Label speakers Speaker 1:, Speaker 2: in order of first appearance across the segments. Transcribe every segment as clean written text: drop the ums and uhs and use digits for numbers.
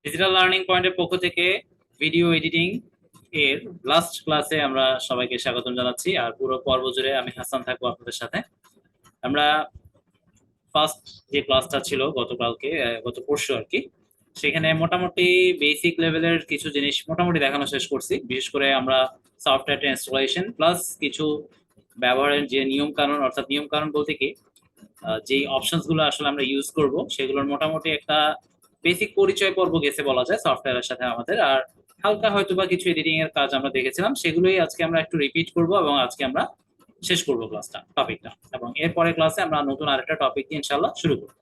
Speaker 1: Digital learning পয়েন্টের পক্ষ থেকে ভিডিও এডিটিং এর লাস্ট ক্লাসে আমরা সবাইকে স্বাগতম জানাচ্ছি। আর পুরো পর্ব জুড়ে আমি হাসান থাকবো আপনাদের সাথে। আমরা ফার্স্ট যে ক্লাসটা ছিল গতকালকে, গত পরশু আর কি, সেখানে মোটামুটি বেসিক লেভেলের কিছু জিনিস মোটামুটি দেখানো শেষ করছি। বিশেষ করে আমরা সফটওয়্যার ইনস্টলেশন প্লাস কিছু ব্যবহারের যে নিয়ম কানুন, অর্থাৎ নিয়ম কানুন বলতে কি, যে অপশনস গুলো আসলে আমরা ইউজ করব সেগুলোর মোটামুটি একটা বেসিক পরিচয় পর্ব গেছে বলা যায় সফটওয়্যারের সাথে আমাদের। আর হালকা হয়তো বা কিছু এডিটিং এর কাজ আমরা দেখেছিলাম, সেগুলোই আজকে আমরা একটু রিপিট করব এবং আজকে আমরা শেষ করব ক্লাসটা, টপিকটা, এবং এরপরে ক্লাসে আমরা নতুন আরেকটা টপিক দিয়ে ইনশাআল্লাহ শুরু করব।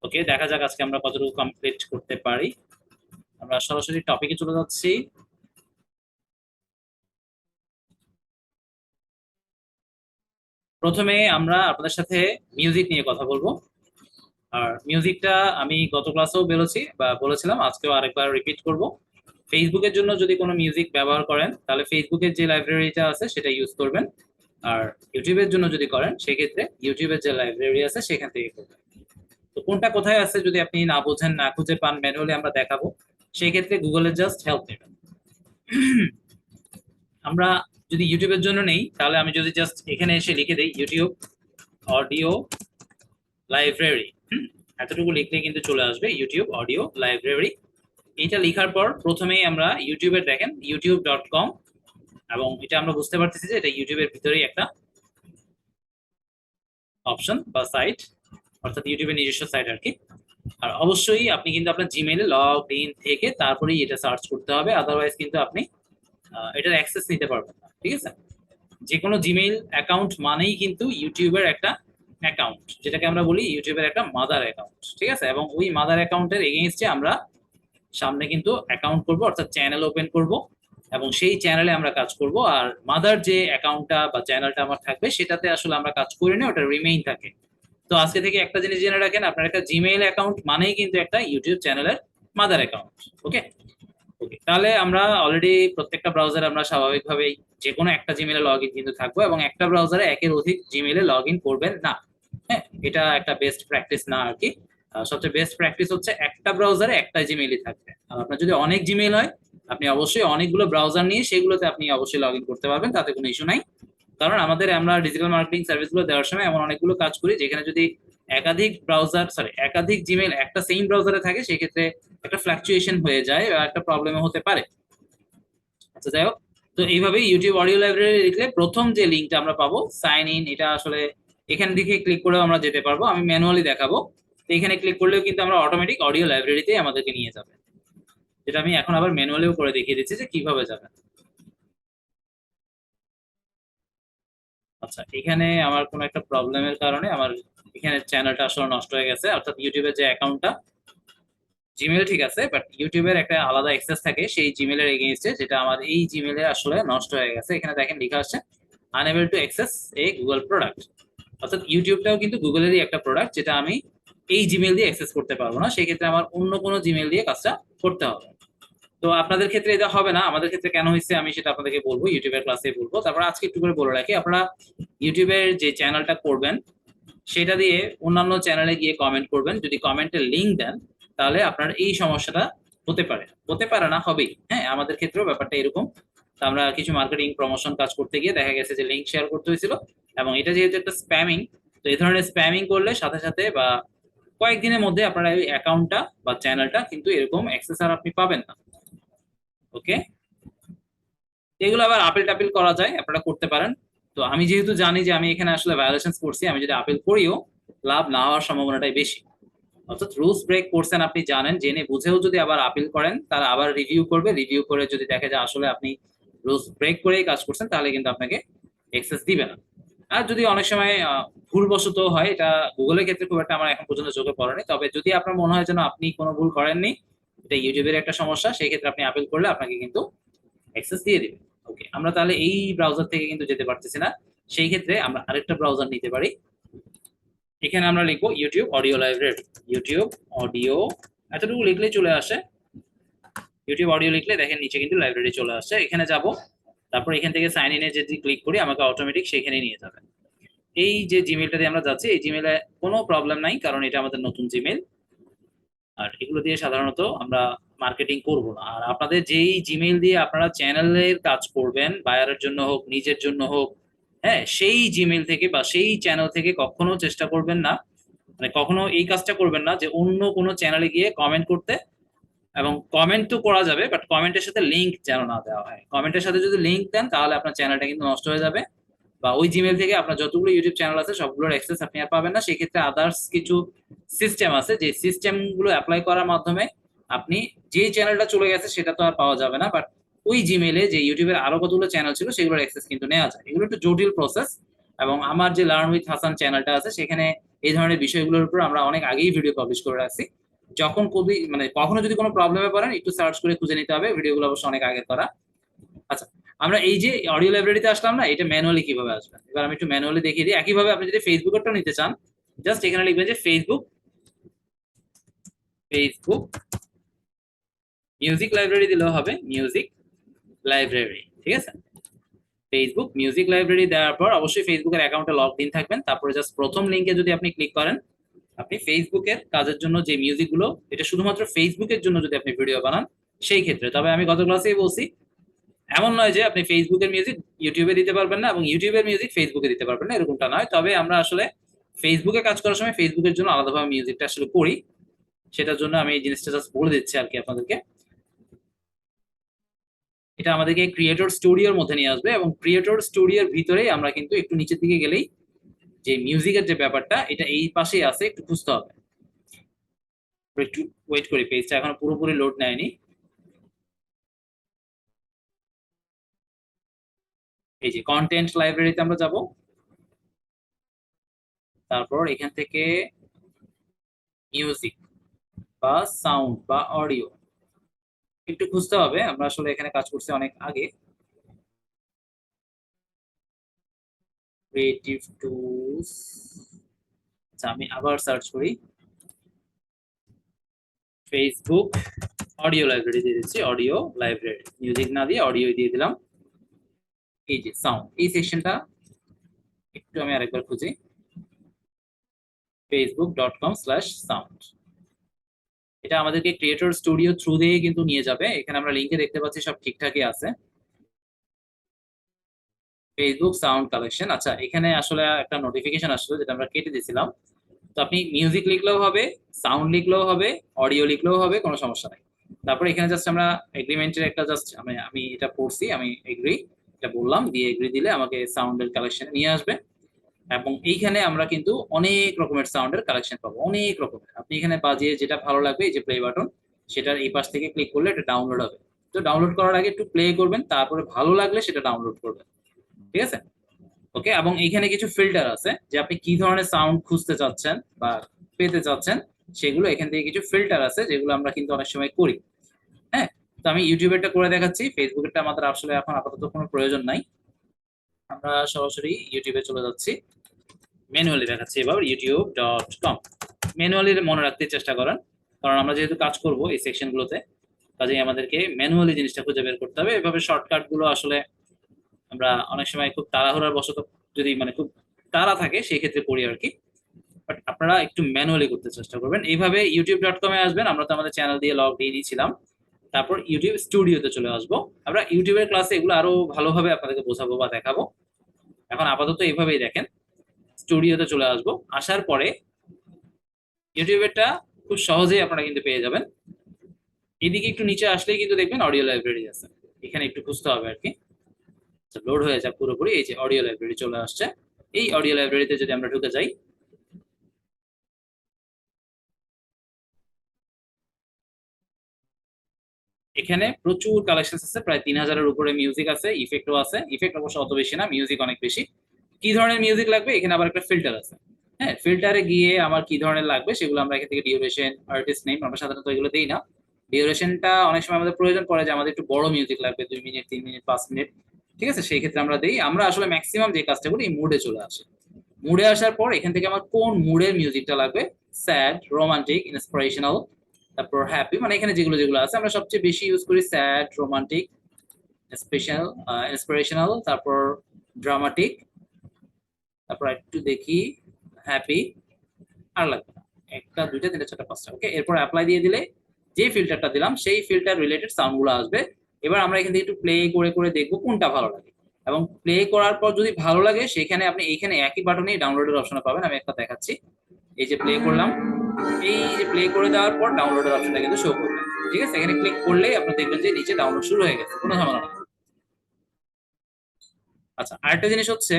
Speaker 1: ওকে, দেখা যাক আজকে আমরা কতটুকু কমপ্লিট করতে পারি। আমরা সরাসরি টপিকে চলে যাচ্ছি। প্রথমে আমরা আপনাদের সাথে মিউজিক নিয়ে কথা বলবো। আর মিউজিকটা আমি গত ক্লাসেও বলেছিলাম, আজকেও আরেকবার রিপিট করব। ফেসবুকের জন্য যদি কোনো মিউজিক ব্যবহার করেন তাহলে ফেসবুকের যে লাইব্রেরিটা আছে সেটা ইউজ করবেন। আর ইউটিউবের জন্য যদি করেন সেক্ষেত্রে ইউটিউবের যে লাইব্রেরি আছে সেখান থেকে করবেন। তো কোনটা কোথায় আছে যদি আপনি না বোঝেন, না খুঁজে পান, ম্যানুয়ালি আমরা দেখাবো, সেই ক্ষেত্রে গুগলে জাস্ট হেল্প নেবেন। আমরা যদি ইউটিউবের জন্য নেই তাহলে আমি যদি জাস্ট এখানে এসে লিখে দিই ইউটিউব অডিও লাইব্রেরি, এতটুকু লিখলে কিন্তু চলে আসবে ইউটিউব অডিও লাইব্রেরি। এটা লেখার পর প্রথমেই আমরা ইউটিউবে দেখেন youtube.com, এবং এটা আমরা বুঝতে পারতেছি যে এটা ইউটিউবের ভিতরেই একটা অপশন বা সাইট, অর্থাৎ ইউটিউবের নিজস্ব সাইট আর কি। আর অবশ্যই আপনি কিন্তু আপনার জিমেইলে লগ ইন থেকে তারপরেই এটা সার্চ করতে হবে, আদারওয়াইজ কিন্তু আপনি এটার অ্যাক্সেস নিতে পারবেন না। ঠিক আছে, যে কোনো জিমেইল অ্যাকাউন্ট মানেই কিন্তু ইউটিউবের একটা অ্যাকাউন্ট, যেটাকে আমরা বলি ইউটিউবের একটা মাদার অ্যাকাউন্ট। ঠিক আছে, এবং ওই মাদার অ্যাকাউন্টের এগেইনস্টে আমরা সামনে কিন্তু অ্যাকাউন্ট করব, অর্থাৎ চ্যানেল ওপেন করব, এবং সেই চ্যানেলে আমরা কাজ করব। আর মাদার যে অ্যাকাউন্টটা বা চ্যানেলটা আমার থাকবে সেটাতে আসলে আমরা কাজ করি না, ওটা রিমেইন থাকে। তো আজকে থেকে একটা জিনিস জেনে রাখেন, আপনার একটা জিমেইল অ্যাকাউন্ট মানেই কিন্তু একটা ইউটিউব চ্যানেলের মাদার অ্যাকাউন্ট। ওকে ওকে, তাহলে আমরা অলরেডি প্রত্যেকটা ব্রাউজারে আমরা স্বাভাবিকভাবেই যে কোনো একটা জিমেইলে লগ ইন কিন্তু থাকবো, এবং একটা ব্রাউজারে একের অধিক জিমেইলে লগ ইন করবেন না। হ্যাঁ, এটা একটা বেস্ট প্র্যাকটিস না আর কি। সবচেয়ে বেস্ট প্র্যাকটিস হচ্ছে একটা ব্রাউজারে একটা জিমেইলই থাকবে। আর আপনার যদি অনেক জিমেইল হয়, আপনি অবশ্যই অনেকগুলো ব্রাউজার নিয়ে সেগুলোতে আপনি অবশ্যই লগ ইন করতে পারবেন, তাতে কোনো ইস্যু নাই। কারণ আমরা ডিজিটাল মার্কেটিং সার্ভিসগুলো দেওয়ার সময় এমন অনেকগুলো কাজ করি যেখানে যদি একাধিক জিমেইল একটা সেম ব্রাউজারে থাকে, সেক্ষেত্রে একটা ফ্লাকচুয়েশন হয়ে যায় বা একটা প্রবলেম হতে পারে। আচ্ছা, যাই হোক, তো এইভাবে ইউটিউব অডিও লাইব্রেরি লিখলে প্রথম যে লিঙ্কটা আমরা পাবো সাইন ইন, এটা আসলে এখান থেকে ক্লিক করেও আমরা যেতে পারবো, আমি ম্যানুয়ালি দেখাবো। তো এখানে ক্লিক করলেও কিন্তু আমরা অটোমেটিক অডিও লাইব্রেরিতে আমাদেরকে নিয়ে যাবে, যেটা আমি এখন আবার ম্যানুয়ালিও করে দেখিয়ে দিচ্ছি যে কিভাবে যাবে। আচ্ছা, এখানে আমার কোনো একটা প্রবলেমের কারণে আমার এখানে চ্যানেলটা আসলে নষ্ট হয়ে গেছে, অর্থাৎ ইউটিউবের যে অ্যাকাউন্টটা, জিমেল ঠিক আছে, বাট ইউটিউবের একটা আলাদা অ্যাক্সেস থাকে সেই জিমেলের এগেইনস্টে, যেটা আমার এই জিমেলে আসলে নষ্ট হয়ে গেছে। এখানে দেখেন লেখা আসছে unable to access A Google product, অর্থাৎ ইউটিউবটাও কিন্তু গুগলেরই একটা প্রোডাক্ট, যেটা আমি এই জিমেল দিয়ে অ্যাক্সেস করতে পারবো না, সেই ক্ষেত্রে আমার অন্য কোনো জিমেল দিয়ে কাজটা করতে হবে। তো আপনাদের ক্ষেত্রে এটা হবে না, আমাদের ক্ষেত্রে কেন হয়েছে আমি সেটা আপনাদেরকে বলবো, ইউটিউবের ক্লাসে বলবো। তারপর আজকে একটু করে বলে রাখি, আপনারা ইউটিউবের যে চ্যানেলটা করবেন সেটা দিয়ে অন্যান্য চ্যানেলে গিয়ে কমেন্ট করবেন। যদি কমেন্টে লিঙ্ক দেন তাহলে আপনার এই সমস্যাটা হতে পারে না, হবেই। হ্যাঁ, আমাদের ক্ষেত্রেও ব্যাপারটা এরকম। তো আমরা কিছু মার্কেটিং প্রমোশন কাজ করতে গিয়ে দেখা গেছে যে লিঙ্ক শেয়ার করতে হয়েছিল, এবং এটা যেহেতু একটা স্প্যামিং, তো এই ধরনের স্প্যামিং করলে সাথে সাথে বা কয়েকদিনের মধ্যে আপনার এই অ্যাকাউন্টটা বা চ্যানেলটা কিন্তু এরকম অ্যাক্সেস আর আপনি পাবেন না। ওকে, এগুলো আবার আপিল টাপিল করা যায়, আপনারা করতে পারেন। তো আমি যেহেতু জানি যে আমি এখানে আসলে ভায়োলেশন করছি, আমি যদি আপিল করিও লাভ না হওয়ার সম্ভাবনাটাই বেশি। অর্থাৎ রুলস ব্রেক করছেন আপনি জানেন, জেনে বুঝেও যদি আবার আপিল করেন, তারা আবার রিভিউ করবে, রিভিউ করে যদি দেখে যে আসলে আপনি রুলস ব্রেক করেই কাজ করছেন, তাহলে কিন্তু আপনাকে এক্সেস দিবে না। আর যদি অনেক সময় ভুলবশত হয়, এটা গুগলের ক্ষেত্রে খুব একটা আমার এখন পর্যন্ত চোখে পড়েনি, তবে যদি আপনার মনে হয় যেন আপনি কোনো ভুল করেননি, এটা ইউটিউবের একটা সমস্যা, সেই ক্ষেত্রে আপনি আপিল করলে আপনাকে কিন্তু অ্যাক্সেস দিয়ে দিবে। ওকে, আমরা তাহলে এই ব্রাউজার থেকে কিন্তু যেতে পারতেছি না, সেই ক্ষেত্রে আমরা আরেকটা ব্রাউজার নিতে পারি। এখানে আমরা লিখবো YouTube audio library, YouTube audio, এতটুকু লিখলেই চলে আসে। ইউটিউব অডিও লিখলে দেখেন নিচে কিন্তু লাইব্রেরি চলে আসছে, এখানে যাব, তারপর এখান থেকে সাইন ইনে যদি ক্লিক করি আমাকে অটোমেটিক সেখানে নিয়ে যাবে। এই যে জিমেলটা দিয়ে আমরা যাচ্ছি, এই জিমেলে কোনো প্রবলেম নাই, কারণ এটা আমাদের নতুন জিমেল। আর এগুলো দিয়ে সাধারণত আমরা মার্কেটিং করব না। আর আপনাদের যেই জিমেইল দিয়ে আপনারা চ্যানেলের কাজ করবেন, বায়ারের জন্য হোক নিজের জন্য হোক, হ্যাঁ, সেই জিমেইল থেকে বা সেই চ্যানেল থেকে কখনো চেষ্টা করবেন না, মানে কখনো এই কাজটা করবেন না যে অন্য কোনো চ্যানেলে গিয়ে কমেন্ট করতে। এবং কমেন্ট তো করা যাবে, বাট কমেন্টের সাথে লিংক যেন না দেওয়া হয়। কমেন্টের সাথে যদি লিংক দেন তাহলে আপনার চ্যানেলটা কিন্তু নষ্ট হয়ে যাবে, বা ওই জিমেল থেকে আপনার যতগুলো ইউটিউব চ্যানেল আছে সবগুলোর অ্যাক্সেস আপনি আর পাবেন না। সেই ক্ষেত্রে আদার্স কিছু সিস্টেম আছে, যে সিস্টেম গুলো অ্যাপ্লাই করার মাধ্যমে আপনি যে চ্যানেলটা চলে গেছে সেটা তো আর পাওয়া যাবে না, বাট ওই জিমেলে যে ইউটিউবের আরো কতগুলো চ্যানেল ছিল সেগুলোর অ্যাক্সেস কিন্তু নেওয়া যায়। এগুলো একটু জটিল প্রসেস, এবং আমার যে লার্ন উইথ হাসান চ্যানেলটা আছে সেখানে এই ধরনের বিষয়গুলোর উপর আমরা অনেক আগেই ভিডিও পাবলিশ করে রাখছি। যখন কবি মানে কখনো যদি কোনো প্রবলেমে পড়েন একটু সার্চ করে খুঁজে নিতে হবে, ভিডিওগুলো অবশ্য অনেক আগে করা। আচ্ছা, আমরা এই যে অডিও লাইব্রেরিতে আসলাম না, এটা ম্যানুয়ালি কিভাবে আসবে এবার আমি একটু ম্যানুয়ালি দেখিয়ে দিই। একইভাবে আপনি যদি ফেসবুকেরটা নিতে চান, জাস্ট এখানে লিখবেন যে ফেসবুক ফেসবুক মিউজিক লাইব্রেরি দিলেও হবে, মিউজিক লাইব্রেরি, ঠিক আছে। ফেসবুক মিউজিক লাইব্রেরি দেওয়ার পর অবশ্যই ফেসবুকের অ্যাকাউন্টে লগ ইন থাকবেন। তারপরে জাস্ট প্রথম লিঙ্কে যদি আপনি ক্লিক করেন, আপনি ফেসবুকের কাজের জন্য যে মিউজিকগুলো, এটা শুধুমাত্র ফেসবুকের জন্য যদি আপনি ভিডিও বানান সেই ক্ষেত্রে। তবে আমি গত ক্লাসেই বলছি, এমন নয় যে আপনি ফেসবুকের মিউজিক ইউটিউবে দিতে পারবেন না এবং ইউটিউবের মিউজিক ফেসবুকে দিতে পারবেন না, এরকমটা নয়। তবে আমরা আসলে ফেসবুকে কাজ করার সময় ফেসবুকের জন্য আলাদাভাবে মিউজিকটা আসলে করি, সেটার জন্য আমি এই জিনিসটা জাস্ট বলে দিচ্ছি আর কি আপনাদেরকে। এটা আমাদেরকে ক্রিয়েটর স্টুডিওর মধ্যে নিয়ে আসবে, এবং ক্রিয়েটর স্টুডিওর ভিতরেই আমরা কিন্তু একটু নিচের দিকে গেলেই যে মিউজিকের যে ব্যাপারটা, এটা এই পাশেই আছে, একটু খুঁজতে হবে। একটু ওয়েট করি, পেজটা এখনো পুরোপুরি লোড নেয়নি। এই যে কন্টেন্ট লাইব্রেরিতে আমরা যাব, তারপর এখান থেকে মিউজিক বা সাউন্ড বা অডিও একটু খুঁজতে হবে। আমরা আসলে এখানে কাজ করছি অনেক আগে। ক্রিয়েটিভ টুলস, আচ্ছা আমি আবার সার্চ করি, ফেসবুক অডিও লাইব্রেরি দিয়ে দিচ্ছি, অডিও লাইব্রেরি, মিউজিক না দিয়ে অডিও দিয়ে দিলাম। এই যে সাউন্ড, এই সেকশনটা একটু আমি আরেকবার খুঁজি, facebook.com/sound। এটা আমাদেরকে ক্রিয়েটর স্টুডিও থ্রু দিয়ে কিন্তু নিয়ে যাবে। এখানে আমরা লিংকে দেখতে পাচ্ছি সব ঠিকঠাকই আছে, ফেসবুক সাউন্ড কালেকশন। আচ্ছা, এখানে আসলে একটা নোটিফিকেশন আসলো যেটা আমরা কেটে দিয়েছিলাম। তো আপনি মিউজিক লিখলেও হবে, সাউন্ড লিখলেও হবে, অডিও লিখলেও হবে, কোনো সমস্যা নাই। তারপর এখানে জাস্ট আমরা এগ্রিমেন্টের একটা জাস্ট আমি এটা পড়ছি, আমি এগ্রি এটা বললাম, দিয়ে এগ্রি দিলে আমাকে সাউন্ডের কালেকশন নিয়ে আসবে। এবং এইখানে আমরা কিন্তু অনেক রকমের সাউন্ডের কালেকশন পাবো, অনেক রকমের। আপনি এখানে বাজিয়ে যেটা ভালো লাগবে, এই যে প্লে বাটন, সেটার এই পাশ থেকে ক্লিক করলে এটা ডাউনলোড হবে। তো ডাউনলোড করার আগে একটু প্লে করবেন, তারপরে ভালো লাগলে সেটা ডাউনলোড করবেন, ঠিক আছে। ওকে, এবং এইখানে কিছু ফিল্টার আছে যে আপনি কি ধরনের সাউন্ড খুঁজতে চাচ্ছেন বা পেতে চাচ্ছেন, সেগুলো এখান থেকে কিছু ফিল্টার আছে যেগুলো আমরা কিন্তু অনেক সময় করি। হ্যাঁ, তো আমি ইউটিউবেরটা করে দেখাচ্ছি, ফেসবুকেরটা আমাদের আসলে এখন আপাতত কোনো প্রয়োজন নাই। আমরা সরাসরি ইউটিউবে চলে যাচ্ছি, ম্যানুয়ালি দেখাচ্ছি এবার youtube.com। ম্যানুয়ালি মনে রাখতে চেষ্টা করেন, কারণ আমরা যেহেতু কাজ করব এই সেকশনগুলোতে, কাজেই আমাদেরকে ম্যানুয়ালি জিনিসটা খুঁজে বের করতে হবে। এভাবে শর্টকাট গুলো আসলে আমরা অনেক সময় খুব তাড়াহুড়ার বশত, যদি মানে খুব তাড়া থাকে সেই ক্ষেত্রে করি আর কি, বাট আপনারা একটু ম্যানুয়ালি করতে চেষ্টা করবেন। এইভাবে youtube.com এ আসবেন, আমরা তো আমাদের চ্যানেল দিয়ে লগ ইনই ছিলাম। তারপর ইউটিউব স্টুডিওতে চলে আসবো। আমরা ইউটিউবের ক্লাসে এগুলো আরো ভালোভাবে আপনাদেরকে বোঝাবো বা দেখাবো। এখন আপাতত এইভাবেই দেখেন, স্টুডিওতে চলে আসবো, আসার পরে ইউটিউবেরটা খুব সহজেই আপনারা কিন্তু পেয়ে যাবেন। এদিকে একটু নিচে আসলেই কিন্তু দেখবেন অডিও লাইব্রেরি আছে, এখানে একটু খুঁজতে হবে আর কি। লোড হয়ে যাক পুরোপুরি, এই যে অডিও লাইব্রেরি চলে আসছে। এই অডিও লাইব্রেরিতে যদি আমরা ঢুকে যাই, এখানে প্রচুর কালেকশন আছে, প্রায় 3000-এর উপরে মিউজিক আছে, ইফেক্টও আছে। ইফেক্ট অবশ্য অত বেশি না, মিউজিক অনেক বেশি। কি ধরনের মিউজিক লাগবে, এখানে আবার একটা ফিল্টার আছে। হ্যাঁ, ফিল্টারে গিয়ে আমার কি ধরনের লাগবে সেগুলো আমরা এখান থেকে ডিউরেশন, আর্টিস্ট নেম, আমরা সাধারণত এগুলো দেই না। ডিউরেশনটা অনেক সময় আমাদের প্রয়োজন পড়ে যে আমাদের একটু বড় মিউজিক লাগবে, 2 মিনিট 3 মিনিট 5 মিনিট, ঠিক আছে, সেই ক্ষেত্রে আমরা দেই। আমরা আসলে ম্যাক্সিমাম যে কাজটা করি মুডে চলে আসে। মুডে আসার পর এখান থেকে আমার কোন মুডের মিউজিকটা লাগবে, স্যাড, রোমান্টিক, ইন্সপিরেশনাল, তারপর হ্যাপি, মানে এখানে যেগুলো যেগুলো আছে আমরা সবচেয়ে বেশি ইউজ করি স্যাড, রোমান্টিক, স্পেশাল, ইন্সপিরেশনাল, তারপর ড্রামাটিক, তারপর একটু দেখি হ্যাপি, আর লাগবে না। একটা, দুইটা, তিনটা, চারটা, পাঁচটা। ওকে, এরপর অ্যাপ্লাই দিয়ে দিলে যে ফিল্টারটা দিলাম সেই ফিল্টার রিলেটেড সাউন্ড গুলো আসবে। এবার আমরা এখান থেকে একটু প্লে করে করে দেখবো কোনটা ভালো লাগে, এবং প্লে করার পর যদি ভালো লাগে সেখানে আপনি এইখানে একই বাটনে ডাউনলোডের অপশন পাবেন। আমি একটা দেখাচ্ছি, এই যে প্লে করলাম, এই যে প্লে করে দেওয়ার পর ডাউনলোডের অপশনটা কিন্তু শো করবে। ঠিক আছে, এখানে ক্লিক করলেই আপনি দেখবেন যে নিচে ডাউনলোড শুরু হয়ে গেছে, কোনো ঝামেলা নেই। আচ্ছা, আরেকটা জিনিস হচ্ছে,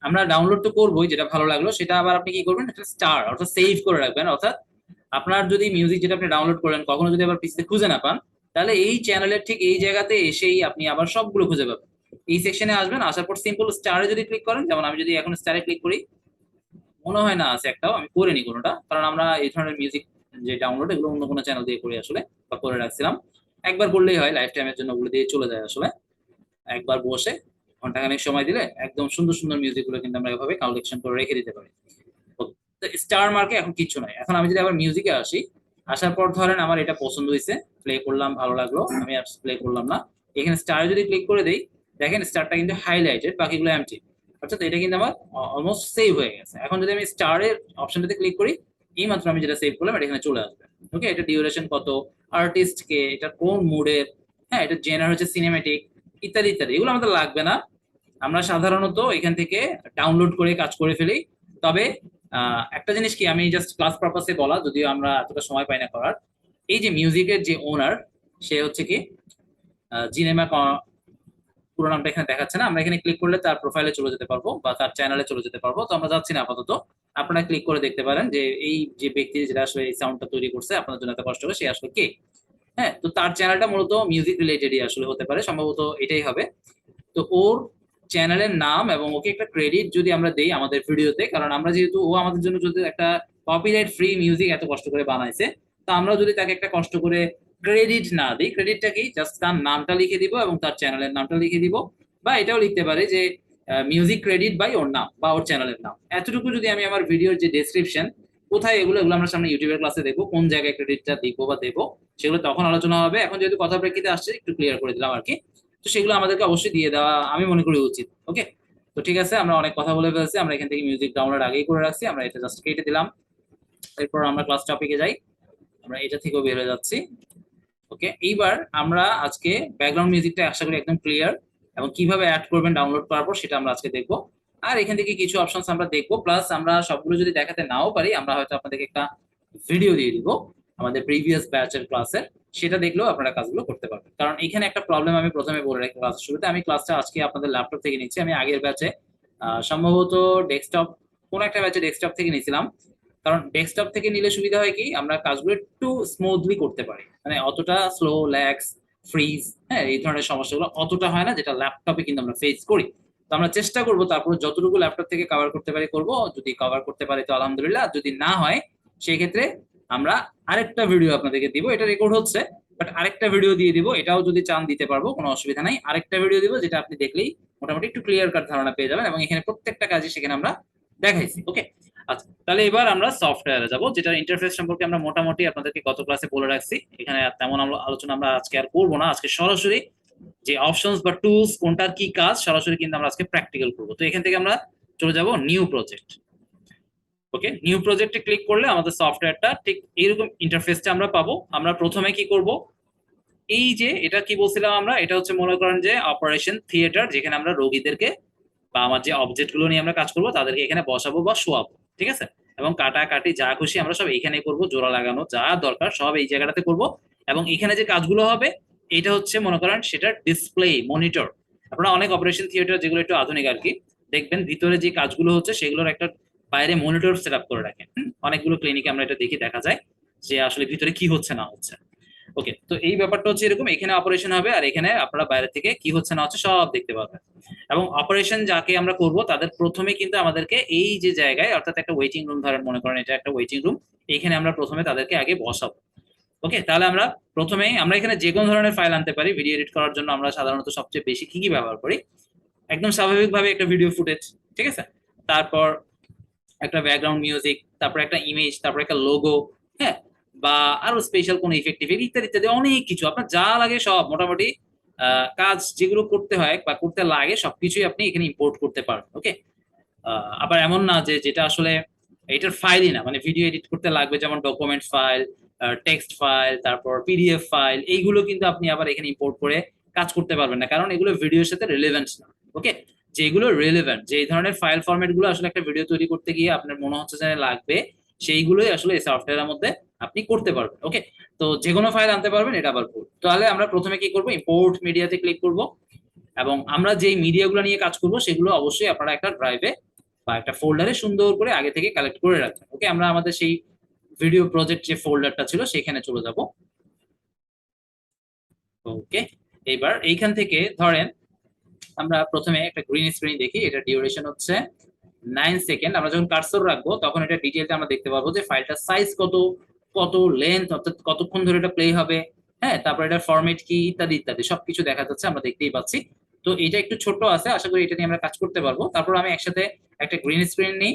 Speaker 1: আমরা ডাউনলোড তো করবোই, যেটা ভালো লাগলো সেটা আবার আপনি কি করবেন, একটা স্টার অর্থাৎ সেভ করে রাখবেন। অর্থাৎ আপনার যদি মিউজিক যেটা আপনি ডাউনলোড করলেন কখনো যদি আবার পিসিতে খুঁজে না পান, তাহলে এই চ্যানেলের ঠিক এই জায়গাতে এসেই আপনি আবার সবগুলো খুঁজে পাবেন। এই সেকশনে আসবেন, আসার পর সিম্পল স্টারে যদি ক্লিক করেন, যেমন আমি যদি এখন স্টারে ক্লিক করি, মনে হয় না আছে একটাও, আমি করিনি কোনোটা, কারণ আমরা এই ধরনের মিউজিক যে ডাউনলোড এগুলো অন্য কোনো চ্যানেল দিয়ে করি আসলে, বা করে রাখছিলাম। একবার করলেই হয়, লাইফ টাইমের জন্য ওগুলো দিয়ে চলে যায় আসলে। একবার বসে ঘন্টাখানেক সময় দিলে একদম সুন্দর সুন্দর মিউজিক গুলো কিন্তু আমরা এভাবে কালেকশন করে রেখে দিতে পারি। স্টার মার্কে এখন কিচ্ছু নাই। এখন আমি যদি আবার মিউজিকে আসি, আসার পর ধরেন আমার এটা পছন্দ হয়েছে, প্লে করলাম, ভালো লাগলো, আমি আর প্লে করলাম না। এখানে স্টারে যদি ক্লিক করে দেই, দেখেন স্টারটা কিন্তু হাইলাইটেড, বাকিগুলো এমটি। অর্থাৎ এটা কিন্তু আমার অলমোস্ট সেভ হয়ে গেছে। এখন যদি আমি স্টারের অপশনটাতে ক্লিক করি, এই মাত্র আমি যেটা সেভ করলাম এটা এখানে চলে আসবে। ওকে, এটা ডিউরেশন কত, আর্টিস্ট কে, এটা কোন মুডের, হ্যাঁ, এটা জেনার হচ্ছে সিনেমেটিক, ইত্যাদি ইত্যাদি, এগুলো আমাদের লাগবে না। আমরা সাধারণত এখান থেকে ডাউনলোড করে কাজ করে ফেলি। তবে একটা জিনিস কি, আমি জাস্ট ক্লাস পারপাসে বলা, যদিও আমরা এতটা সময় পাই না করার, এই যে মিউজিকের যে ওনার, সে হচ্ছে কি জিনেমা, পুরো নামটা এখানে দেখাচ্ছে না, আমরা এখানে ক্লিক করলে তার প্রোফাইলে চলে যেতে পারবো বা তার চ্যানেলে চলে যেতে পারবো। তো আমরা যাচ্ছি না আপাতত, আপনারা ক্লিক করে দেখতে পারেন যে এই যে ব্যক্তি যেটা আসলে এই সাউন্ডটা তৈরি করছে আপনার জন্য এত কষ্ট করে, সে আসলে কে। হ্যাঁ, তো তার চ্যানেলটা মূলত মিউজিক রিলেটেডই আসলে হতে পারে, সম্ভবত এটাই হবে। তো ওর চ্যানেলের নাম এবং ওকে একটা ক্রেডিট যদি আমরা দেই আমাদের ভিডিওতে, কারণ আমরা যেহেতু, ও আমাদের জন্য যদি একটা কপিরাইট ফ্রি মিউজিক এত কষ্ট করে বানাইছে, তো আমরা যদি তাকে একটা কষ্ট করে ক্রেডিট না দিই, ক্রেডিটটা কি, জাস্ট তার নামটা লিখে দিব এবং তার চ্যানেলের নামটা লিখে দিব, বা এটাও লিখতে পারে যে মিউজিক ক্রেডিট বাই ওর নাম বা ওর চ্যানেলের নাম। এতটুকু যদি আমি আমার ভিডিওর যে ডেসক্রিপশন, কোথায় এগুলো এগুলো আমরা সামনে ইউটিউবের ক্লাসে দেখবো, কোন জায়গায় ক্রেডিটটা দিব বা দেবো, সেগুলো তখন আলোচনা হবে। এখন যেহেতু কথা প্রেক্ষিতে আসছে, একটু ক্লিয়ার করে দিলাম আর কি। তো সেগুলো আমাদেরকে অবশ্যই দিয়ে দেওয়া আমি মনে করি উচিত। ওকে, তো ঠিক আছে, আমরা অনেক কথা বলে ফেলছি, আমরা এখান থেকে মিউজিক ডাউনলোড আগেই করে রাখছি, আমরা এটা জাস্ট কেটে দিলাম। এরপর আমরা ক্লাস টপিকে যাই, আমরা এটা থেকেও বের হয়ে যাচ্ছি। ওকে, এইবার আমরা আজকে ব্যাকগ্রাউন্ড মিউজিকটা আশা করি একদম ক্লিয়ার, এবং কিভাবে অ্যাড করবেন ডাউনলোড করার পর সেটা আমরা আজকে দেখবো। আর এখান থেকে কিছু অপশনস আমরা দেখবো, প্লাস আমরা সবগুলো যদি দেখাতে নাও পারি, আমরা হয়তো আপনাদেরকে একটা ভিডিও দিয়ে দিব আমাদের প্রিভিয়াস ব্যাচের ক্লাসের, সেটা দেখলেও আপনারা কাজগুলো করতে পারবেন। কারণ এখানে একটা প্রবলেম আমি প্রথমে বলে রাখি ক্লাসের শুরুতে, আমি ক্লাসটা আজকে আপনাদের ল্যাপটপ থেকে নিচ্ছি, আমি আগের ব্যাচে সম্ভবত ডেস্কটপ, কোন একটা ব্যাচে ডেস্কটপ থেকে নিয়েছিলাম। কারণ ডেস্কটপ থেকে নিলে সুবিধা হয় কি, আমরা কাজগুলো একটু স্মুথলি করতে পারি, মানে অতটা স্লো, ল্যাগস, ফ্রিজ, হ্যাঁ, এই ধরনের সমস্যাগুলো অতটা হয় না, যেটা ল্যাপটপে কিন্তু আমরা ফেস করি। তো আমরা চেষ্টা করবো তারপরে যতটুকু ল্যাপটপ থেকে কভার করতে পারি করব, যদি কভার করতে পারি তো আলহামদুলিল্লাহ, যদি না হয় সেই ক্ষেত্রে আমরা আরেকটা ভিডিও আপনাদেরকে দিব, এটা রেকর্ড হচ্ছে, বাট আরেকটা ভিডিও দিয়ে দিব, এটাও যদি চান দিতে পারবো, কোনো অসুবিধা নাই। আরেকটা ভিডিও দিব যেটা আপনি দেখলেই মোটামুটি একটু ক্লিয়ার কাট ধারণা পেয়ে যাবেন, এবং এখানে প্রত্যেকটা কাজই সেখানে আমরা দেখাইছি। ওকে, আচ্ছা, তাহলে এবার আমরা সফটওয়্যারে যাব, যেটার ইন্টারফেস সম্পর্কে আমরা মোটামুটি আপনাদেরকে গত ক্লাসে বলে রাখছি। এখানে তেমন আলোচনা আমরা আজকে আর করবো না, আজকে সরাসরি যে অপশনস বা টুলস কোনটার কি কাজ সরাসরি কিন্তু আমরা আজকে প্র্যাকটিক্যাল করবো। তো এখান থেকে আমরা চলে যাব নিউ প্রজেক্ট। ওকে, নিউ প্রজেক্টে ক্লিক করলে আমাদের সফটওয়্যারটা ঠিক এইরকম ইন্টারফেসটা আমরা পাবো। আমরা প্রথমে কি করব, এই যে এটা কি বলছিলাম আমরা, এটা হচ্ছে মনে করেন যে অপারেশন থিয়েটার, যেখানে আমরা রোগীদেরকে বা আমার যে অবজেক্ট গুলো নিয়ে আমরা কাজ করবো তাদেরকে এখানে বসাবো বা শোয়াবো। ঠিক আছে, এবং কাটাকাটি যা খুশি আমরা সব এখানে করব, জোড়া লাগানো যা দরকার সব এই জায়গাটাতে করব। এবং এখানে যে কাজগুলো হবে, এটা হচ্ছে মনে করেন সেটার ডিসপ্লে মনিটর। আপনারা অনেক অপারেশন থিয়েটার যেগুলো একটু আধুনিক আর কি, দেখবেন ভিতরে যে কাজগুলো হচ্ছে সেগুলোর একটা বাইরে মনিটর সেট আপ করে রাখেন। অনেকগুলো ক্লিনিকে আমরা এটা দেখি, দেখা যায় যে আসলে ভিতরে কি হচ্ছে না হচ্ছে। ওকে, তো এই ব্যাপারটা হচ্ছে এরকম, এখানে অপারেশন হবে আর এখানে আপনারা বাইরে থেকে কি হচ্ছে না হচ্ছে সব দেখতে পাবেন। এবং অপারেশন যাকে আমরা করব তাদের প্রথমে কিন্তু আমাদেরকে এই যে জায়গায়, অর্থাৎ একটা ওয়েটিং রুম ধরেন, মনে করেন এটা একটা ওয়েটিং রুম, এখানে আমরা প্রথমে তাদেরকে আগে বসাবো। ওকে, তাহলে আমরা প্রথমেই আমরা এখানে যে কোনো ধরনের ফাইল আনতে পারি। ভিডিও এডিট করার জন্য আমরা সাধারণত সবচেয়ে বেশি কি কি ব্যবহার করি, একদম স্বাভাবিকভাবে একটা ভিডিও ফুটেজ, ঠিক আছে, তারপর একটা ব্যাকগ্রাউন্ড মিউজিক, তারপর একটা ইমেজ, তারপর একটা লোগো, হ্যাঁ, বা আরো স্পেশাল কোন ইফেক্টিভ ইত্যাদি ইত্যাদি, অনেক কিছু আপনার যা লাগে সব মোটামুটি কাজ যেগুলো করতে হয় বা করতে লাগে সবকিছুই আপনি এখানে ইম্পোর্ট করতে পারেন। ওকে, আবার এমন না যে যেটা আসলে এটার ফাইলই না, মানে ভিডিও এডিট করতে লাগবে যেমন ডকুমেন্ট ফাইল, টেক্সট ফাইল, তারপর পিডিএফ ফাইল, এইগুলো কিন্তু আপনি আবার এখানে ইম্পোর্ট করে কাজ করতে পারবেন না, কারণ এগুলো ভিডিওর সাথে রিলেভেন্ট না। ওকে, যেগুলো রিলেভেন্ট, যে ধরনের ফাইল ফরম্যাট গুলো আসলে একটা ভিডিও তৈরি করতে গিয়ে আপনার মনে হচ্ছে যে লাগবে, সেইগুলোই আসলে এই সফটওয়্যারের মধ্যে আপনি করতে পারবেন। ওকে, তো যে কোনো ফাইল আনতে পারবেন, এটা আবার ভুল। তাহলে আমরা প্রথমে কি করব, ইম্পোর্ট মিডিয়াতে ক্লিক করব, এবং আমরা যেই মিডিয়াগুলো নিয়ে কাজ করব সেগুলো অবশ্যই আপনারা একটা ড্রাইভে বা একটা ফোল্ডারে সুন্দর করে আগে থেকে কালেক্ট করে রাখবেন। ওকে, আমরা আমাদের সেই ভিডিও প্রজেক্ট যে ফোল্ডারটা ছিল সেখানে চলে যাব। ওকে, এইবার এইখান থেকে ধরেন আমরা প্রথমে একটা গ্রিন স্ক্রিন দেখি, এটা ডিউরেশন হচ্ছে 9 সেকেন্ড। আমরা যখন কার্সর রাখবো তখন এটা ডিটেইলটা আমরা দেখতে পারবো যে ফাইলটার সাইজ কত, কত লেন্থ, অর্থাৎ কতক্ষণ ধরে এটা প্লে হবে, হ্যাঁ, তারপর এটার ফরম্যাট কি, ইত্যাদি ইত্যাদি সবকিছু দেখা যাচ্ছে, আমরা দেখতেই পাচ্ছি। তো এটা একটু ছোট আছে, আশা করি এটা নিয়ে আমরা কাজ করতে পারবো। তারপর আমি একসাথে একটা গ্রিন স্ক্রিন নিই,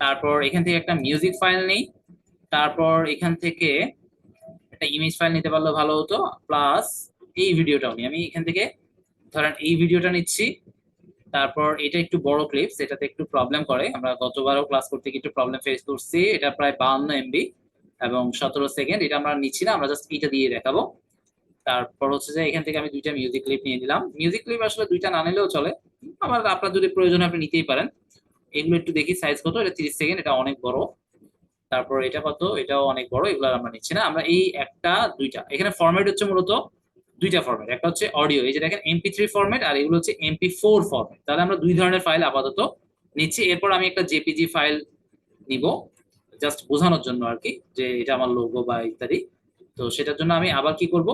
Speaker 1: তারপর এখান থেকে একটা মিউজিক ফাইল নিই, তারপর এখান থেকে একটা ইমেজ ফাইল নিতে পারলে ভালো হতো, প্লাস এই ভিডিওটাও নিই। আমি এখান থেকে ধরেন এই ভিডিওটা নিচ্ছি, তারপর এটা একটু বড় ক্লিপস, এটাতে একটু প্রবলেম করে, আমরা গতবারও ক্লাস করতে গিয়ে একটু প্রবলেম ফেস করছি। এটা প্রায় 52 MB এবং 17 সেকেন্ড, এটা আমরা নিচ্ছি না, আমরা জাস্ট এটা দিয়ে দেখাবো। তারপর হচ্ছে যে এখান থেকে আমি দুইটা মিউজিক ক্লিপ নিয়ে নিলাম। মিউজিক ক্লিপ আসলে দুইটা না নিলেও চলে, আবার আপনার যদি প্রয়োজন হয় আপনি নিতেই পারেন। এগুলো একটু দেখি সাইজ কত, এটা 30 সেকেন্ড, এটা অনেক বড়। তারপর এটা কত, এটাও অনেক বড়, এগুলো আমরা নিচ্ছি না। আমরা এই একটা দুইটা, এখানে ফরম্যাট হচ্ছে মূলত দুইটা ফরম্যাট, একটা হচ্ছে অডিও, এই যে দেখেন MP3 ফরম্যাট, আর এগুলো হচ্ছে MP4 ফরম্যাট। তাহলে আমরা দুই ধরনের ফাইল আপাতত নিচ্ছি। এরপর আমি একটা জেপিজি ফাইল নিব, জাস্ট বোঝানোর জন্য আর কি, যে এটা আমার লোগো বা ইত্যাদি। তো সেটার জন্য আমি আবার কি করব,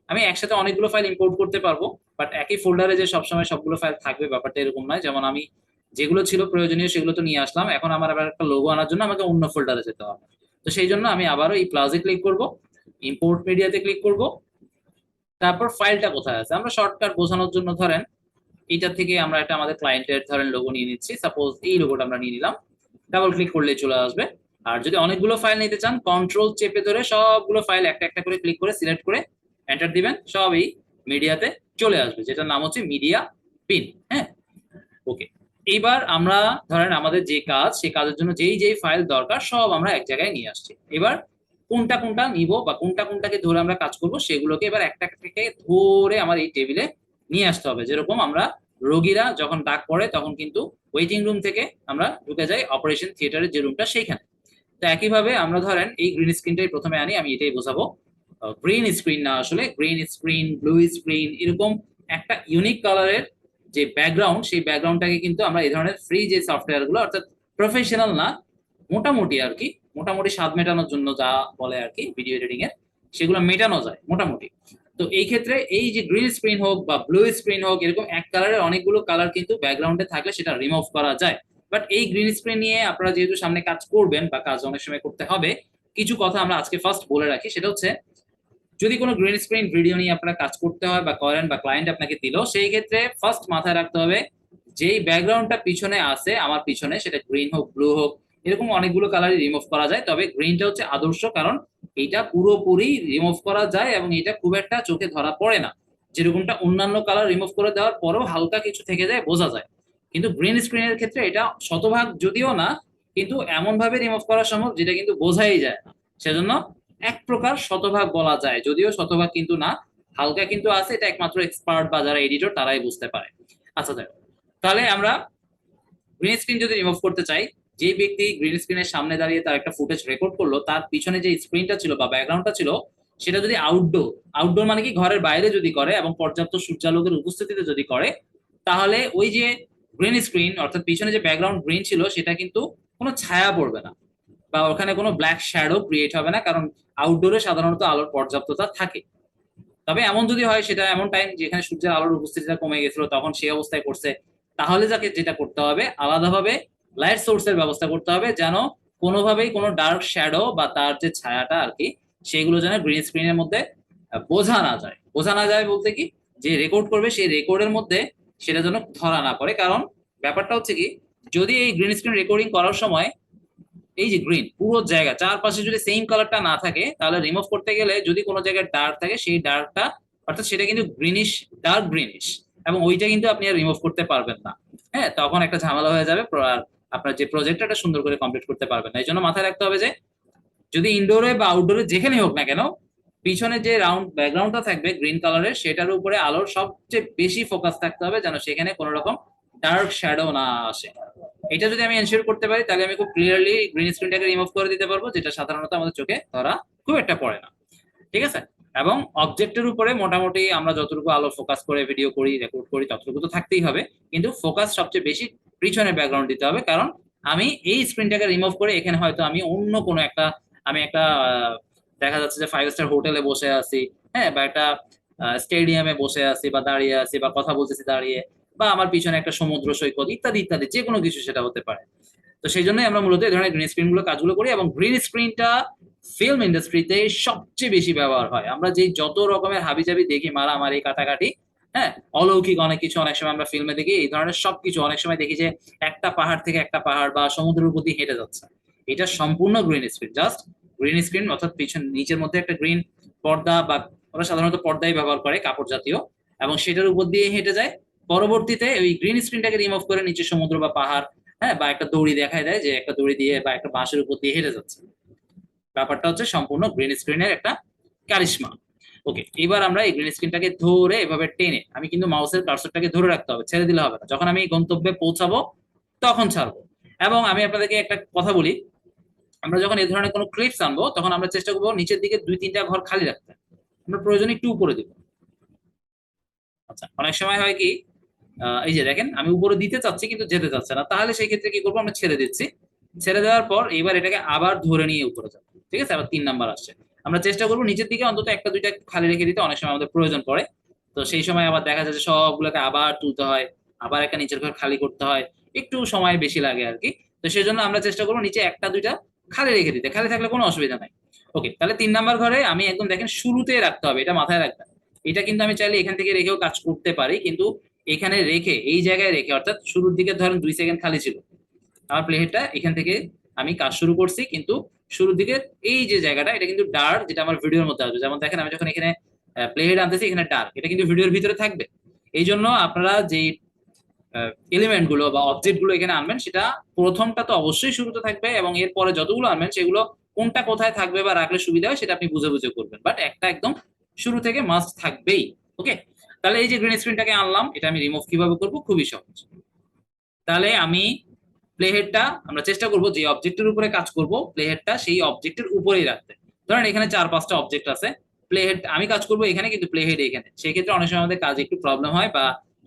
Speaker 1: আমি একসাথে অনেকগুলো ফাইল ইম্পোর্ট করতে পারবো, বাট একই ফোল্ডারে যে সবসময় সবগুলো ফাইল থাকবে ব্যাপারটা এরকম নয়। যেমন আমি যেগুলো ছিল প্রয়োজনীয় সেগুলো তো নিয়ে আসলাম, এখন আমার আবার একটা লোগো আনার জন্য আমাকে অন্য ফোল্ডারে যেতে হবে। তো সেই জন্য আমি আবারও এই প্লাসে ক্লিক করব, ইম্পোর্ট মিডিয়াতে ক্লিক করব, তারপর ফাইলটা কোথায় আছে আমরা শর্টকাট বোঝানোর জন্য ধরেন এইটা থেকে আমরা একটা আমাদের ক্লায়েন্টের ধরেন লোগো নিয়ে নিচ্ছি, সাপোজ এই লোগোটা আমরা নিয়ে নিলাম, ডাবল ক্লিক করলে চলে আসবে। আর যদি অনেকগুলো ফাইল নিতে চান, কন্ট্রোল চেপে ধরে সবগুলো ফাইল একটা একটা করে ক্লিক করে সিলেক্ট করে এন্টার দিবেন, সব এই মিডিয়াতে চলে আসবে, যেটার নাম হচ্ছে মিডিয়া পিন। হ্যাঁ, ওকে, এইবার আমরা ধরেন আমাদের যে কাজ, সেই কাজের জন্য যেই যেই ফাইল দরকার সব আমরা এক জায়গায় নিয়ে আসছি। এবার কোনটা কোনটা নিব বা কোনটা কোনটাকে ধরে আমরা কাজ করব, সেগুলোকে এবার একটা একটা থেকে ধরে আমার এই টেবিলে নিয়ে আসতে হবে। যেরকম আমরা রোগীরা যখন ডাক পড়ে তখন কিন্তু ওয়েটিং রুম থেকে আমরা ঢুকে যাই অপারেশন থিয়েটারের যে রুমটা সেইখানে। তো একইভাবে আমরা ধরেন এই গ্রিন স্ক্রিনটাই প্রথমে আনি, আমি এটাই বোঝাবো। গ্রিন স্ক্রিন না, আসলে গ্রিন স্ক্রিন, ব্লু স্ক্রিন, এরকম একটা ইউনিক কালারের যে ব্যাকগ্রাউন্ড, সেই ব্যাকগ্রাউন্ডটাকে কিন্তু আমরা এই ধরনের ফ্রি যে সফটওয়্যার গুলো, অর্থাৎ প্রফেশনাল না, মোটামুটি আর কি, মোটামুটি স্বাদ মেটানোর জন্য যা বলে আর কি ভিডিও এডিটিং এর, সেগুলো মেটানো যায় মোটামুটি। তো এই ক্ষেত্রে এই যে গ্রিন স্ক্রিন হোক বা ব্লু স্ক্রিন হোক, এরকম এক কালারের অনেকগুলো কালার কিন্তু ব্যাকগ্রাউন্ডে থাকলে সেটা রিমুভ করা যায়। বাট এই গ্রিন স্ক্রিন নিয়ে আপনারা যেহেতু সামনে কাজ করবেন বা কাজ অনেক সময় করতে হবে, কিছু কথা আমরা আজকে ফার্স্ট বলে রাখি। সেটা হচ্ছে, যদি কোনো গ্রিন স্ক্রিন ভিডিও নিয়ে আপনারা কাজ করতে হয় বা করেন বা ক্লায়েন্ট আপনাকে দিল, সেই ক্ষেত্রে ফার্স্ট মাথায় রাখতে হবে যেই ব্যাকগ্রাউন্ডটা পিছনে আছে আমার পিছনে, সেটা গ্রিন হোক ব্লু হোক, এরকম অনেকগুলো কালারই রিমুভ করা যায়, তবে গ্রিনটা হচ্ছে আদর্শ, কারণ এইটা পুরোপুরি রিমুভ করা যায় এবং এটা খুব একটা চোখে ধরা পড়ে না। যেরকমটা অন্যান্য কালার রিমুভ করে দেওয়ার পরেও হালকা কিছু থেকে যায়, বোঝা যায়, কিন্তু গ্রিন স্ক্রিনের ক্ষেত্রে এটা শতভাগ যদিও না, কিন্তু এমন ভাবে রিমুভ করা সম্ভব যেটা কিন্তু বোঝাই যায় না। সেজন্য এক প্রকার শতভাগ বলা যায়, যদিও শতভাগ কিন্তু না, হালকা কিন্তু আছে, এটা একমাত্র এক্সপার্ট বা যারা এডিটর তারাই বুঝতে পারে। আচ্ছা দেখো, তাহলে আমরা গ্রিন স্ক্রিন যদি রিমুভ করতে চাই, যে ব্যক্তি গ্রিন স্ক্রিনের সামনে দাঁড়িয়ে তার একটা ফুটেজ রেকর্ড করলো, তার পিছনে যে স্ক্রিনটা ছিল বা ব্যাকগ্রাউন্ডটা ছিল, সেটা যদি আউটডোর, আউটডোর মানে কি ঘরের বাইরে যদি করে এবং পর্যাপ্ত সূর্যালোকের উপস্থিতিতে যদি করে, তাহলে ওই যে গ্রিন স্ক্রিন অর্থাৎ পিছনে যে ব্যাকগ্রাউন্ড গ্রিন ছিল সেটা কিন্তু কোনো ছায়া পড়বে না বা ওখানে কোনো ব্ল্যাক শ্যাডো ক্রিয়েট হবে না, কারণ আউটডোরে সাধারণত আলোর পর্যাপ্ততা থাকে। তবে এমন যদি হয় সেটা এমন টাইম যেখানে সূর্যের আলোর উপস্থিতিটা কমে গেছিল তখন সেই অবস্থায় করছে, তাহলে যাকে যেটা করতে হবে, আলাদাভাবে লাইট সোর্সের ব্যবস্থা করতে হবে, যেন কোনোভাবেই কোনো ডার্ক শ্যাডো বা তার যে ছায়াটা আর কি, সেগুলো যেন গ্রিন স্ক্রিনের মধ্যে বোঝা না যায়। বোঝা না যায় বলতে কি, যে রেকর্ড করবে সেই রেকর্ডের মধ্যে সেটা যেন ধরা না পড়ে। কারণ ব্যাপারটা হচ্ছে কি, যদি এই গ্রিন স্ক্রিন রেকর্ডিং করার সময় এই যে গ্রিন পুরো জায়গা চারপাশে যদি সেম কালারটা না থাকে, তাহলে রিমুভ করতে গেলে যদি কোনো জায়গায় ডার্ক থাকে, সেই ডার্কটা অর্থাৎ সেটা কিন্তু গ্রিনিশ, ডার্ক গ্রিনিশ, এবং ওইটা কিন্তু আপনি আর রিমুভ করতে পারবেন না। হ্যাঁ, তখন একটা ঝামেলা হয়ে যাবে। আর আপনার যে প্রজেক্টটা সুন্দর করে কমপ্লিট করতে পারবেন না। এই জন্য মাথায় রাখতে হবে যে যদি ইনডোরে বা আউটডোরে যেখানেই হোক না কেন, পিছনে যে রাউন্ড ব্যাকগ্রাউন্ডটা থাকবে গ্রিন কালারের, সেটার উপরে আলোর সবচেয়ে বেশি ফোকাস থাকতে হবে, যেন সেখানে কোনো রকম ডার্ক শ্যাডো না আসে। এটা যদি আমি এনশিওর করতে পারি, তাহলে আমি খুব ক্লিয়ারলি গ্রিন স্ক্রিনটাকে রিমুভ করে দিতে পারবো, যেটা সাধারণত আমাদের চোখে ধরা খুব একটা পড়ে না। ঠিক আছে। এবং অবজেক্টের উপরে মোটামুটি আমরা যতটুকু আলো ফোকাস করে ভিডিও করি, রেকর্ড করি, ততটুকু তো থাকতেই হবে, কিন্তু ফোকাস সবচেয়ে বেশি পিছনে ব্যাকগ্রাউন্ড দিতে হবে। কারণ আমি এই স্ক্রিনটাকে রিমুভ করে এখানে হয়তো আমি অন্য কোনো একটা, আমি একটা দেখা যাচ্ছে যে 5 স্টার হোটেলে বসে আছি, হ্যাঁ, বা একটা স্টেডিয়ামে বসে আছি, বা দাঁড়িয়ে আছি, বা কথা বলতেছি দাঁড়িয়ে, বা আমার পিছনে একটা সমুদ্র সৈকত, ইত্যাদি ইত্যাদি, যে কোনো কিছু সেটা হতে পারে। তো সেই জন্যই আমরা মূলত এই ধরনের গ্রিন স্ক্রিন গুলো কাজগুলো করি। এবং গ্রিন স্ক্রিনটা ফিল্ম ইন্ডাস্ট্রিতে সবচেয়ে বেশি ব্যবহার হয়। আমরা যে যত রকমের হাবিজাবি দেখি, মারামারি, কাটাকাটি, হ্যাঁ, অলৌকিক অনেক কিছু অনেক সময় আমরা ফিল্মে দেখি, এই ধরনের সবকিছু অনেক সময় দেখি যে একটা পাহাড় থেকে একটা পাহাড় বা সমুদ্রের উপর দিয়ে হেঁটে যাচ্ছে, এটা সম্পূর্ণ green screen. Just green screen, অর্থাৎ পিছন নিচের মধ্যে একটা গ্রিন পর্দা, বা ওরা সাধারণত পর্দাই ব্যবহার করে, কাপড় জাতীয়, এবং সেটার উপর দিয়ে হেঁটে যায়। পরবর্তীতে ওই গ্রিন স্ক্রিনটাকে রিমুভ করে নিচে সমুদ্র বা পাহাড়, হ্যাঁ, বা একটা দড়ি দেখায় দেয় যে একটা দড়ি দিয়ে বা একটা বাঁশের উপর দিয়ে হেঁটে যাচ্ছে। ব্যাপারটা হচ্ছে সম্পূর্ণ গ্রিন স্ক্রিনের একটা কারিশমা। ওকে, এবার আমরা এই গ্রিন স্ক্রিনটাকে ধরে এভাবে টেনে, আমি কিন্তু মাউসের কার্সরটাকে ধরে রাখতে হবে, ছেড়ে দিলে হবে না। যখন আমি এই গন্তব্যে পৌঁছাবো তখন ছাড়বো। এবং আমি আপনাদেরকে একটা কথা বলি, আমরা যখন এই ধরনের কোনো ক্লিপস আনবো, তখন আমরা চেষ্টা করবো নিচের দিকে 2-3টা ঘর খালি রাখতে। আমরা প্রয়োজনে একটু উপরে দিব। আচ্ছা, অনেক সময় হয় কি, এই যে দেখেন আমি উপরে দিতে চাচ্ছি কিন্তু যেতে চাচ্ছে না, তাহলে সেই ক্ষেত্রে কি করবো, আমরা ছেড়ে দিচ্ছি। ছেড়ে দেওয়ার পর এবার এটাকে আবার ধরে নিয়ে উপরে যাবো। ঠিক আছে, আবার 3 নাম্বার আসছে। আমরা চেষ্টা করবো নিচের দিকে অন্তত একটা দুইটা খালি রেখে দিতে, অনেক সময় আমাদের প্রয়োজন পড়ে। তো সেই সময় আবার দেখা যাচ্ছে সবগুলোকে আবার তুলতে হয়, আবার একটা নিচের ঘর খালি করতে হয়, একটু সময় বেশি লাগে আর কি। তো সেই জন্য আমরা চেষ্টা করবো নিচে একটা দুইটা খালি রেখে দিতে, খালি থাকলে কোনো অসুবিধা নাই। ওকে, তাহলে 3 নাম্বার ঘরে আমি একদম দেখেন শুরুতে রাখতে হবে, এটা মাথায় রাখবেন। এটা কিন্তু আমি চাইলে এখান থেকে রেখেও কাজ করতে পারি, কিন্তু এখানে রেখে, এই জায়গায় রেখে, অর্থাৎ শুরুর দিকে ধরেন 2 সেকেন্ড খালি ছিল, আমার প্লেহেডটা এখান থেকে আমি কাজ শুরু করছি, কিন্তু শুরুর দিকে এই যে জায়গাটা, এটা কিন্তু ডার্ক, যেটা আমার ভিডিওর মধ্যে আসবে। যেমন দেখেন আমি যখন এখানে প্লেহেড আনতেছি, এখানে ডার্ক, এটা কিন্তু ভিডিওর ভিতরে থাকবে। এই জন্য আপনারা যে এলিমেন্ট গুলো বা অবজেক্ট গুলো এখানে আনবেন, সেটা প্রথমটা তো অবশ্যই শুরুতে থাকবে, এবং এরপরে যতগুলো আনবেন সেগুলো কোনটা কোথায় থাকবে বা রাখলে সুবিধা হয় সেটা আপনি বুঝে বুঝে করবেন, বাট একটা একদম শুরু থেকে মাস্ট থাকবেই। ওকে, তাহলে এই যে গ্রিন স্ক্রিনটাকে আনলাম, এটা আমি রিমুভ কিভাবে করবো, খুবই সহজ। তাহলে আমি প্লেহেডটা, আমরা চেষ্টা করব যে অবজেক্টের উপরে কাজ করব, প্লেহেডটা সেই অবজেক্টের উপরেই রাখতে। ধরেন এখানে 4-5টা অবজেক্ট আছে, প্লেহেড আমি কাজ করব এখানে, কিন্তু প্লেহেড এখানে, সেই ক্ষেত্রে অনেক সময় আমাদের কাজ একটু প্রবলেম হয়, বা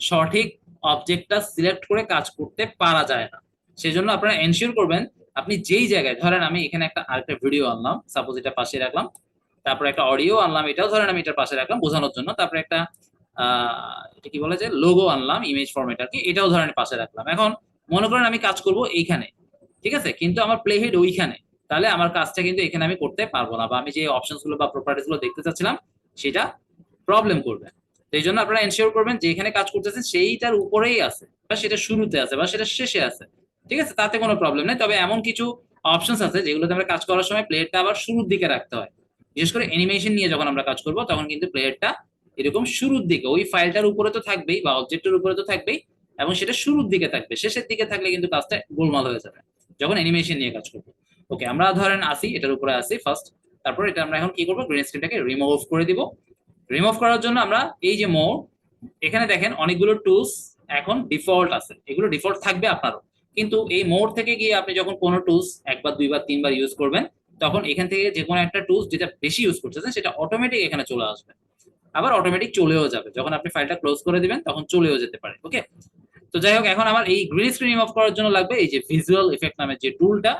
Speaker 1: সঠিক অবজেক্টটা সিলেক্ট করে কাজ করতে পারা যায় না। সেই জন্য আপনারা এনশিওর করবেন, আপনি যেই জায়গায়, ধরেন আমি এখানে একটা আরেকটা ভিডিও আনলাম, সাপোজ এটা পাশে রাখলাম, তারপর একটা অডিও আনলাম, এটাও ধরেন আমি এটার পাশে রাখলাম বোঝানোর জন্য, তারপরে একটা এটা কি বলে যে লোগো আনলাম, ইমেজ ফরম্যাট আর কি, এটাও ধরেন পাশে রাখলাম। এখন মনে করেন আমি কাজ করব এইখানে, ঠিক আছে, কিন্তু আমার প্লে হেড ওইখানে, তাহলে আমার কাজটা কিন্তু এখানে আমি করতে পারবো না, বা আমি যে অপশনস গুলো বা প্রপার্টিস গুলো দেখতে চাচ্ছিলাম সেটা প্রবলেম করবে। তো এই জন্য আপনারা এনশিওর করবেন যে এখানে কাজ করতেছেন সেইটার উপরেই আছে, বা সেটা শুরুতে আছে, বা সেটা শেষে আছে। ঠিক আছে, তাতে কোনো প্রবলেম নেই। তবে এমন কিছু অপশনস আছে যেগুলোতে আমরা কাজ করার সময় প্লেটটা আবার শুরুর দিকে রাখতে হয়। বিশেষ করে অ্যানিমেশন নিয়ে যখন আমরা কাজ করব, তখন কিন্তু প্লেটটা এরকম শুরুর দিকে, ওই ফাইলটার উপরে তো থাকবেই বা অবজেক্টের উপরে তো থাকবেই, এবং সেটা শুরুর দিকে থাকবে। শেষের দিকে থাকলে কিন্তু কাজটা গোলমাল হয়ে যাবে যখন অ্যানিমেশন নিয়ে কাজ করবো। ওকে, আমরা ধরেন আসি, এটার উপরে আসি ফার্স্ট। তারপর এটা আমরা এখন কি করবো, গ্রিন স্ক্রিনটাকে রিমুভ করে দিব। রিমুভ করার জন্য আমরা এই যে মোড, এখানে দেখেন অনেকগুলো টুলস এখন ডিফল্ট আছে, এগুলো ডিফল্ট থাকবে আপনারও। কিন্তু এই মোড থেকে গিয়ে আপনি যখন কোনো টুলস একবার, দুইবার, তিনবার ইউজ করবেন, তখন এখান থেকে যে কোনো একটা টুলস যেটা বেশি ইউজ করতেছেন সেটা অটোমেটিক এখানে চলে আসবে। আবার অটোমেটিক চলেও যাবে, যখন আপনি ফাইলটা ক্লোজ করে দিবেন তখন চলেও যেতে পারে। ওকে, তো যাই হোক, এখন আমার এই গ্রিন স্ক্রিন রিমুভ করার জন্য লাগবে এই যে ভিজুয়াল ইফেক্ট নামের যে টুলটা,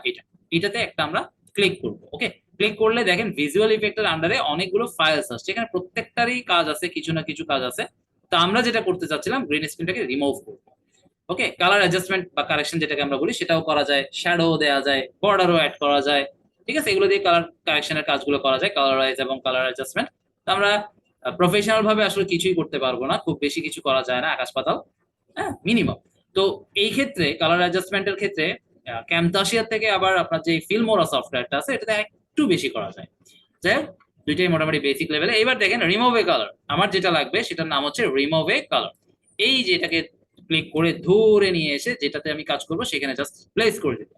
Speaker 1: এটাতে একটা আমরা ক্লিক করব। ওকে, ক্লিক করলে দেখেন ভিজুয়াল ইফেক্টের আন্ডারে অনেকগুলো ফাইলস আসছে, এখানে প্রত্যেকটারই কাজ আছে, কিছু না কিছু কাজ আছে। তো আমরা যেটা করতে চাচ্ছিলাম, গ্রিন স্ক্রিনটাকে রিমুভ করব। ওকে, কালার অ্যাডজাস্টমেন্ট বা কারেকশন যেটাকে আমরা বলি, সেটাও করা যায়, শ্যাডো দেওয়া যায়, বর্ডারও অ্যাড করা যায়। ঠিক আছে, এগুলো দিয়ে কালার কারেকশনের কাজগুলো করা যায়, কালারাইজ এবং কালার অ্যাডজাস্টমেন্ট। তো আমরা প্রফেশনাল ভাবে আসলে কিছুই করতে পারবো না, খুব বেশি কিছু করা যায় না, আকাশ পাতাল, হ্যাঁ, মিনিমাম। তো এই ক্ষেত্রে কালার অ্যাডজাস্টমেন্টের ক্ষেত্রে ক্যামতাসিয়া থেকে আবার আপনার যে ফিল্মোরা সফটওয়্যারটা আছে, এটাতে একটু বেশি করা যায়। যাই হোক, দুইটাই মোটামুটি বেসিক লেভেলে। এবার দেখেন রিমুভ এ কালার, আমার যেটা লাগবে সেটার নাম হচ্ছে রিমুভ এ কালার। এই যে এটাকে ক্লিক করে ধরে নিয়ে এসে যেটাতে আমি কাজ করব সেখানে জাস্ট প্লেস করে দিব।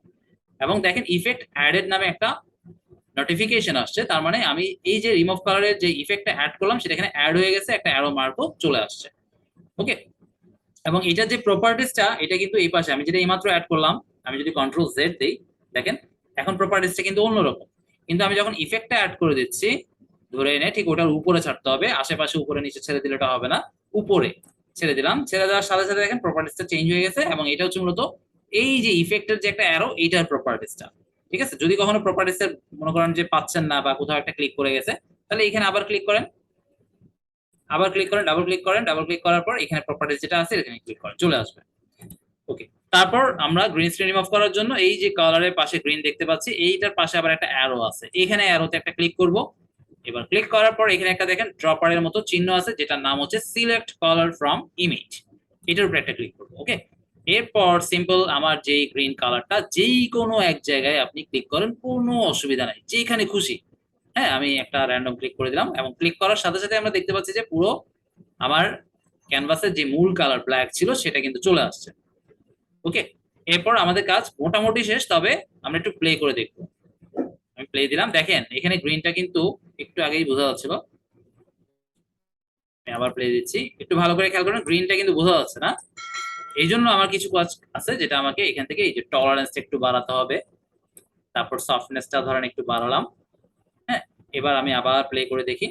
Speaker 1: এবং দেখেন ইফেক্ট অ্যাডেড নামে একটা নোটিফিকেশন আসছে, তার মানে আমি এই যে রিমুভ কালারের যে ইফেক্টটা অ্যাড করলাম সেটা এখানে অ্যাড হয়ে গেছে, একটা অ্যারো মার্কও চলে আসছে। ওকে, এবং এটার যে প্রপার্টিসটা এটা কিন্তু এই পাশে আমি যেটা এইমাত্র অ্যাড করলাম, আমি যদি কন্ট্রোল জেড দেই দেখেন এখন প্রপার্টিসটা কিন্তু অন্যরকম। কিন্তু আমি যখন ইফেক্টটা অ্যাড করে দিচ্ছি ধরে এনে ঠিক ওটার উপরে ছাড়তে হবে, আশেপাশে উপরে নিচে ছেড়ে দিলে এটা হবে না, উপরে ছেড়ে দিলাম। ছেড়ে দেওয়ার সাথে সাথে দেখেন প্রপার্টিসটা চেঞ্জ হয়ে গেছে, এবং এটা হচ্ছে মূলত এই যে ইফেক্টের যে একটা অ্যারো এইটার প্রপার্টিসটা। ঠিক আছে, যদি কখনো প্রপার্টিসের মনে করেন যে পাচ্ছেন না বা কোথাও একটা ক্লিক করে গেছে, তাহলে এখানে আবার ক্লিক করেন, আবার ক্লিক করেন, ডাবল ক্লিক করেন, ডাবল ক্লিক করার পর এখানে প্রপার্টিস যেটা আছে এখানে ক্লিক করেন, চলে আসবে। ওকে, তারপর আমরা গ্রিন স্ক্রিন রিমুভ করার জন্য এই যে কালারের পাশে গ্রিন দেখতে পাচ্ছি এইটার পাশে আবার একটা অ্যারো আছে, এখানে অ্যারোতে একটা ক্লিক করব। এবার ক্লিক করার পর এখানে একটা দেখেন ড্রপারের মতো চিহ্ন আছে যেটার নাম হচ্ছে সিলেক্ট কালার ফ্রম ইমেজ, এটার উপরে একটা ক্লিক করব। ওকে, এরপর সিম্পল আমার যেই গ্রিন কালারটা যেই কোনো এক জায়গায় আপনি ক্লিক করেন, কোনো অসুবিধা নাই, যেখানে খুশি। হ্যাঁ, আমি একটা র্যান্ডম ক্লিক করে দিলাম, এবং ক্লিক করার সাথে সাথে আমরা দেখতে পাচ্ছি যে পুরো আমার ক্যানভাসের যে মূল কালার ব্ল্যাক ছিল সেটা কিন্তু চলে আসছে। ওকে, এরপর আমাদের কাজ মোটামুটি শেষ, তবে আমরা একটু প্লে করে দেখবো। আমি প্লে দিলাম, দেখেন এখানে গ্রিনটা কিন্তু একটু আগেই বোঝা যাচ্ছিল। আমি আবার প্লে দিচ্ছি, একটু ভালো করে খেয়াল করেন গ্রিনটা কিন্তু বোঝা যাচ্ছে না। এই জন্য আমার কিছু কাজ আছে যেটা আমাকে এখান থেকে এই যে টলারেন্সটা একটু বাড়াতে হবে, তারপর সফটনেসটা ধরেন একটু বাড়ালাম। হ্যাঁ, এবার আমি আবার প্লে করে দেখি,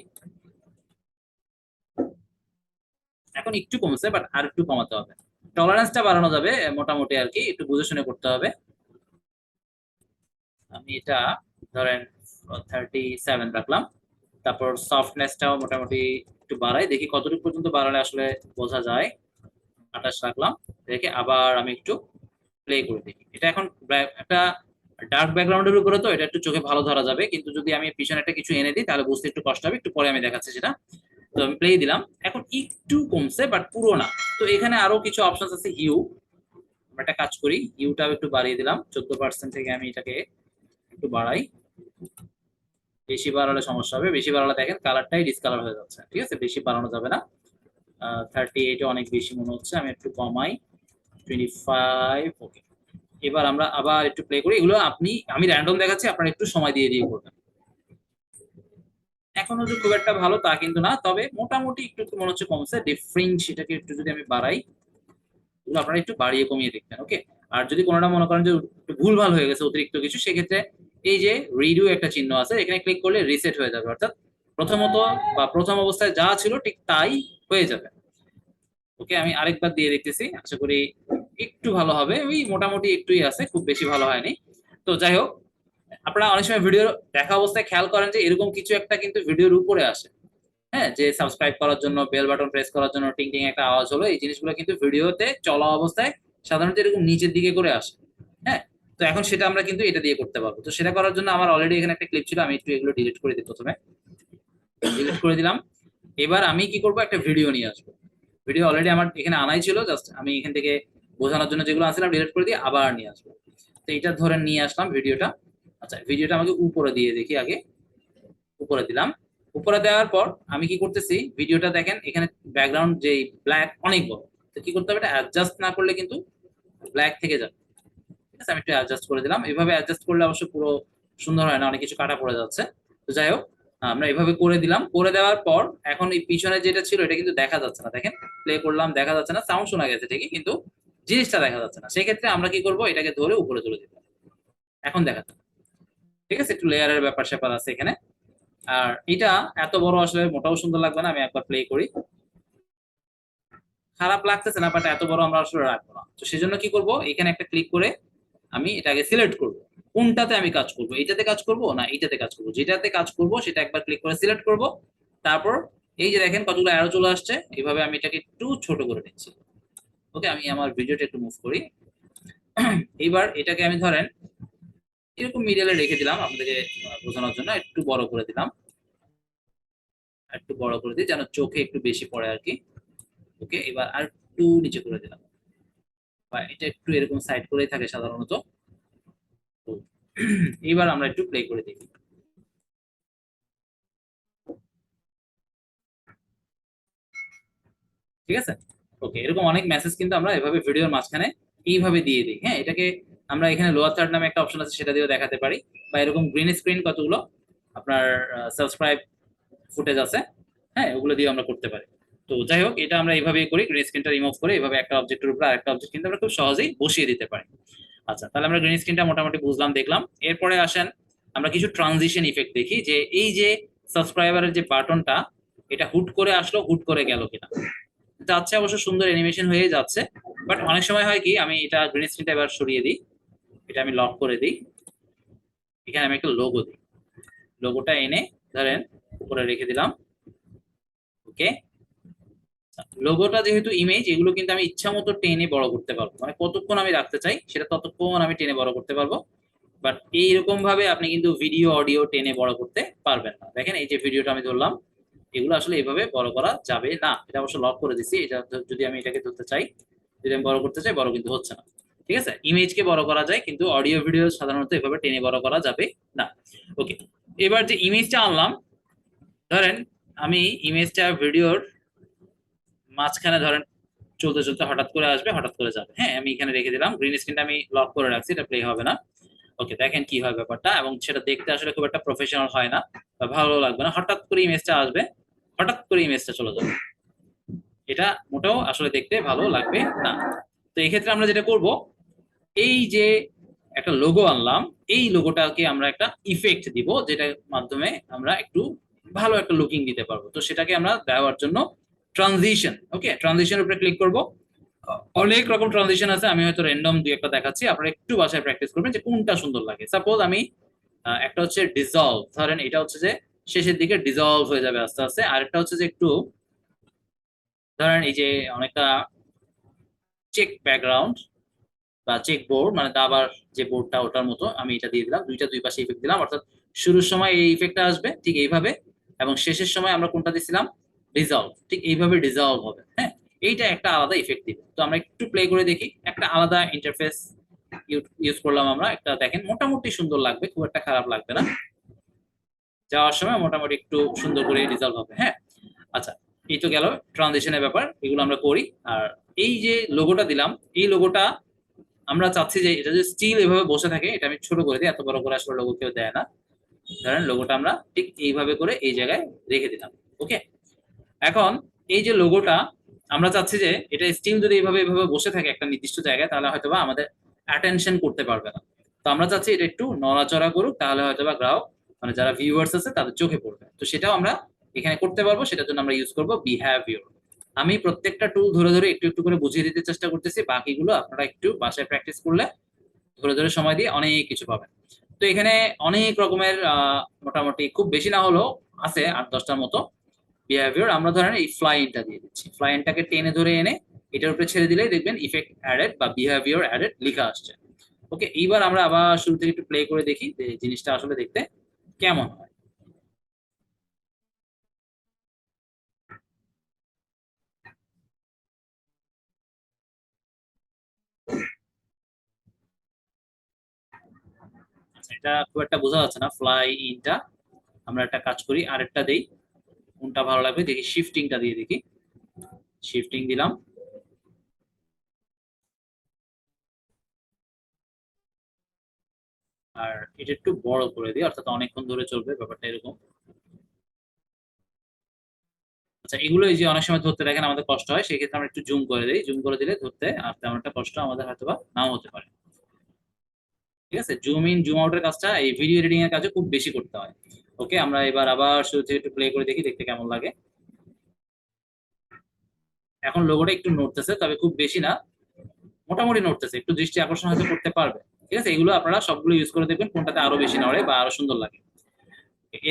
Speaker 1: এখন একটু কমছে বাট আর একটু কমাতে হবে, টলারেন্সটা বাড়ানো যাবে মোটামুটি আর কি, একটু বুঝে শুনে করতে হবে। আমি এটা ধরেন 37 রাখলাম, তারপর সফটনেসটাও মোটামুটি একটু বাড়াই, দেখি কতটুকু পর্যন্ত বাড়ালে আসলে বোঝা যায়। 28 রাখলাম, দেখে আবার আমি একটু প্লে করে দেখি। এটা এখন একটা ডার্ক ব্যাকগ্রাউন্ডের উপরে তো এটা একটু চোখে ভালো ধরা যাবে, কিন্তু যদি আমি পিছনে একটা কিছু এনে দিই তাহলে বুঝতে একটু কষ্ট হবে, একটু পরে আমি দেখাচ্ছি সেটা। তো আমি প্লে দিলাম, এখন একটু কমছে বাট পুরো না। তো এখানে আরো কিছু অপশন আছে, হিউ, আমরা একটা কাজ করি, হিউটাও একটু বাড়িয়ে দিলাম, 14% থেকে আমি এটাকে একটু বাড়াই। বেশি বাড়ালে সমস্যা হবে, বেশি বাড়ালে দেখেন কালারটাই ডিসকালার হয়ে যাচ্ছে। ঠিক আছে, বেশি বাড়ানো যাবে না। 38 অনেক বেশি মনে হচ্ছে, আমি একটু কমাই, 25। ওকে, এবার আমরা আবার একটু প্লে করি। এগুলো আমি র্যান্ডম দেখাচ্ছি, আপনারা একটু সময় দিয়ে দিয়ে করবেন। এখনো যে খুব একটা ভালো তা কিন্তু না, তবে মোটামুটি একটু একটু মনে হচ্ছে কমছে। ডিফারেন্স সেটাকে একটু যদি আমি বাড়াই, এগুলো আপনারা একটু বাড়িয়ে কমিয়ে দেখবেন। ওকে, আর যদি কোনোটা মনে করেন যে একটু ভুলভাল হয়ে গেছে অতিরিক্ত কিছু, সেক্ষেত্রে এই যে রিডু একটা চিহ্ন আছে, এখানে ক্লিক করলে রিসেট হয়ে যাবে, অর্থাৎ প্রথমত বা প্রথম অবস্থায় যা ছিল ঠিক তাই হয়ে যাবে। ওকে, আমি আরেকবার দিয়ে দেখতেছি, আশা করি একটু ভালো হবে, ওই মোটামুটি একটুই আছে, খুব বেশি ভালো হয়নি। তো যাই হোক, আপনারা অনেক সময় ভিডিও দেখা অবস্থায় খেয়াল করেন যে এরকম কিছু একটা কিন্তু ভিডিওর উপরে আসে। হ্যাঁ, যে সাবস্ক্রাইব করার জন্য বেল বাটন প্রেস করার জন্য টিং টিং একটা আওয়াজ হলো, এই জিনিসগুলো কিন্তু ভিডিওতে চলা অবস্থায় সাধারণত এরকম নিচের দিকে করে আসে। হ্যাঁ, তো এখন সেটা আমরা কিন্তু এটা দিয়ে করতে পারবো। তো সেটা করার জন্য আমার অলরেডি এখানে একটা ক্লিপ ছিল, আমি একটু এগুলো ডিলিট করে দিই, প্রথমে ডিলিট করে দিলাম। এবার আমি কি করব, একটা ভিডিও নিয়ে আসবো। ভিডিও অলরেডি আমার এখানে আনাই ছিল, জাস্ট আমি এখান থেকে বোঝানোর জন্য যেগুলো আনছিলাম ডিলিট করে দিয়ে আবার নিয়ে আসবো। তো এটা ধরে নিয়ে আসলাম ভিডিওটা। আচ্ছা, ভিডিওটা আমাকে উপরে দিয়ে দেখি আগে, উপরে দিলাম। উপরে দেওয়ার পর আমি কি করতেছি, ভিডিওটা দেখেন এখানে ব্যাকগ্রাউন্ড যে ব্ল্যাক অনেক বড়, তো কি করতে হবে, এটা অ্যাডজাস্ট না করলে কিন্তু ব্ল্যাক থেকে যাবে। ঠিক আছে, আমি একটু অ্যাডজাস্ট করে দিলাম, এভাবে অ্যাডজাস্ট করলে অবশ্য পুরো সুন্দর হয় না, অনেক কিছু কাটা পড়ে যাচ্ছে। তো যাই হোক, আমরা এভাবে করে দিলাম, করে দেওয়ার পর এখন এই পিছনে যেটা ছিল এটা কিন্তু দেখা যাচ্ছে না, দেখেন প্লে করলাম দেখা যাচ্ছে না, সাউন্ড শোনা গেছে ঠিকই কিন্তু জিনিসটা দেখা যাচ্ছে না। সেক্ষেত্রে আমরা কি করব, এটাকে ধরে উপরে তুলে দিব, এখন দেখা যাচ্ছে। ঠিক আছে, একটু লেয়ারের ব্যাপার স্যাপার আছে এখানে। আর এটা এত বড় আসলে মোটাও সুন্দর লাগবে না, আমি একবার প্লে করি, খারাপ লাগতেছে না, বাট এত বড় আমরা আসলে রাখবো না। তো সেজন্য কি করব, এখানে একটা ক্লিক করে আমি এটাকে সিলেক্ট করব, কোনটাতে আমি কাজ করব, এটাতে কাজ করব না এটাতে কাজ করব, যেটাতে কাজ করব সেটা একবার ক্লিক করে সিলেক্ট করব। তারপর এই যে দেখেন কতগুলো অ্যারো চলে আসছে, এইভাবে আমি এটাকে একটু ছোট করে নিচ্ছি। ওকে, আমি আমার ভিডিওটা একটু মুভ করি। এইবার এটাকে আমি ধরেন এরকম মিডিয়ালে রেখে দিলাম আপনাদেরকে বোঝানোর জন্য, একটু বড় করে দিলাম, একটু বড় করে দিই যেন চোখে একটু বেশি পড়ে আর কি। ওকে, এবার আর একটু নিচে করে দিলাম, বা এটা একটু এরকম সাইড করেই থাকে সাধারণত। তো এইবার আমরা একটু প্লে করে দেখি। ঠিক আছে, ওকে, এরকম অনেক মেসেজ কিন্তু আমরা এভাবে ভিডিওর মাঝখানে এইভাবে দিয়ে দিই। হ্যাঁ, এটাকে আমরা এখানে লোয়ার থার্ড নামে একটা অপশন আছে, সেটা দিয়েও দেখাতে পারি, বা এরকম গ্রিন স্ক্রিন কতগুলো আপনার সাবস্ক্রাইব ফুটেজ আছে, হ্যাঁ, ওগুলো দিয়ে আমরা করতে পারি। তো যাই হোক, এটা আমরা এইভাবেই করি, গ্রিন স্ক্রিনটা রিমুভ করে এভাবে একটা অবজেক্টের উপর আরেকটা অবজেক্ট কিন্তু আমরা খুব সহজেই বসিয়ে দিতে পারি। আচ্ছা, তাহলে আমরা গ্রিন স্ক্রিনটা মোটামুটি বুঝলাম, দেখলাম। এরপরে আসেন আমরা কিছু ট্রানজিশন ইফেক্ট দেখি, যে এই যে সাবস্ক্রাইবারের যে বাটনটা, এটা হুট করে আসলো, হুট করে গেল কিনা। যাচ্ছে অবশ্য, সুন্দর অ্যানিমেশন হয়ে যাচ্ছে, বাট অনেক সময় হয় কি, আমি এটা গ্রিন স্ক্রিনটা এবার সরিয়ে দিই, এটা আমি লক করে দিই, এখানে আমি একটা লোগো দিই, লোগোটা এনে ধরেন উপরে রেখে দিলাম। ওকে, লোগোটা যেহেতু ইমেজ, এগুলো কিন্তু আমি ইচ্ছা মতো টেনে বড় করতে পারবো, মানে কতক্ষণ আমি রাখতে চাই সেটা ততক্ষণ আমি টেনে বড় করতে পারবো। বাট এইরকম ভাবে আপনি কিন্তু ভিডিও অডিও টেনে বড় করতে পারবেন না। দেখেন এই যে ভিডিওটা আমি ধরলাম, এগুলো আসলে এইভাবে বড় করা যাবে না। এটা অবশ্য লক করে দিছি, এটা যদি আমি এটাকে ধরতে চাই, যদি আমি বড় করতে চাই, বড় কিন্তু হচ্ছে না। ঠিক আছে, ইমেজকে বড় করা যায়, কিন্তু অডিও ভিডিও সাধারণত এভাবে টেনে বড় করা যাবে না। ওকে, এবার যে ইমেজটা আনলাম, ধরেন আমি ইমেজটা ভিডিওর মাঝখানে ধরেন চলতে চলতে হঠাৎ করে আসবে, হঠাৎ করে যাবে। হ্যাঁ, আমি এখানে রেখে দিলাম, গ্রিন স্ক্রিনটা আমি লক করে রাখছি, এটা প্লে হবে না। ওকে, দেখেন কি হয় ব্যাপারটা, এবং সেটা দেখতে আসলে খুব একটা প্রফেশনাল হয় না, বা ভালো লাগবে না। হঠাৎ করে ইমেজটা আসবে, হঠাৎ করে ইমেজটা চলে যাবে, এটা মোটেও আসলে দেখতে ভালো লাগবে না। তো এই ক্ষেত্রে আমরা যেটা করব, এই যে একটা লোগো আনলাম, এই লোগোটাকে আমরা একটা ইফেক্ট দিব, যেটার মাধ্যমে আমরা একটু ভালো একটা লুকিং দিতে পারবো। তো সেটাকে আমরা দেওয়ার জন্য ট্রানজিশন, ওকে, ট্রানজিশনের উপরে ক্লিক করব। অনেক রকম ট্রানজিশন আছে, আমি হয়তো র্যান্ডম দুই একটা দেখাচ্ছি, আপনারা একটু বাসায় প্র্যাকটিস করবেন যে কোনটা সুন্দর লাগে। সাপোজ আমি একটা হচ্ছে ডিজলভ, ধরেন এটা হচ্ছে যে শেষের দিকে ডিজলভ হয়ে যাবে আস্তে আস্তে। আরেকটা হচ্ছে যে একটু ধরেন এই যে অনেকটা চেক ব্যাকগ্রাউন্ড বা চেক বোর্ড, মানে দাবার যে বোর্ডটা, ওটার মতো আমি এটা দিয়ে দিলাম, দুইটা দুই পাশে ইফেক্ট দিলাম। অর্থাৎ শুরুর সময় এই ইফেক্টটা আসবে ঠিক এইভাবে, এবং শেষের সময় আমরা কোনটা দিছিলাম, ডিজলভ, ঠিক এইভাবে ডিজলভ হবে। হ্যাঁ, এইটা একটা আলাদা ইফেক্ট দিবে। তো আমরা একটু প্লে করে দেখি, একটা আলাদা ইন্টারফেস ইউজ করলাম আমরা, একটা দেখেন মোটামুটি সুন্দর লাগবে, খুব একটা খারাপ লাগবে না, যাওয়ার সময় মোটামুটি একটু সুন্দর করে রিজলভ হবে। হ্যাঁ, আচ্ছা, এই তো গেল ট্রানজিশনের ব্যাপার, এগুলো আমরা করি। আর এই যে লোগোটা দিলাম, এই লোগোটা আমরা চাচ্ছি যে এটা যে স্টিল এভাবে বসে থাকে, এটা আমি ছোট করে দিই, এত বড় করে আসলে লোগো কেউ দেয় না। ধরেন লোগোটা আমরা ঠিক এইভাবে করে এই জায়গায় রেখে দিলাম। ওকে, এখন এই যে লোগোটা আমরা চাচ্ছি যে এটা স্টিল যদি এইভাবে এইভাবে বসে থাকে একটা নির্দিষ্ট জায়গায়, তাহলে হয়তোবা আমাদের অ্যাটেনশন করতে পারবে না। তো আমরা চাচ্ছি এটা একটু নড়াচড়া করুক, তাহলে হয়তোবা গ্রাহক, মানে যারা ভিউয়ার্স আছে তাদের চোখে পড়বে। তো সেটাও আমরা এখানে করতে পারবো, সেটার জন্য আমরা ইউজ করবো বিহেভিয়ার। আমি প্রত্যেকটা টুল ধরে ধরে একটু একটু করে বুঝিয়ে দিতে চেষ্টা করতেছি, বাকিগুলো আপনারা একটু বাসায় প্র্যাকটিস করলে, ধরে ধরে সময় দিয়ে অনেক কিছু পাবেন। তো এখানে অনেক রকমের মোটামুটি খুব বেশি না হলেও আছে 8-10টার মতো বিহেভিয়ার। আমরা ধরেন এই ফ্লাইনটা দিয়ে দিচ্ছি, ফ্লাইনটাকে টেনে ধরে এনে এটার উপরে ছেড়ে দিলেই দেখবেন ইফেক্ট অ্যাডেড বা বিহেভিয়ার অ্যাডেড লেখা আসছে। ওকে, এইবার আমরা আবার শুরু থেকে একটু প্লে করে দেখি যে জিনিসটা আসলে দেখতে কেমন হয়। আচ্ছা, এটা খুব একটা বোঝা যাচ্ছে না ফ্লাই ইনটা, আমরা একটা কাজ করি, আরেকটা দেই, কোনটা ভালো লাগবে দেখি, শিফটিংটা দিয়ে দেখি, শিফটিং দিলাম। আর এটা একটু বড় করে দিই, অর্থাৎ অনেকক্ষণ ধরে চলবে ব্যাপারটা এরকম। আচ্ছা, এগুলো এই যে অনেক সময় ধরতে দেখেন আমাদের কষ্ট হয়, সেই ক্ষেত্রে আমরা একটু জুম করে দিই, জুম করে দিলে ধরতে আর তেমন একটা কষ্ট আমাদের হয়তো বা নাও হতে পারে। ঠিক আছে, জুম ইন জুম আউটের কাজটা এই ভিডিও এডিটিং এর কাজে খুব বেশি করতে হয়। ওকে, আমরা এবার আবার শুরু থেকে একটু প্লে করে দেখি দেখতে কেমন লাগে। এখন লোগোটা একটু নড়তেছে, তবে খুব বেশি না, মোটামুটি নড়তেছে, একটু দৃষ্টি আকর্ষণ হয়তো করতে পারবে। ঠিক আছে, এগুলো আপনারা সবগুলো ইউজ করে দেখবেন কোনটাতে আরো বেশি নড়ে বা আরো সুন্দর লাগে।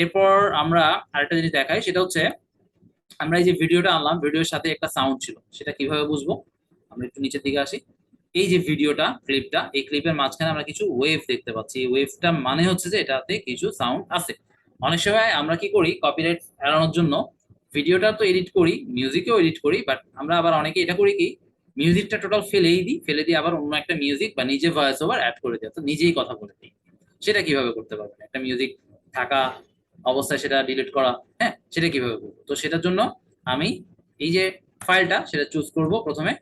Speaker 1: এরপর আমরা আরেকটা জিনিস দেখাই, সেটা হচ্ছে আমরা এই যে ভিডিওটা আনলাম, ভিডিওর সাথে একটা সাউন্ড ছিল, সেটা কিভাবে বুঝবো। আমরা একটু নিচের দিকে আসি, এই যে ভিডিওটা ক্লিপটা, এই ক্লিপের মাঝখানে আমরা কিছু ওয়েভ দেখতে পাচ্ছি, এই ওয়েভটা মানে হচ্ছে যে এটাতে কিছু সাউন্ড আছে। অনেক সময় আমরা কি করি, কপিরাইট এড়ানোর জন্য ভিডিওটা তো এডিট করি, মিউজিকেও এডিট করি, বাট আমরা আবার অনেকে এটা করি কি, মিউজিকটা টোটাল ফেলেই দিই, ফেলে দিয়ে আবার অন্য একটা মিউজিক বা নিজে ভয়েস ওভার অ্যাড করে দিই, তো নিজেই কথা বলে দিই। সেটা কিভাবে করতে পারবেন, একটা মিউজিক থাকা অবস্থায় সেটা ডিলিট করা, হ্যাঁ, সেটা কিভাবে করবো। তো সেটার জন্য আমি এই যে ফাইলটা সেটা চুজ করব প্রথমে।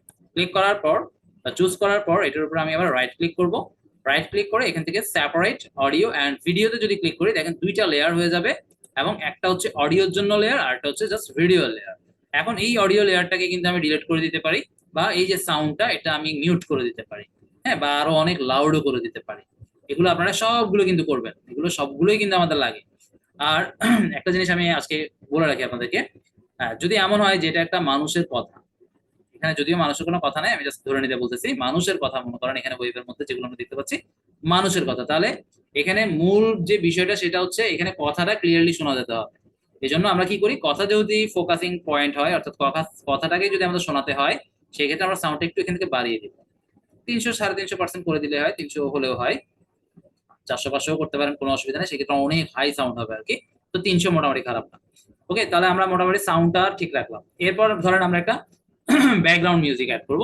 Speaker 1: চুজ করার পর এটার উপর আমি আবার রাইট ক্লিক করব। রাইট ক্লিক করে এখান থেকে সেপারেট অডিও অ্যান্ড ভিডিওতে যদি ক্লিক করি দেখেন দুইটা লেয়ার হয়ে যাবে, এবং একটা হচ্ছে অডিওর জন্য লেয়ার আর একটা হচ্ছে জাস্ট ভিডিও লেয়ার। এখন এই অডিও লেয়ারটাকে কিন্তু আমি ডিলিট করে দিতে পারি, বা এই যে সাউন্ডটা এটা আমি মিউট করে দিতে পারি, হ্যাঁ, বা আরো অনেক লাউডও করে দিতে পারি। এগুলো আপনারা সবগুলো কিন্তু করবেন, এগুলো সবগুলোই কিন্তু আমাদের লাগে। আর একটা জিনিস আমি আজকে বলে রাখি আপনাদেরকে, যদি এমন হয় যে এটা একটা মানুষের কথা, এখানে যদিও মানুষের কোনো কথা নাই, আমি জাস্ট ধরে নিতে বলতেছি মানুষের কথা, মনে করেন এখানে ওয়েবের মধ্যে যেগুলো আমরা দেখতে পাচ্ছি মানুষের কথা, তাহলে এখানে মূল যে বিষয়টা সেটা হচ্ছে এখানে কথাটা ক্লিয়ারলি শোনা যেতে হবে। এই জন্য আমরা কি করি, কথা যদি ফোকাসিং পয়েন্ট হয়, অর্থাৎ কথাটাকে যদি আমাদের শোনাতে হয়, সেক্ষেত্রে আমরা সাউন্ডটা একটু এখান থেকে বাড়িয়ে দিব। 300 350% করে দিলে হয়, 300 হলেও হয়, 400 500 করতে পারেন, কোনো অসুবিধা নেই, সেক্ষেত্রে অনেক হাই সাউন্ড হবে আর কি। তো 300 মোটামুটি খারাপ না। ওকে, তাহলে আমরা মোটামুটি সাউন্ডটা ঠিক রাখলাম। এরপর ধরেন আমরা একটা ব্যাকগ্রাউন্ড মিউজিক অ্যাড করব।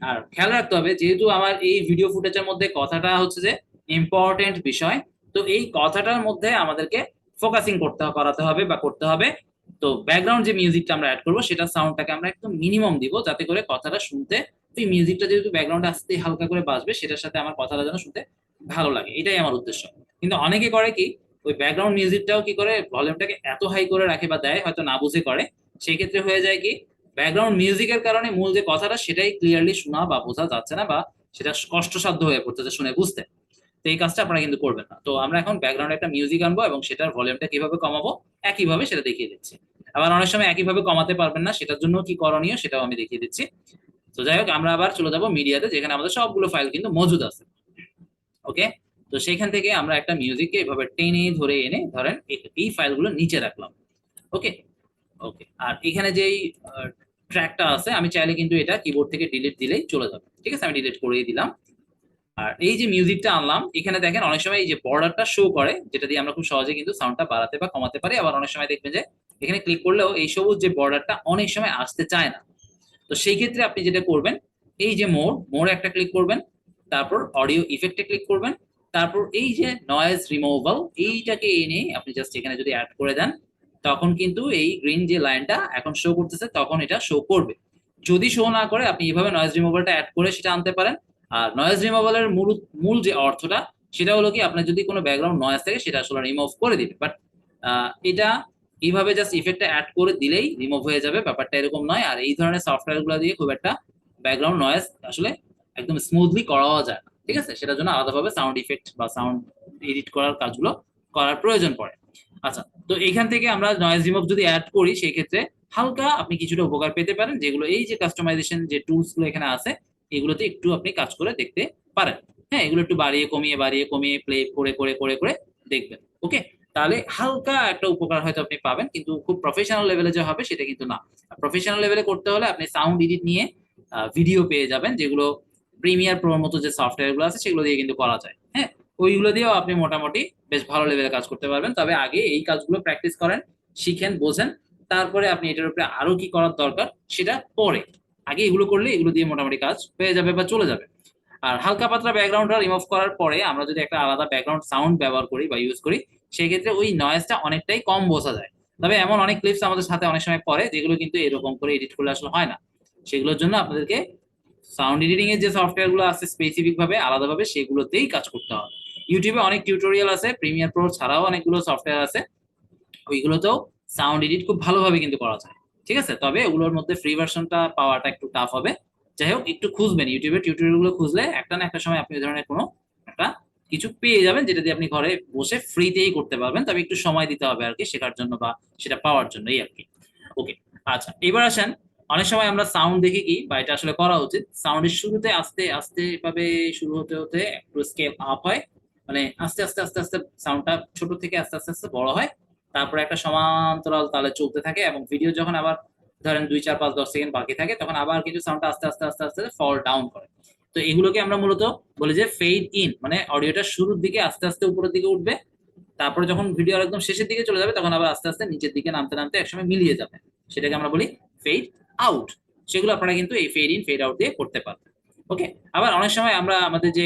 Speaker 1: আর খেয়াল রাখতে হবে, যেহেতু আমার এই ভিডিও ফুটেজের মধ্যে কথাটা হচ্ছে যে ইম্পর্টেন্ট বিষয়, তো এই কথাটার মধ্যে আমাদেরকে ফোকাসিং করাতে হবে বা করতে হবে। তো ব্যাকগ্রাউন্ড যে মিউজিকটা আমরা অ্যাড করবো সেটা সাউন্ডটাকে আমরা একদম মিনিমাম দিব, যাতে করে কথাটা শুনতে, এই মিউজিকটা যেহেতু ব্যাকগ্রাউন্ডে আসতে হালকা করে বাজবে, সেটার সাথে আমার কথাটা যেন শুনতে ভালো লাগে, এটাই আমার উদ্দেশ্য। কিন্তু অনেকে করে কি, ওই ব্যাকগ্রাউন্ড মিউজিকটাও কি করে, ভলিউমটাকে এত হাই করে রাখে বা দেয়, হয়তো না বুঝে করে। সেই ক্ষেত্রে হয়ে যায় কি, ব্যাকগ্রাউন্ড মিউজিকের কারণে মূল যে কথাটা সেটাই ক্লিয়ারলি শোনা বা বোঝা যাচ্ছে না, বা সেটা কষ্টসাধ্য হয়ে পড়তেছে শুনে বুঝতে। তো এই কাজটা আপনারা কিন্তু করবেন না। তো আমরা এখন ব্যাকগ্রাউন্ডে একটা মিউজিক আনবো এবং সেটার ভলিউমটা কিভাবে কমাবো একইভাবে সেটা দেখিয়ে দিচ্ছি। আবার অনেক সময় একইভাবে কমাতে পারবেন না, সেটার জন্য কি করণীয় সেটাও আমি দেখিয়ে দিচ্ছি। তো যাই হোক, আমরা আবার চলে যাবো মিডিয়াতে, যেখানে আমাদের সবগুলো ফাইল কিন্তু মজুদ আছে। ওকে, তো সেখান থেকে আমরা একটা মিউজিককে এভাবে টেনে ধরে এনে ধরেন এই ফাইলগুলো নিচে রাখলাম। ওকে, ওকে, আর এখানে যেই ট্র্যাকটা আছে আমি চাইলে কিন্তু এটা কিবোর্ড থেকে ডিলিট দিলেই চলে যাবে। ঠিক আছে, আমি ডিলিট করেই দিলাম। আর এই যে মিউজিকটা আনলাম, এখানে দেখেন অনেক সময় এই যে বর্ডারটা শো করে, যেটা দিয়ে আমরা খুব সহজে কিন্তু সাউন্ডটা বাড়াতে বা কমাতে পারি। আবার অনেক সময় দেখবেন যে এখানে ক্লিক করলেও এই সবুজ যে বর্ডারটা অনেক সময় আসতে চায় না। তো সেই ক্ষেত্রে আপনি যেটা করবেন, এই যে মোড়ে একটা ক্লিক করবেন, তারপর অডিও ইফেক্টে ক্লিক করবেন, তারপর এই যে নয়েজ রিমুভাল এইটাকে এনে আপনি জাস্ট এখানে যদি অ্যাড করে দেন, তখন কিন্তু এই গ্রিন যে লাইনটা এখন শো করতেছে তখন এটা শো করবে। যদি শো না করে আপনি এইভাবে নয়েজ রিমুভালটা অ্যাড করে সেটা আনতে পারেন। আর নয়েজ রিমুভালের মূল মূল যে অর্থটা সেটা হলো কি, আপনার যদি কোনো ব্যাকগ্রাউন্ড নয়েজ থাকে সেটা আসলে রিমুভ করে দিবে। বাট এটা এইভাবে জাস্ট ইফেক্টটা অ্যাড করে দিলেই রিমুভ হয়ে যাবে, ব্যাপারটা এরকম নয়। আর এই ধরনের সফটওয়্যার গুলো দিয়ে খুব একটা ব্যাকগ্রাউন্ড নয়েজ আসলে একদম স্মুথলি করাও যায় না। ঠিক আছে, সেটার জন্য আলাদাভাবে সাউন্ড ইফেক্ট বা সাউন্ড এডিট করার কাজগুলো করার প্রয়োজন পড়ে। আচ্ছা, তো এইখান থেকে আমরা নয়েজ রিমুভ যদি অ্যাড করি সেই ক্ষেত্রে হালকা আপনি কিছুটা উপকার পেতে পারেন, যেগুলো এই যে কাস্টমাইজেশন যে টুলস গুলো এখানে আছে এগুলোতে একটু আপনি কাজ করে দেখতে পারেন। হ্যাঁ, এগুলো একটু বাড়িয়ে কমিয়ে প্লে করে করে করে করে দেখবেন। ওকে, তাহলে হালকা একটা উপকার হয়তো আপনি পাবেন, কিন্তু খুব প্রফেশনাল লেভেলে যে হবে সেটা কিন্তু না। প্রফেশনাল লেভেলে করতে হলে আপনি সাউন্ড এডিট নিয়ে ভিডিও পেয়ে যাবেন, যেগুলো প্রিমিয়ার প্রোর মতো যে সফটওয়্যার গুলো আছে সেগুলো দিয়ে কিন্তু করা যায়। হ্যাঁ, ওইগুলো দিয়েও আপনি মোটামুটি বেশ ভালো লেভেলে কাজ করতে পারবেন। তবে আগে এই কাজগুলো প্র্যাকটিস করেন, শিখেন, বোঝেন, তারপরে আপনি এটার উপরে আরো কি করার দরকার সেটা পরে। আগে এগুলো করলে এগুলো দিয়ে মোটামুটি কাজ হয়ে যাবে বা চলে যাবে। আর হালকা পাতলা ব্যাকগ্রাউন্ডটা রিমুভ করার পরে আমরা যদি একটা আলাদা ব্যাকগ্রাউন্ড সাউন্ড ব্যবহার করি বা ইউজ করি, সেই ক্ষেত্রে ওই নয়েজটা অনেকটাই কম বোঝা যায়। তবে এমন অনেক ক্লিপস আমাদের সাথে অনেক সময় পড়ে যেগুলো কিন্তু এরকম করে এডিট করলে আসলে হয় না। সেগুলোর জন্য আপনাদেরকে সাউন্ড এডিটিং এর যে সফটওয়্যার গুলো আছে স্পেসিফিক ভাবে আলাদাভাবে সেগুলোতেই কাজ করতে হবে। ইউটিউবে অনেক টিউটোরিয়াল আছে, প্রিমিয়ার প্রো ছাড়াও অনেকগুলো সফটওয়্যার আছে, ওইগুলোতেও সাউন্ড এডিট খুব ভালোভাবে কিন্তু করা যায়। ঠিক আছে, তবে ওগুলোর মধ্যে ফ্রি ভার্সনটা পাওয়াটা একটু টাফ হবে। যাই হোক, একটু খুঁজবেন, ইউটিউবে টিউটোরিয়াল গুলো খুঁজলে একটা না একটা সময় আপনি এই ধরনের কোনো একটা কিছু পেয়ে যাবেন, যেটা দিয়ে আপনি ঘরে বসে ফ্রিতেই করতে পারবেন। তবে একটু সময় দিতে হবে আর কি শেখার জন্য বা সেটা পাওয়ার জন্য, এই আর কি। ওকে, আচ্ছা, এবার আসেন, অনেক সময় আমরা সাউন্ড দেখি কি, বা এটা আসলে করা উচিত, সাউন্ডের শুরুতে আস্তে আস্তে ভাবে শুরু হতে হতে একটু স্কেল আপ হয়, মানে আস্তে আস্তে আস্তে আস্তে সাউন্ডটা ছোট থেকে আস্তে আস্তে আস্তে বড় হয়, তারপরে একটা সমান্তরাল তালে চলতে থাকে, এবং ভিডিও যখন আবার ধরেন 2 4 5 10 সেকেন্ড বাকি থাকে তখন আবার কিছু সাউন্ডটা আস্তে আস্তে আস্তে আস্তে ফল ডাউন করে। তো এগুলোকে আমরা মূলত বলি যে ফেড ইন, মানে অডিওটা শুরুর দিকে আস্তে আস্তে উপরের দিকে উঠবে, তারপরে যখন ভিডিও একদম শেষের দিকে চলে যাবে তখন আবার আস্তে আস্তে নিচের দিকে নামতে নামতে একসময় মিলিয়ে যাবে, সেটাকে আমরা বলি ফেড আউট। সেগুলো আপনারা কিন্তু এই ফেড ইন ফেড আউট দিয়ে করতে পারবেন। ওকে, আবার অনেক সময় আমরা আমাদের যে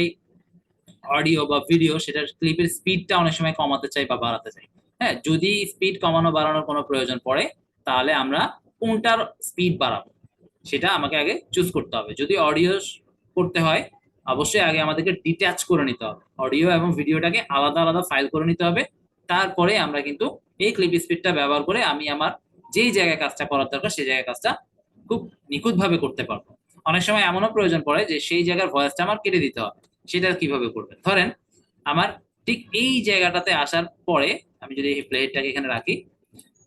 Speaker 1: অডিও বা ভিডিও সেটার ক্লিপের স্পিডটা অনেক সময় কমাতে চাই বা বাড়াতে চাই। হ্যাঁ, যদি স্পিড কমানো বাড়ানোর কোনো প্রয়োজন পড়ে তাহলে আমরা কোনটার স্পিড বাড়াবো সেটা আমাকে আগে চুজ করতে হবে। যদি অডিও করতে হয় অবশ্যই আগে আমাদেরকে ডিট্যাচ করে নিতে হবে, অডিও এবং ভিডিওটাকে আলাদা আলাদা ফাইল করে নিতে হবে। তারপরে আমরা কিন্তু এই ক্লিপ স্পিডটা ব্যবহার করে আমি আমার যেই জায়গায় কাজটা করার দরকার সেই জায়গায় কাজটা খুব নিখুঁত ভাবে করতে পারবো। অনেক সময় এমনও প্রয়োজন পড়ে যে সেই জায়গার ভয়েসটা আমার কেটে দিতে হবে, সেটা কিভাবে করবেন? ধরেন আমার ঠিক এই জায়গাটাতে আসার পরে আমি যদি এই প্লেটটাকে এখানে রাখি,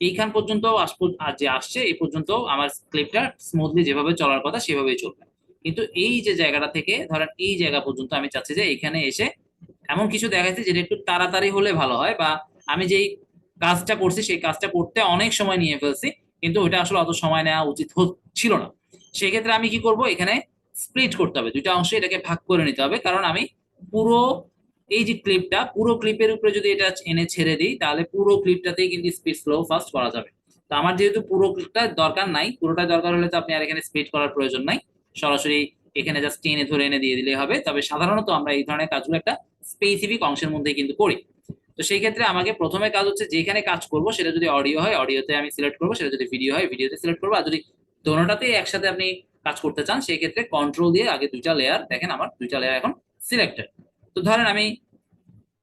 Speaker 1: এইখান পর্যন্ত যে আসছে এই পর্যন্ত আমার ক্লিপটা স্মুথলি যেভাবে চলার কথা সেভাবেই চলবে। কিন্তু এই যে জায়গাটা থেকে ধরেন এই জায়গা পর্যন্ত আমি চাচ্ছি যে এখানে এসে এমন কিছু দেখাচ্ছি যেটা একটু তাড়াতাড়ি হলে ভালো হয়, বা আমি যেই কাজটা করছি সেই কাজটা করতে অনেক সময় নিয়ে ফেলছি, কিন্তু ওইটা আসলে অত সময় নেওয়া উচিত ছিল না। সেক্ষেত্রে আমি কি করব, এখানে স্প্লিট করতে হবে, দুইটা অংশে এটাকে ভাগ করে নিতে হবে। কারণ আমি পুরো এই যে ক্লিপটা, পুরো ক্লিপের উপরে যদি এটা এনে ছেড়ে দিই তাহলে পুরো ক্লিপটাতেই কিন্তু স্পিড স্লো ফাস্ট করা যাবে। তো আমার যেহেতু পুরো ক্লিপটা দরকার নাই, পুরোটা দরকার হলে তো আপনি আর এখানে স্প্লিট করার প্রয়োজন নাই, সরাসরি এখানে জাস্ট টেনে ধরে এনে দিয়ে দিলেই হবে। তবে সাধারণত আমরা এই ধরনের কাজগুলো একটা স্পেসিফিক অংশের মধ্যে কিন্তু করি। তো সেই ক্ষেত্রে আমাকে প্রথমে কাজ হচ্ছে যেখানে কাজ করব সেটা যদি অডিও হয় অডিওতে আমি সিলেক্ট করবো, সেটা যদি ভিডিও হয় ভিডিওতে সিলেক্ট করবো, আর যদি দোনোটাতেই একসাথে আপনি কাজ করতে চান সেই ক্ষেত্রে কন্ট্রোল দিয়ে আগে দুইটা লেয়ার, দেখেন আমার দুইটা লেয়ার এখন সিলেক্টেড। তো ধরেন আমি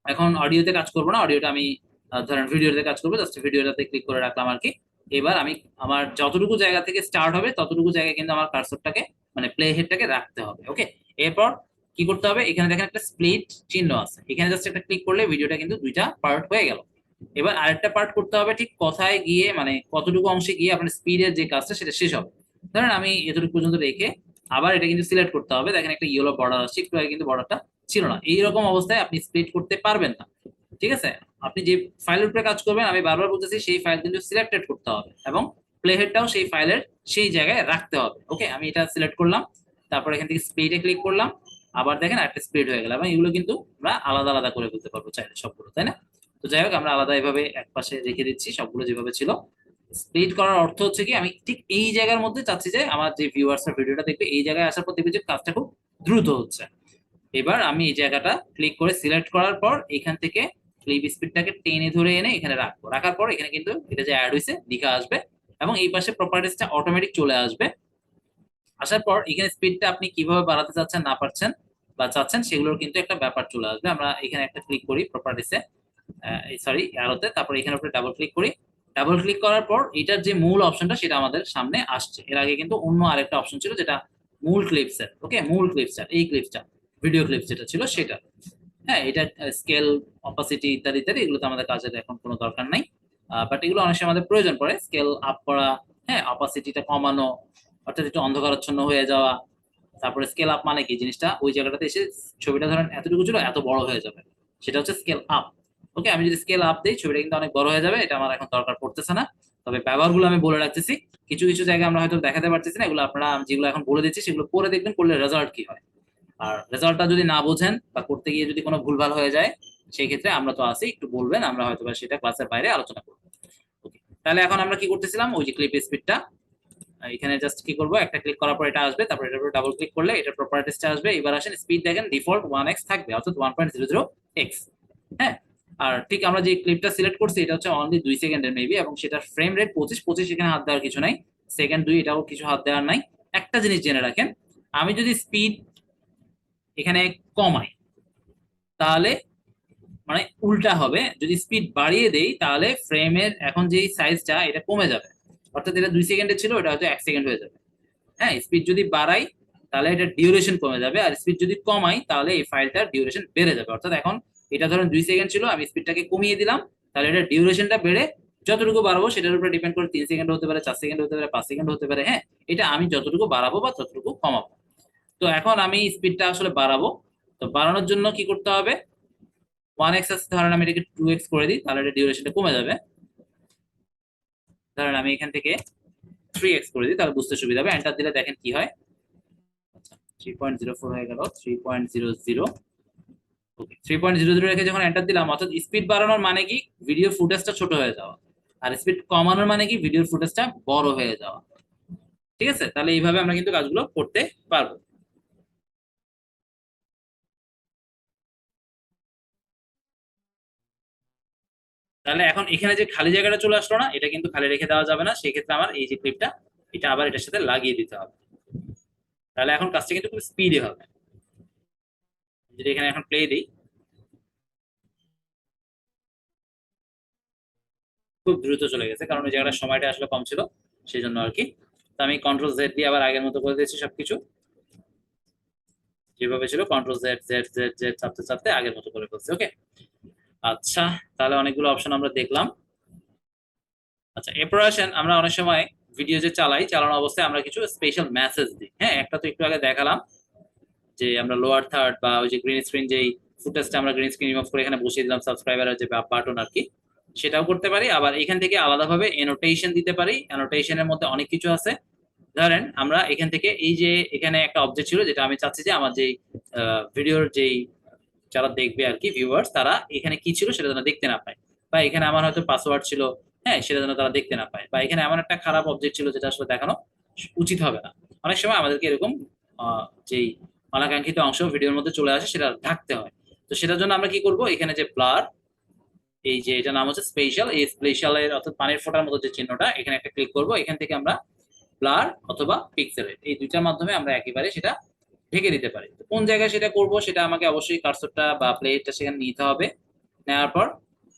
Speaker 1: এখন অডিওতে কাজ করবো না, অডিওটা আমি ধরেন ভিডিওতে কাজ করবো, জাস্ট ভিডিওটাতে ক্লিক করে রাখলাম আর কি। এবার আমি আমার যতটুকু জায়গা থেকে স্টার্ট হবে ততটুকু জায়গায় কিন্তু আমার কার্সরটাকে মানে প্লে হেডটাকে রাখতে হবে। ওকে, এরপর কি করতে হবে, এখানে দেখেন একটা স্প্লিট চিহ্ন আছে, এখানে জাস্ট একটা ক্লিক করলে ভিডিওটা কিন্তু দুইটা পার্ট হয়ে গেল। এবার আরেকটা পার্ট করতে হবে ঠিক কোথায় গিয়ে, মানে কতটুকু অংশে গিয়ে আপনার স্পিডের যে কাজটা সেটা শেষ হবে। ধরেন আমি এতটুকু পর্যন্ত রেখে আবার এটা কিন্তু সিলেক্ট করতে হবে, দেখেন একটা ইয়েলো বর্ডার আসছে, একটু আগে কিন্তু বর্ডারটা ছিল না। এইরকম অবস্থায় আপনি স্প্লিট করতে পারবেন না। ঠিক আছে, আপনি যে ফাইলের উপরে কাজ করবেন আমি বারবার বলতেছি সেই ফাইল কিন্তু সিলেক্টেড করতে হবে এবং প্লে হেডটাও সেই ফাইলের সেই জায়গায় রাখতে হবে। ওকে, আমি এটা সিলেক্ট করলাম, তারপর এখান থেকে স্প্লিটে ক্লিক করলাম, আবার দেখেন একটা স্প্লিট হয়ে গেল। এবং এগুলো কিন্তু আমরা আলাদা আলাদা করে ফেলতে পারবো চাইলে সবগুলো, তাই না? তো যাই হোক, আমরা আলাদা এভাবে এক পাশে রেখে দিচ্ছি সবগুলো যেভাবে ছিল। স্প্লিট করার অর্থ হচ্ছে কি, আমি ঠিক এই জায়গার মধ্যে চাচ্ছি যে আমার যে ভিউয়ার্সরা ভিডিওটা দেখবে এই জায়গায় আসার পর দেখবে যে কাজটা খুব দ্রুত হচ্ছে। এবার আমি এই জায়গাটা ক্লিক করে সিলেক্ট করার পর এখান থেকে ক্লিপ স্পিডটাকে টেনে ধরে এনে এখানে রাখবো, রাখার পর এখানে কিন্তু এটা যে অ্যাড হয়েছে লিখা আসবে এবং এই পাশে প্রপার্টিসটা অটোমেটিক চলে আসবে। আসার পর এখানে স্পিডটা আপনি কিভাবে বাড়াতে চাচ্ছেন না পারছেন বা চাচ্ছেন সেগুলোর কিন্তু একটা ব্যাপার চলে আসবে। আমরা এখানে একটা ক্লিক করি প্রপার্টিসে, সরি অ্যারোতে, তারপর এখানে উপরে ডাবল ক্লিক করি। ডাবল ক্লিক করার পর এটার যে মূল অপশনটা সেটা আমাদের সামনে আসছে। এর আগে কিন্তু অন্য আরেকটা অপশন ছিল যেটা মূল ক্লিপসের, ওকে, মূল ক্লিপসটা এই ক্লিপসটা ভিডিও ক্লিপস যেটা ছিল সেটা। হ্যাঁ, এটা স্কেল, অপাসিটি ইত্যাদি ইত্যাদি এগুলো তো আমাদের কাজের এখন কোনো দরকার নাই, বাট এগুলো অনেক সময় আমাদের প্রয়োজন পড়ে, স্কেল আপ করা, হ্যাঁ, অপাসিটিটা কমানো, অর্থাৎ একটু অন্ধকারাচ্ছন্ন হয়ে যাওয়া। তারপরে স্কেল আপ মানে কি, জিনিসটা ওই জায়গাটাতে এসে ছবিটা ধরেন এতটুকু ছিল এত বড় হয়ে যাবে, সেটা হচ্ছে স্কেল আপ। ওকে, আমি যদি স্কেল আপ দিই ছবিটা কিন্তু অনেক বড় হয়ে যাবে, এটা আমার এখন দরকার পড়তেছে না। তবে ব্যবহারগুলো আমি বলে রাখতেছি, কিছু কিছু জায়গায় আমরা হয়তো দেখাতে পারতেছি না, এগুলো আপনারা যেগুলো এখন বলে দিচ্ছি সেগুলো পরে দেখবেন, করলে রেজাল্ট কি হয়। আর রেজাল্টটা যদি না বোঝেন বা করতে গিয়ে যদি কোনো ভুলভাল হয়ে যায় সেই ক্ষেত্রে আমরা তো আছি, একটু বলবেন, আমরা হয়তো বা সেটা ক্লাসের বাইরে আলোচনা করবো। ওকে, তাহলে এখন আমরা কি করতেছিলাম, ওই যে ক্লিপ স্পিডটা এখানে জাস্ট কি করব, একটা ক্লিক করার পর এটা আসবে, তারপর এটার উপর ডাবল ক্লিক করলে এটা প্রপার্টিসটা আসবে। এবার আসেন স্পিড, দেখেন ডিফল্ট 1x থাকবে, অর্থাৎ 1.00x। হ্যাঁ, আর ঠিক আমরা যে ক্লিপটা সিলেক্ট করছি এটা হচ্ছে অনলি 2 সেকেন্ডের মেবি, এবং সেটার ফ্রেম রেট 25 এখানে হাত দেওয়ার কিছু নাই, সেকেন্ড 2 এটাও কিছু হাত দেওয়ার নাই। একটা জিনিস জেনে রাখেন, আমি যদি স্পিড এখানে কমাই তাহলে মানে উল্টা হবে, যদি স্পিড বাড়িয়ে দেই তাহলে ফ্রেমের এখন যেই সাইজটা এটা কমে যাবে, অর্থাৎ এটা 2 সেকেন্ডের ছিল এটা হয়তো 1 সেকেন্ড হয়ে যাবে। হ্যাঁ, স্পিড যদি বাড়াই তাহলে এটা ডিউরেশন কমে যাবে, আর স্পিড যদি কমাই তাহলে এই ফাইলটার ডিউরেশন বেড়ে যাবে। অর্থাৎ এখন এটা ধরেন 2 সেকেন্ড ছিল, আমি স্পিডটাকে কমিয়ে দিলাম, তাহলে এটা ডিউরেশনটা বেড়ে যতটুকু বাড়াবো সেটার উপরে ডিপেন্ড করে 3 সেকেন্ড হতে পারে, 4 সেকেন্ড হতে পারে, 5 সেকেন্ড হতে পারে। হ্যাঁ, এটা আমি যতটুকু বাড়াবো বা ততটুকু কমাবো। তো এখন আমি স্পিডটা আসলে বাড়াবো, তো বাড়ানোর জন্য কি করতে হবে, 1x আছে, ধরেন আমি এটাকে 2x করে দিই তাহলে এটা ডিউরেশনটা কমে যাবে। ধরেন আমি এখান থেকে 3x করে দিই তাহলে বুঝতে সুবিধা হবে, এন্টার দিলে দেখেন কি হয়। আচ্ছা, 3.04 হয়ে গেল, 3.00। ওকে, 3.00 রেখে যখন এন্টার দিলাম, অর্থাৎ স্পিড বাড়ানোর মানে কি, ভিডিও ফুটেজটা ছোট হয়ে যাওয়া, আর স্পিড কমানোর মানে কি, ভিডিওর ফুটেজটা বড় হয়ে যাওয়া। ঠিক আছে, তাহলে এইভাবে আমরা কিন্তু কাজগুলো করতে পারবো। তাহলে এখন এখানে যে খালি জায়গাটা চলে আসলো না, এটা কিন্তু খালি রেখে দেওয়া যাবে না, সেই ক্ষেত্রে আমার এই যে ক্লিপটা এটা আবার এটার সাথে লাগিয়ে দিতে হবে। তাহলে এখন কাজটা কিন্তু খুব স্পিডে হবে। যদি এখানে এখন প্লে দিই, খুব দ্রুত চলে গেছে, কারণ ওই জায়গাটা সময়টা আসলে কম ছিল, সেই জন্য আর কি। তো আমি কন্ট্রোল জেড দিয়ে আবার আগের মতো করে দিয়েছি সবকিছু, যেভাবে ছিল control Z Z Z Z চাপতে চাপতে আগের মতো করে ফেলছি। ওকে, আচ্ছা, তাহলে অনেকগুলো অপশন আমরা দেখলাম। আচ্ছা, এরপর আসেন আমরা অনেক সময় ভিডিও যে চালাই, চালানো অবস্থায় আমরা কিছু স্পেশাল মেসেজ দিই। হ্যাঁ, একটা তো একটু আগে দেখালাম যে আমরা লোয়ার থার্ড বা ওই যে গ্রিন স্ক্রিন, যেই ফুটেজটা আমরা গ্রিন স্ক্রিন রিমুভ করে এখানে বসিয়ে দিলাম সাবস্ক্রাইবারের যে বাটন আর কি, সেটাও করতে পারি। আবার এখান থেকে আলাদাভাবে এনোটেশন দিতে পারি। এনোটেশনের মধ্যে অনেক কিছু আছে। ধরেন আমরা এখান থেকে এই যে এখানে একটা অবজেক্ট ছিল, যেটা আমি চাচ্ছি যে আমার যেই ভিডিওর যেই যারা দেখবে আর কি, ভিউয়ার্স, তারা এখানে কি ছিল সেটা যেন দেখতে না পায়, বা এখানে আমার হয়তো পাসওয়ার্ড ছিল, হ্যাঁ, সেটা যেন তারা দেখতে না পায়, বা এখানে এমন একটা খারাপ অবজেক্ট ছিল যেটা আসলে দেখানো উচিত হবে না। অনেক সময় আমাদেরকে এরকম যেই অনাকাঙ্ক্ষিত অংশ ভিডিওর মধ্যে চলে আসে সেটা ঢাকতে হয়। তো সেটার জন্য আমরা কি করব, এখানে যে ব্লার, এই যে এটা নাম হচ্ছে স্পেশাল, এই স্পেশালের অর্থাৎ পানির ফোঁটার মতো যে চিহ্নটা, এখানে একটা ক্লিক করব। এখান থেকে আমরা ব্লার অথবা পিক্সেলেট, এই দুইটার মাধ্যমে আমরা একেবারে সেটা ঢেকে দিতে পারি। তো কোন জায়গায় সেটা করব, সেটা আমাকে অবশ্যই কার্সরটা বা প্লেটটা সেখানে নিতে হবে। নেওয়ার পর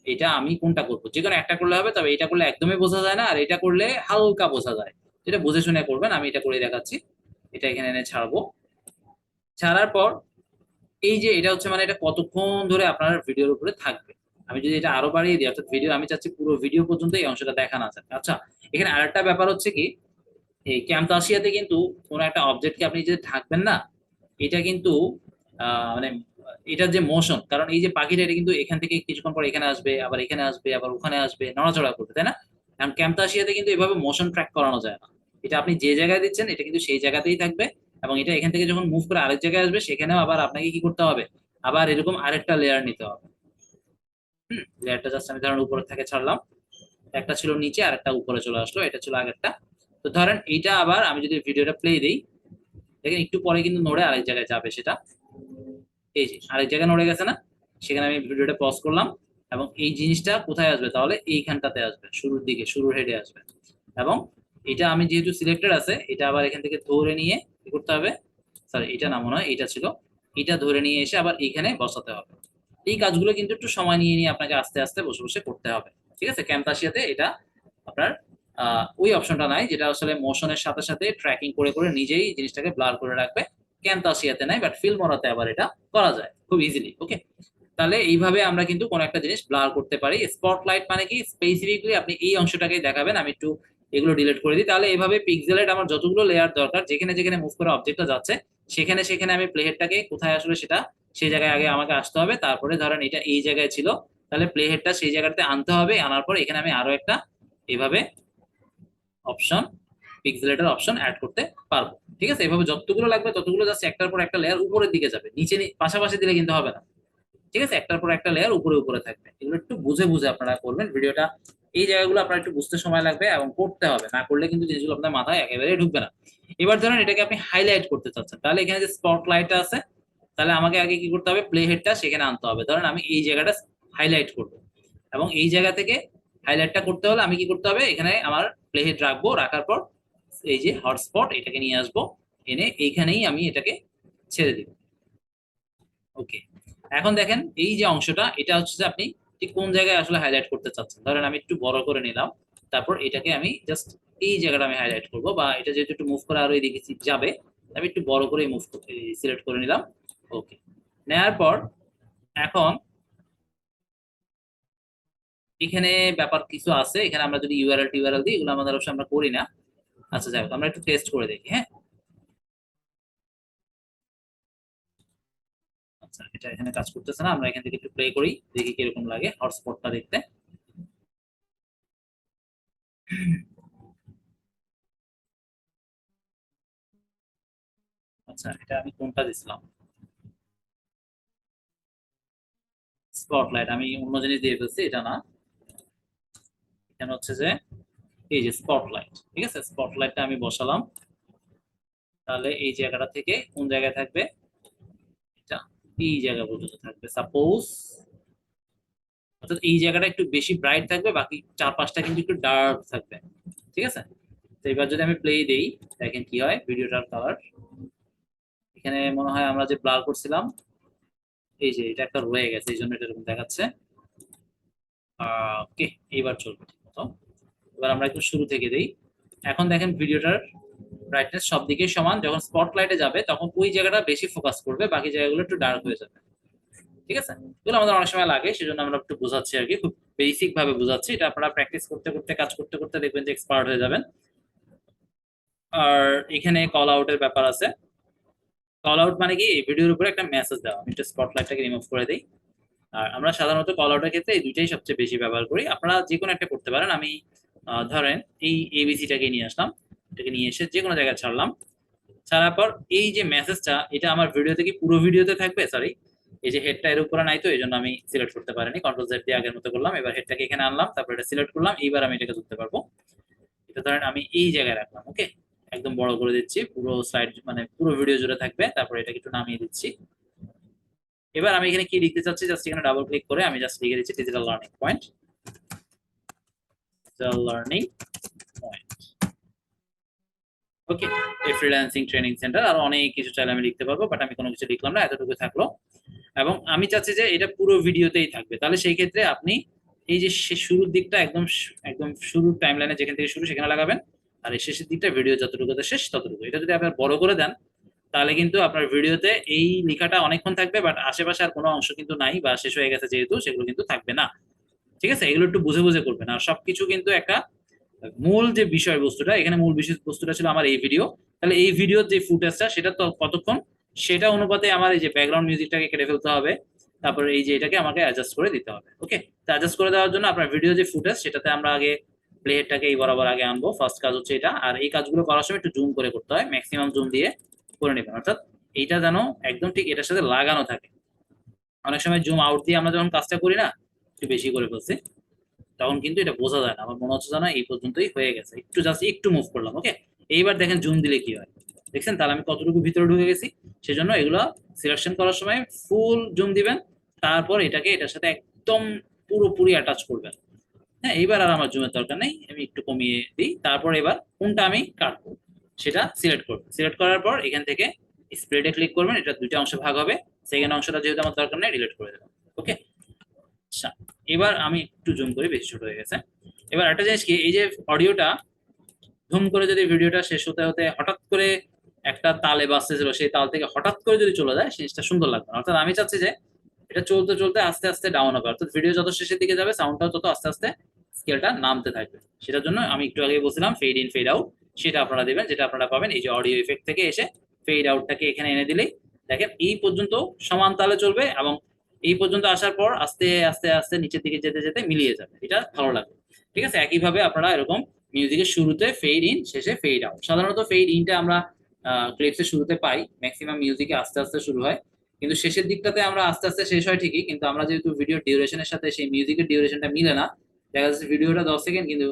Speaker 1: এটা আমি কোনটা করব, যে কোনো একটা করলে হবে, তবে এটা করলে একদমই বোঝা যায় না, আর এটা করলে হালকা বোঝা যায়। যেটা বুঝে শুনে করবেন, আমি এটা করে দেখাচ্ছি। এটা এখানে এনে ছাড়বো। ছাড়ার পর এই যে এটা হচ্ছে, মানে এটা কতক্ষণ ধরে আপনার ভিডিওর উপরে থাকবে। আমি যদি এটা আরো বাড়িয়ে দিই, অর্থাৎ ভিডিও, আমি চাচ্ছি পুরো ভিডিও পর্যন্ত এই অংশটা দেখা না যায়। আচ্ছা, এখানে আরেকটা ব্যাপার হচ্ছে কি, এই ক্যামতাসিয়াতে কিন্তু কোনো একটা অবজেক্টকে আপনি যে থাকবেন না, এটা কিন্তু মানে এটার যে মোশন, কারণ এই যে পাখিটা, এটা কিন্তু এখান থেকে কিছুক্ষণ পর এখানে আসবে, আবার এখানে আসবে, আবার ওখানে আসবে, নড়াচড়া করবে, তাই না? কারণ ক্যামতাসিয়াতে কিন্তু এভাবে মোশন ট্র্যাক করানো যায় না। এটা আপনি যে জায়গায় দিচ্ছেন, এটা কিন্তু সেই জায়গাতেই থাকবে, এবং এটা এখান থেকে যখন মুভ করে আরেক জায়গায় আসবে, সেখানেও আবার আপনাকে কি করতে হবে, আবার এরকম আরেকটা লেয়ার নিতে হবে। লেয়ারটা জাস্ট আমি ধরেন উপরে থেকে ছাড়লাম, একটা ছিল নিচে আর একটা উপরে চলে আসলো, এটা ছিল আগেরটা। তো ধরেন এইটা আবার আমি যদি ভিডিওটা প্লে দিই, দেখেন একটু পরে কিন্তু নড়ে আরেক জায়গায় যাবে সেটা। এই যে আরেক জায়গায় নড়ে গেছে না, সেখানে আমি ভিডিওটা পজ করলাম, এবং এই জিনিসটা কোথায় আসবে, তাহলে এইখানটাতে আসবে, শুরুর দিকে, শুরুর হেডে আসবে। এবং এটা আমি যেহেতু সিলেক্টেড আছে, এটা আবার এখান থেকে ধরে নিয়ে কি করতে হবে, সরি এটা না, মনে হয় এটা ছিল, এটা ধরে নিয়ে এসে আবার এখানে বসাতে হবে। এই কাজগুলো কিন্তু একটু সময় নিয়ে নিয়ে আপনাকে আস্তে আস্তে বসে বসে করতে হবে। ঠিক আছে, ক্যামতাসিয়াতে এটা আপনার ওই অপশনটা নাই, যেটা আসলে মোশনের সাথে সাথে ট্র্যাকিং করে করে নিজেই জিনিসটাকে ব্লার করে রাখবে। ক্যামতাসিয়াতে নাই, বাট ফিল্মোরাতে আবার এটা করা যায় খুব ইজিলি। ওকে, তাহলে এইভাবে আমরা কিন্তু কোনো একটা জিনিস ব্লার করতে পারি। স্পটলাইট মানে কি, স্পেসিফিকলি আপনি এই অংশটাকেই দেখাবেন। আমি একটু এগুলো ডিলিট করে দিই। তাহলে এইভাবে পিক্সেলেট আমার যতগুলো লেয়ার দরকার, যেখানে যেখানে মুভ করে অবজেক্টটা যাচ্ছে, সেখানে সেখানে আমি প্লেহেডটাকে কোথায় আসলে সেটা, সেই জায়গায় আগে আমাকে আসতে হবে। তারপরে ধরেন এটা এই জায়গায় ছিল, তাহলে প্লেহেডটা সেই জায়গাতে আনতে হবে। আনার পর এখানে আমি আরো একটা এভাবে অপশন, পিক্সেলেটের অপশন অ্যাড করতে পারবো। ঠিক আছে, এভাবে যতগুলো লাগবে ততগুলো জাস্ট একটার পর একটা লেয়ার উপরের দিকে যাবে, নিচে পাশাপাশি দিলে কিন্তু হবে না। ঠিক আছে, একটার পর একটা লেয়ার উপরে উপরে থাকবে। এগুলো একটু বুঝে বুঝে আপনারা করবেন ভিডিওটা। এই জায়গাগুলো আপনার একটু বুঝতে সময় লাগবে এবং করতে হবে, না করলে কিন্তু জিনিসগুলো আপনার মাথায় একেবারে ঢুকবে না। এবার ধরেন এটাকে আপনি হাইলাইট করতে চাচ্ছেন, তাহলে এখানে যে স্পটলাইটটা আছে, তাহলে আমাকে আগে কি করতে হবে, প্লে হেডটা সেখানে আনতে হবে। ধরেন আমি এই জায়গাটা হাইলাইট করব, এবং এই জায়গা থেকে হাইলাইটটা করতে হলে আমি কি করতে হবে, এখানে আমার প্লে হেড রাখবো, রাখার পর এই যে হটস্পট, এটাকে নিয়ে আসবো, এনে এইখানেই আমি এটাকে ছেড়ে দিব। ওকে, এখন দেখেন এই যে অংশটা, এটা হচ্ছে যে আপনি ঠিক কোন জায়গায় আসলে হাইলাইট করতে চাচ্ছেন। ধরেন আমি একটু বড় করে নিলাম, তারপর এটাকে আমি জাস্ট এই জায়গাটা আমি হাইলাইট করব, বা এটা যেহেতু একটু মুভ করে আরো এদিকে যাবে, আমি একটু বড় করে মুভ করতে সিলেক্ট করে নিলাম। ওকে, নেয়ার পর এখন এখানে ব্যাপার কিছু আছে, এখানে আমরা যদি ইউআরএল টিউআরএল দিই, এগুলো আমাদের অবশ্যই আমরা করি না। আচ্ছা, যাই হোক, আমরা একটু টেস্ট করে দেখি। হ্যাঁ, আচ্ছা, এটা এখানে কাজ করতেছে না, আমরা এখান থেকে একটু প্লে করি, দেখি কিরকম লাগে হটস্পটটা দেখতে। আচ্ছা, এটা আমি কোনটা দিছিলাম, স্পটলাইট, আমি অন্য জিনিস দিয়ে ফেলছি, এটা না। এখানে হচ্ছে যে এই যে স্পটলাইট, ঠিক আছে, স্পটলাইটটা আমি বসালাম। তাহলে এই জায়গাটা থেকে কোন জায়গায় থাকবে, এটা এই জায়গা পর্যন্ত থাকবে সাপোজ। অর্থাৎ এই জায়গাটা একটু বেশি ব্রাইট থাকবে, বাকি চার পাঁচটা কিন্তু একটু ডার্ক থাকবে। ঠিক আছে, তো এবার যদি আমি প্লে দেই, দেখেন কি হয় ভিডিওটার কালার। এখানে মনে হয় আমরা যে ব্লার করছিলাম, এই যে এটা একটা রয়ে গেছে, এই জন্য এটা এরকম দেখাচ্ছে। ওকে, এইবার চলবে ঠিক মতো। এবার আমরা একটু শুরু থেকে দেই। এখন দেখেন ভিডিওটার ব্রাইটনেস সব দিকে সমান, যখন স্পটলাইটে যাবে তখন ওই জায়গাটা বেশি ফোকাস করবে, বাকি জায়গাগুলো একটু ডার্ক হয়ে যাবে। ঠিক আছে, এগুলো আমাদের অনেক সময় লাগে, সেজন্য আমরা একটু বোঝাচ্ছি আর কি, খুব বেসিক ভাবে বোঝাচ্ছি। এটা আপনারা প্র্যাকটিস করতে করতে, কাজ করতে করতে দেখবেন যে এক্সপার্ট হয়ে যাবেন। আর এখানে কল আউটের ব্যাপার আছে। কল আউট মানে কি, ভিডিওর উপরে একটা মেসেজ দেওয়া। আমি একটু স্পটলাইটটাকে রিমুভ করে দিই। আর আমরা সাধারণত কল আউটের ক্ষেত্রে এই দুইটাই সবচেয়ে বেশি ব্যবহার করি। আপনারা যে কোনো একটা করতে পারেন। আমি ধরেন এই এবিসিটাকে নিয়ে আসলাম, এটাকে নিয়ে এসে যে কোনো জায়গায় ছাড়লাম। ছাড়ার পর এই যে মেসেজটা, এটা আমার ভিডিওতে কি পুরো ভিডিওতে থাকবে? সরি, এই যে হেডটা এর উপরে নাই, তো এই জন্য আমি সিলেক্ট করতে পারিনি। কন্ট্রোল জেড দিয়ে আগের মতো করলাম। এবার হেডটাকে এখানে আনলাম, তারপর এটা সিলেক্ট করলাম। এইবার আমি এটাকে ধরতে পারবো। এটা ধরেন আমি এই জায়গায় রাখলাম। ওকে, একদম বড় করে দিচ্ছি, পুরো স্লাইড মানে পুরো ভিডিও জুড়ে থাকবে। তারপর এটাকে একটু নামিয়ে দিচ্ছি। এবার আমি এখানে কি লিখতে চাচ্ছি, জাস্ট এখানে ডাবল ক্লিক করে আমি জাস্ট লিখে দিচ্ছি digital learning point. Digital learning point. Okay, এই ফ্রিল্যান্সিং ট্রেনিং সেন্টার, আর অনেক কিছু চাইলে আমি লিখতে পারবো, বাট আমি কোনো কিছু লিখলাম না, এতটুকু থাকলো। এবং আমি চাচ্ছি যে এটা পুরো ভিডিওতেই থাকবে। তাহলে সেই ক্ষেত্রে আপনি এই যে শুরুর দিকটা একদম একদম শুরুর টাইম লাইনে যেখান থেকে শুরু সেখানে লাগাবেন, আর এই শেষের দিকটা ভিডিও যতটুকুতে শেষ ততটুকু। এটা যদি আপনার বড় করে দেন, তাহলে কিন্তু আপনার ভিডিওতে এই লেখাটা অনেকক্ষণ থাকবে, বাট আশেপাশে আর কোনো অংশ কিন্তু নাই, বা শেষ হয়ে গেছে যেহেতু, সেগুলো কিন্তু থাকবে না। ঠিক আছে, এগুলো একটু বুঝে বুঝে করবেন। আর সবকিছু কিন্তু একটা মূল যে বিষয়বস্তুটা, এখানে মূল বিষয়বস্তুটা ছিল আমার এই ভিডিও। তাহলে এই ভিডিওর যে ফুটেজটা, সেটা তো কতক্ষণ, সেটা অনুপাতে আমার এই যে ব্যাকগ্রাউন্ড মিউজিকটাকে কেটে ফেলতে হবে। তারপরে এই যে এটাকে আমাকে অ্যাডজাস্ট করে দিতে হবে। ওকে, তো অ্যাডজাস্ট করে দেওয়ার জন্য আপনার ভিডিও যে ফুটেজ, সেটাতে আমরা আগে প্লে হেডটাকে এই বরাবর আগে আনবো। ফার্স্ট কাজ হচ্ছে এটা। আর এই কাজগুলো করার সময় একটু জুম করে করতে হয়, ম্যাক্সিমাম জুম দিয়ে করে নেবেন, অর্থাৎ এইটা যেন একদম ঠিক এটার সাথে লাগানো থাকে। অনেক সময় জুম আউট দিয়ে আমরা যখন কাজটা করি না, একটু বেশি করে ফেলছি, তখন কিন্তু এটা বোঝা যায় না। আমার মনে হচ্ছে যেন এই পর্যন্তই হয়ে গেছে, একটু জাস্ট একটু মুভ করলাম। ওকে, এইবার দেখেন জুম দিলে কি হয়, দেখছেন? তাহলে আমি কতটুকু ভিতরে ঢুকে গেছি। সেজন্য এগুলো সিলেকশন করার সময় ফুল জুম দিবেন, তারপর এটাকে এটার সাথে একদম পুরোপুরি অ্যাটাচ করবেন। হ্যাঁ, এইবার আর আমার জুমের দরকার নেই, আমি একটু কমিয়ে দিই। তারপর এবার কোনটা আমি কাটবো সেটা সিলেক্ট করবেন। সিলেক্ট করার পর এখান থেকে স্প্রেডে ক্লিক করবেন, এটা দুইটা অংশে ভাগ হবে। সেকেন্ড অংশটা যেহেতু আমার দরকার নেই, ডিলিট করে দেবেন। ওকে, আচ্ছা, এবার আমি একটু জুম করি, বেশি ছোট হয়ে গেছে। এবার একটা জিনিস কি, এই যে অডিওটা ধুম করে যদি ভিডিওটা শেষ হতে হতে হঠাৎ করে একটা তালে বাজতেছিল, সেই তাল থেকে হঠাৎ করে যদি চলে যায়, জিনিসটা সুন্দর লাগবে না। অর্থাৎ আমি চাচ্ছি যে এটা চলতে চলতে আস্তে আস্তে ডাউন হবে, অর্থাৎ ভিডিও যত শেষের দিকে যাবে সাউন্ডটাও তত আস্তে আস্তে স্কেলটা নামতে থাকবে। সেটার জন্য আমি একটু আগে বলছিলাম ফেড ইন ফেড আউট, সেটা আপনারা দিবেন, যেটা আপনারা পাবেন এই যে অডিও ইফেক্ট থেকে এসে ফেড আউটটাকে এখানে এনে দিলেই দেখেন এই পর্যন্ত সমান তালে চলবে, এবং এই পর্যন্ত আসার পর আস্তে আস্তে আস্তে নিচের দিকে যেতে যেতে মিলিয়ে যাবে, এটা ভালো লাগবে। ঠিক আছে, একইভাবে আপনারা এরকম মিউজিকের শুরুতে ফেড ইন, শেষে ফেড আউট। সাধারণত ফেড ইনটা আমরা ক্লিপসের শুরুতে পাই, ম্যাক্সিমাম মিউজিকে আস্তে আস্তে শুরু হয়, কিন্তু শেষের দিকটাতে আমরা আস্তে আস্তে শেষ হয় ঠিকই, কিন্তু আমরা যেহেতু ভিডিও ডিউরেশনের সাথে সেই মিউজিকের ডিউরেশনটা মিলে না, দেখা যাচ্ছে ভিডিওটা 10 সেকেন্ড কিন্তু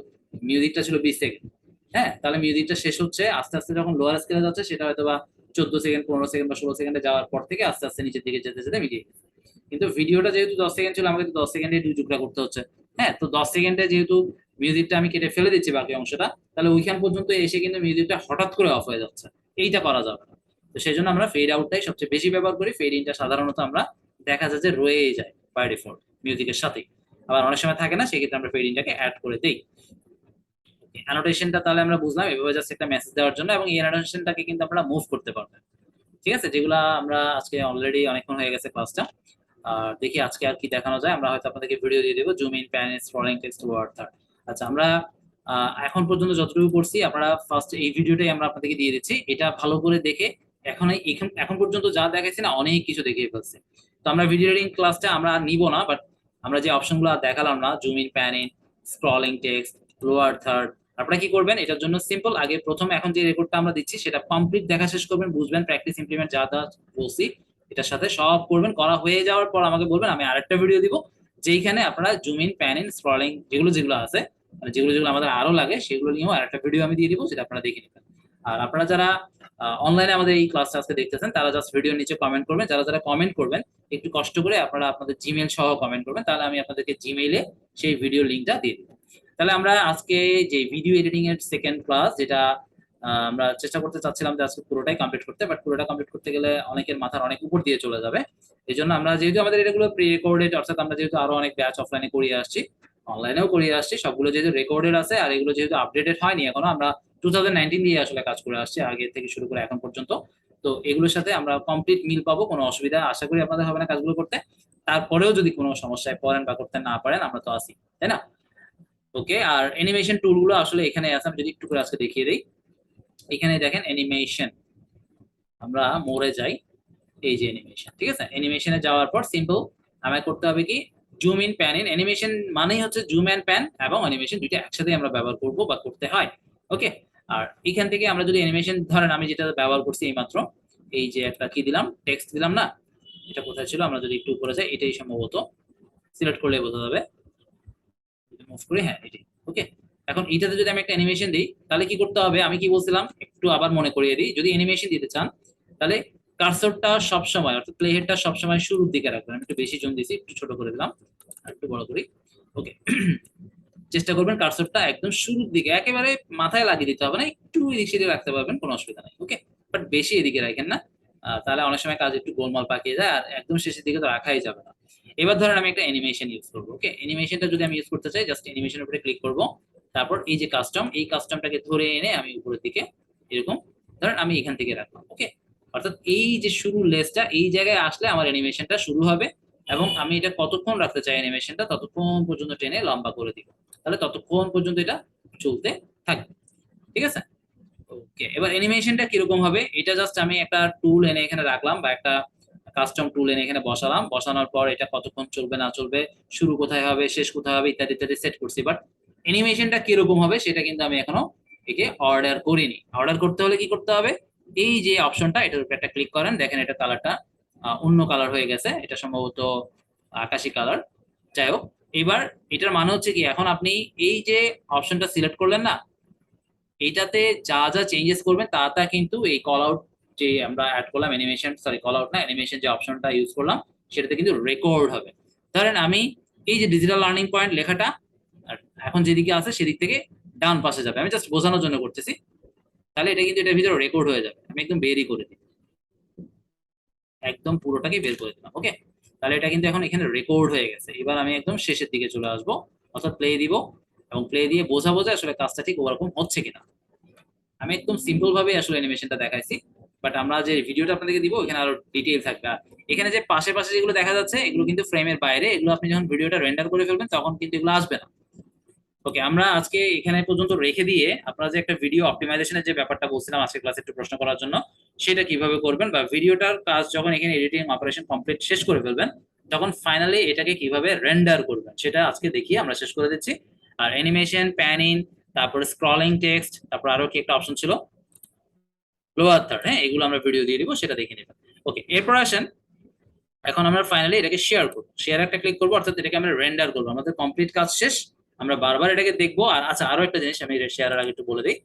Speaker 1: মিউজিকটা ছিল 20 সেকেন্ড। হ্যাঁ, তাহলে মিউজিকটা শেষ হচ্ছে আস্তে আস্তে যখন লোয়ার স্কেলে যাচ্ছে, সেটা হয়তো বা 14 সেকেন্ড, 15 সেকেন্ড বা 16 সেকেন্ডে যাওয়ার পর থেকে আস্তে আস্তে নিচের দিকে যেতে যেতে মিলিয়ে গেছে। কিন্তু ভিডিওটা যেহেতু 10 সেকেন্ড ছিল, আমাকে তো 10 সেকেন্ডে দুই টুকরা করতে হচ্ছে। হ্যাঁ, তো 10 সেকেন্ডে যেহেতু মিউজিকটা আমি কেটে ফেলে দিচ্ছি বাকি অংশটা, তাহলে ওইখান পর্যন্ত এসে কিন্তু মিউজিকটা হঠাৎ করে অফ হয়ে যাচ্ছে, এইটা করা যাবে না। তো সেই জন্য আমরা ফেড আউটটাই সবচেয়ে বেশি ব্যবহার করি। ফেড ইনটা সাধারণত আমরা দেখা যায় যে রয়েই যায় বাই ডিফল্ট মিউজিকের সাথে, আবার অনেক সময় থাকে না, সেক্ষেত্রে আমরা ফেড ইনটাকে অ্যাড করে দিই। অ্যানোটেশনটা তাহলে আমরা বুঝলাম, এভাবে জাস্ট একটা মেসেজ দেওয়ার জন্য, এবং এই অ্যানোটেশনটাকে কিন্তু আপনারা মুভ করতে পারবেন। ঠিক আছে, যেগুলা আমরা আজকে অলরেডি অনেকক্ষণ হয়ে গেছে ক্লাসটা। আর দেখি আজকে আর কি দেখানো যায়। আমরা হয়তো আপনাদেরকে ভিডিও দিয়ে দেবো, zoom in, pan, scrolling, text, word, third. আচ্ছা, আমরা এখন পর্যন্ত যতটুকু করছি, আপনারা ফার্স্ট এই ভিডিওটাই আমরা আপনাদেরকে দিয়ে দিচ্ছি, এটা ভালো করে দেখে এখন এখন পর্যন্ত যা দেখাইছি না, অনেক কিছু দেখিয়ে ফেলছে। তো আমরা ভিডিও এডিটিং ক্লাসটা আমরা নিব না, বাট আমরা যে অপশনগুলো দেখালাম না, zoom in, pan in, scrolling, text, lower, third, আপনারা কি করবেন এটার জন্য? সিম্পল, আগে প্রথম এখন যে রেকর্ডটা আমরা দিচ্ছি সেটা কমপ্লিট দেখা শেষ করবেন, বুঝবেন, প্র্যাকটিস ইমপ্লিমেন্ট যা যা বলছি এটার সাথে সব করবেন। করা হয়ে যাওয়ার পর আমাকে বলবেন, আমি আরেকটা ভিডিও দিব যেইখানে আপনারা zoom in, pan in, scrolling যেগুলো যেগুলো আছে, মানে যেগুলো যেগুলো আমাদের আরো লাগে, সেগুলো নিয়েও আরেকটা ভিডিও আমি দিয়ে দিব, যেটা আপনারা দেখে নেবেন। আর আপনারা যারা অনলাইনে আমাদের এই ক্লাসটা আজকে দেখতেছেন, তারা জাস্ট ভিডিওর নিচে কমেন্ট করবেন। যারা যারা কমেন্ট করবেন, একটু কষ্ট করে আপনারা আপনাদের জিমেইল সহ কমেন্ট করবেন, তাহলে আমি আপনাদেরকে জিমেইলে সেই ভিডিও লিঙ্কটা দিয়ে দিব। তাহলে আমরা আজকে যে ভিডিও এডিটিং এর সেকেন্ড ক্লাস, যেটা আমরা চেষ্টা করতে চাচ্ছিলাম যে আজকে পুরোটাই কমপ্লিট করতে, বাট পুরোটা কমপ্লিট করতে গেলে অনেকের মাথার অনেক উপর দিয়ে চলে যাবে। এই জন্য আমরা যেহেতু আমাদের এগুলো প্রি রেকর্ডেড, অর্থাৎ আমরা যেহেতু আরো অনেক ব্যাচ অফলাইনে করিয়ে আসছি, অনলাইনেও করিয়ে আসছি, সবগুলো যেহেতু রেকর্ডেড আছে আর এগুলো যেহেতু আপডেটেড হয়নি এখনো, আমরা 2019 দিয়ে আসলে কাজ করে আসছি আগে থেকে শুরু করে এখন পর্যন্ত। তো এগুলোর সাথে আমরা কমপ্লিট মিল পাবো, কোনো অসুবিধা আশা করি আপনাদের হবে না কাজগুলো করতে। তারপরেও যদি কোনো সমস্যায় পড়েন বা করতে না পারেন, আমরা তো আছি, তাই না? ওকে, আর অ্যানিমেশন টুল গুলো আসলে এখানে আছে, আমি যদি একটু করে আজকে দেখিয়ে দিই। এখানে দেখেন অ্যানিমেশন, আমরা মোড়ে যাই, এই যে অ্যানিমেশন, ঠিক আছে? অ্যানিমেশনে যাওয়ার পর সিম্পল আমায় করতে হবে কি, zoom in pan in. Animation মানেই হচ্ছে জুম এন্ড প্যান এবং অ্যানিমেশন দুইটা একসাথে আমরা ব্যবহার করব বা করতে হয়। ওকে, আর এখান থেকে আমরা যদি অ্যানিমেশন ধরেন, আমি যেটা ব্যবহার করছি এইমাত্র, এই যে একটা কি দিলাম, টেক্সট দিলাম না, এটা কোথায় ছিল, আমরা যদি একটু উপরে যাই, এটাই সম্ভবত, সিলেক্ট করলে বোঝা যাবে, মুভ করি, হ্যাঁ এটাই। ওকে, এখন এটাতে যদি আমি একটা অ্যানিমেশন দিই, তাহলে কি করতে হবে, আমি কি বলছিলাম একটু আবার মনে করিয়ে দিই। যদি অ্যানিমেশন দিতে চান, তাহলে কার্সরটা সবসময়, অর্থাৎ প্লে হেডটা সবসময় শুরুর দিকে রাখবেন। আমি একটু বেশি জুম দিছি, একটু ছোট করে দিলাম, আর একটু বড় করি। ওকে, চেষ্টা করবেন কার্সরটা একদম শুরুর দিকে, একেবারে মাথায় লাগিয়ে দিতে হবে না, একটু এদিক সেদিকে রাখতে পারবেন, কোনো অসুবিধা নাই। ওকে, বাট বেশি এদিকে রাখেন না, তাহলে অনেক সময় কাজ একটু গোলমাল পাকিয়ে যায়, আর একদম শেষের দিকে তো রাখাই যাবে না। এবার ধরেন আমি একটা অ্যানিমেশন ইউজ করবো। ওকে, অ্যানিমেশনটা যদি আমি ইউজ করতে চাই, জাস্ট অ্যানিমেশনের উপরে ক্লিক করব, তারপর এই যে কাস্টম, এই কাস্টমটাকে ধরে এনে আমি উপরের দিকে এরকম ধরেন আমি এখান থেকে রাখলাম। ওকে, অর্থাৎ এই যে শুরুর লেসটা এই জায়গায় আসলে আমার অ্যানিমেশনটা শুরু হবে, এবং আমি এটা কতক্ষণ রাখতে চাই অ্যানিমেশনটা, ততক্ষণ পর্যন্ত টেনে লম্বা করে দিব, তাহলে ততক্ষণ পর্যন্ত এটা চলতে থাকবে। ঠিক আছে? ওকে, এবার অ্যানিমেশনটা কিরকম হবে, এটা জাস্ট আমি একটা টুল এনে এখানে রাখলাম, বা একটা কাস্টম টুল এনে এখানে বসালাম, বসানোর পর এটা কতক্ষণ চলবে না চলবে, শুরু কোথায় হবে শেষ কোথায় হবে ইত্যাদি ইত্যাদি সেট করছি। বাট অ্যানিমেশনটা কিরকম হবে সেটা কিন্তু আমি এখনো একে অর্ডার করিনি। অর্ডার করতে হলে কি করতে হবে, এই যে অপশনটা, এটার উপর একটা ক্লিক করেন, দেখেন এটা কালারটা অন্য কালার হয়ে গেছে, এটা সম্ভবত আকাশি কালার। যাই হোক, এবার এটার মানে হচ্ছে কি, এখন আপনি এই যে অপশনটা সিলেক্ট করলেন না, এইটাতে যা যা চেঞ্জেস করবেন তা তা কিন্তু এই কল আউট যে আমরা অ্যাড করলাম, অ্যানিমেশন সরি কল আউট না, অ্যানিমেশন যে অপশনটা ইউজ করলাম সেটাতে কিন্তু রেকর্ড হবে। ধরেন আমি এই যে ডিজিটাল লার্নিং পয়েন্ট লেখাটা আর এখন যেদিকে আছে সেদিক থেকে ডান পাশে যাবে, আমি জাস্ট বোঝানোর জন্য করতেছি, তাহলে এটা কিন্তু এটার ভিতরে রেকর্ড হয়ে যাবে। আমি একদম বেরই করে দিই, একদম পুরোটাকে বের করে দিলাম। ওকে, তাহলে এটা কিন্তু এখন এখানে রেকর্ড হয়ে গেছে। এবার আমি একদম শেষের দিকে চলে আসবো, অর্থাৎ প্লে দিব, এবং প্লে দিয়ে বোঝাবো যে আসলে কাজটা ঠিক ওরকম হচ্ছে কিনা। আমি একদম সিম্পল ভাবে আসলে অ্যানিমেশনটা দেখাইছি, বাট আমরা যে ভিডিওটা আপনাদেরকে দিব এখানে আরো ডিটেইল থাকবে। আর এখানে যে পাশে পাশে যেগুলো দেখা যাচ্ছে এগুলো কিন্তু ফ্রেমের বাইরে, এগুলো আপনি যখন ভিডিওটা রেন্ডার করে ফেলবেন তখন কিন্তু এগুলো আসবে না। ওকে, আমরা আজকে এখানে পর্যন্ত রেখে দিয়ে আপনারা যে একটা ভিডিও অপটিমাইজেশনের যে ব্যাপারটা বলছিলাম আজকে ক্লাসে একটু প্রশ্ন করার জন্য, সেটা কিভাবে করবেন, বা ভিডিওটার কাজ যখন এখানে এডিটিং অপারেশন কমপ্লিট শেষ করে ফেলবেন তখন ফাইনালি এটাকে কিভাবে রেন্ডার করবেন সেটা আজকে দেখিয়ে আমরা শেষ করে দিচ্ছি। আর অ্যানিমেশন, প্যানিং, তারপরে স্ক্রলিং টেক্সট, তারপর আরো কি একটা অপশন ছিল, লোয়ার থার্ড, হ্যাঁ এগুলো আমরা ভিডিও দিয়ে দিব, সেটা দেখে নেবেন। ওকে, এরপর আসেন, এখন আমরা ফাইনালি এটাকে শেয়ার করবো, শেয়ার একটা ক্লিক করবো, অর্থাৎ এটাকে আমরা রেন্ডার করবো, আমাদের কমপ্লিট কাজ শেষ, আমরা বারবার এটাকে দেখবো। আর আচ্ছা, আরো একটা জিনিস আমি শেয়ারের আগে একটু বলে দিই,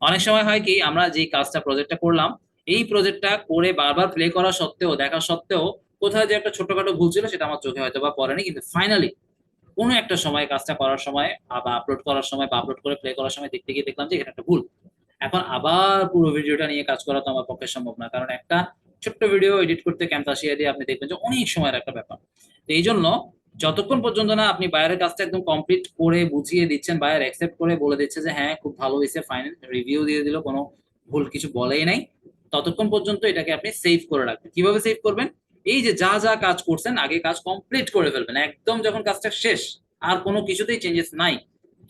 Speaker 1: অনেক সময় হয় কি, আমরা যে কাজটা প্রজেক্টটা করলাম, এই প্রজেক্টটা করে বারবার প্লে করা সত্ত্বেও, দেখা সত্ত্বেও কোথায় যে একটা ছোটখাটো ভুল ছিল সেটা আমার চোখে হয়তো বা পড়েনি, কিন্তু ফাইনালি কোনো একটা সময় কাজটা করার সময় বা আপলোড করার সময় বা আপলোড করে প্লে করার সময় দেখতে গিয়ে দেখলাম যে এখানে একটা ভুল। এখন আবার পুরো ভিডিওটা নিয়ে কাজ করা তো আমার পক্ষে সম্ভব না, কারণ একটা ছোট্ট ভিডিও এডিট করতে ক্যানভাসিয়া দিয়ে আপনি দেখবেন যে অনেক সময়ের একটা ব্যাপার। তো এই জন্য যতক্ষণ পর্যন্ত না আপনি বাইরের কাজটা একদম কমপ্লিট করে বুঝিয়ে দিচ্ছেন, বাইরে অ্যাকসেপ্ট করে বলে দিচ্ছে যে হ্যাঁ খুব ভালো হয়েছে, ফাইনাল রিভিউ দিয়ে দিল, কোনো ভুল কিছু বলেই নাই, ততক্ষণ পর্যন্ত এটাকে আপনি সেভ করে রাখবেন। কিভাবে সেভ করবেন, এই যে যা যা কাজ করছেন আগে কাজ কমপ্লিট করে ফেলবেন, একদম যখন কাজটা শেষ আর কোনো কিছুতেই চেঞ্জেস নাই,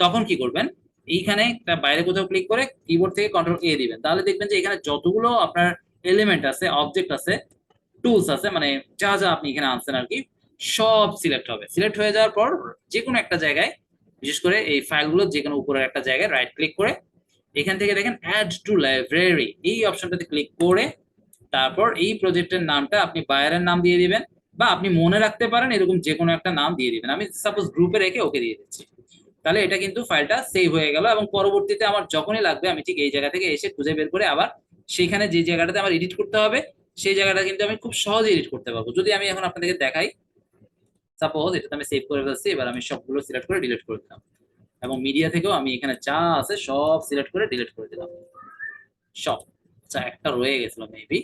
Speaker 1: তখন কি করবেন, এইখানে বাইরে কোথাও ক্লিক করে কিবোর্ড থেকে কন্ট্রোল এ দিবেন, তাহলে দেখবেন যে এখানে যতগুলো আপনার এলিমেন্ট আছে, অবজেক্ট আছে, টুলস আছে, মানে যা যা আপনি এখানে আনছেন আর কি, সব সিলেক্ট হবে। সিলেক্ট হয়ে যাওয়ার পর যে কোনো একটা জায়গায়, বিশেষ করে এই ফাইলগুলো যে কোনো উপরের একটা জায়গায় রাইট ক্লিক করে এখান থেকে দেখেন অ্যাড টু লাইব্রেরি, এই অপশনটাতে ক্লিক করে তারপর এই প্রজেক্টের নামটা আপনি বায়ারের নাম দিয়ে দিবেন, বা আপনি মনে রাখতে পারেন এরকম যে কোনো একটা নাম দিয়ে দিবেন। আমি সাপোজ গ্রুপে রেখে ওকে দিয়ে দিচ্ছি, তাহলে এটা কিন্তু ফাইলটা সেভ হয়ে গেল, এবং পরবর্তীতে আমার যখনই লাগবে আমি ঠিক এই জায়গা থেকে এসে খুঁজে বের করে আবার সেখানে যে জায়গাটাতে আমার এডিট করতে হবে সেই জায়গাটা কিন্তু আমি খুব সহজে এডিট করতে পারবো। যদি আমি এখন আপনাদেরকে দেখাই, সাপোজ এটাতে আমি সেভ করে ফেলছি, এবার আমি সবগুলো সিলেক্ট করে ডিলিট করে দিলাম, এবং মিডিয়া থেকেও আমি এখানে যা আছে সব সিলেক্ট করে ডিলিট করে দিলাম। সব। আচ্ছা একটা রয়ে গেছিল মেবি,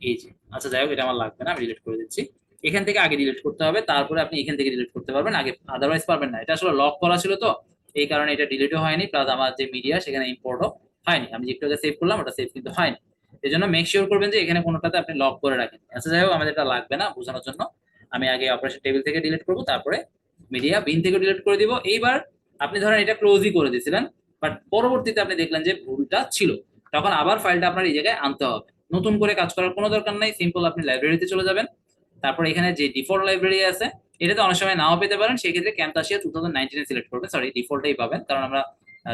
Speaker 1: এই যে। আচ্ছা যাই হোক, এটা আমার লাগবে না, আমি ডিলিট করে দিচ্ছি। এখান থেকে আগে ডিলিট করতে হবে, তারপরে আপনি এখান থেকে ডিলিট করতে পারবেন, আগে আদারওয়াইজ পারবেন না। এটা আসলে লক করা ছিল তো, এই কারণে এটা ডিলিটও হয়নি, প্লাস আমার যে মিডিয়া সেখানে ইম্পোর্টও হয়নি। আমি যে একটু আগে সেভ করলাম ওটা সেভ কিন্তু হয়নি। এই জন্য মেক শিওর করবেন যে এখানে কোনোটাতে আপনি লক করে রাখেন। আচ্ছা যাই হোক, আমাদের এটা লাগবে না বোঝানোর জন্য। আমি আগে অপারেশন টেবিল থেকে ডিলিট করব, তারপরে মিডিয়া বিন থেকে ডিলিট করে দিব। এইবার আপনি ধরেন এটা ক্লোজই করে দিয়েছিলেন, বাট পরবর্তীতে আপনি দেখলেন যে ভুলটা ছিল, তখন আবার ফাইলটা আপনার এই জায়গায় আনতে হবে। নতুন করে কাজ করার কোনো দরকার নাই, সিম্পল আপনি লাইব্রেরিতে চলে যাবেন। তারপর এখানে যে ডিফল্ট লাইব্রেরি আছে, এটাতে অনেক সময় নাও পেতে পারেন, সেই ক্ষেত্রে ক্যাম্পাসিয়া 2019 সিলেক্ট করবেন। সরি, ডিফল্টেই পাবেন, কারণ আমরা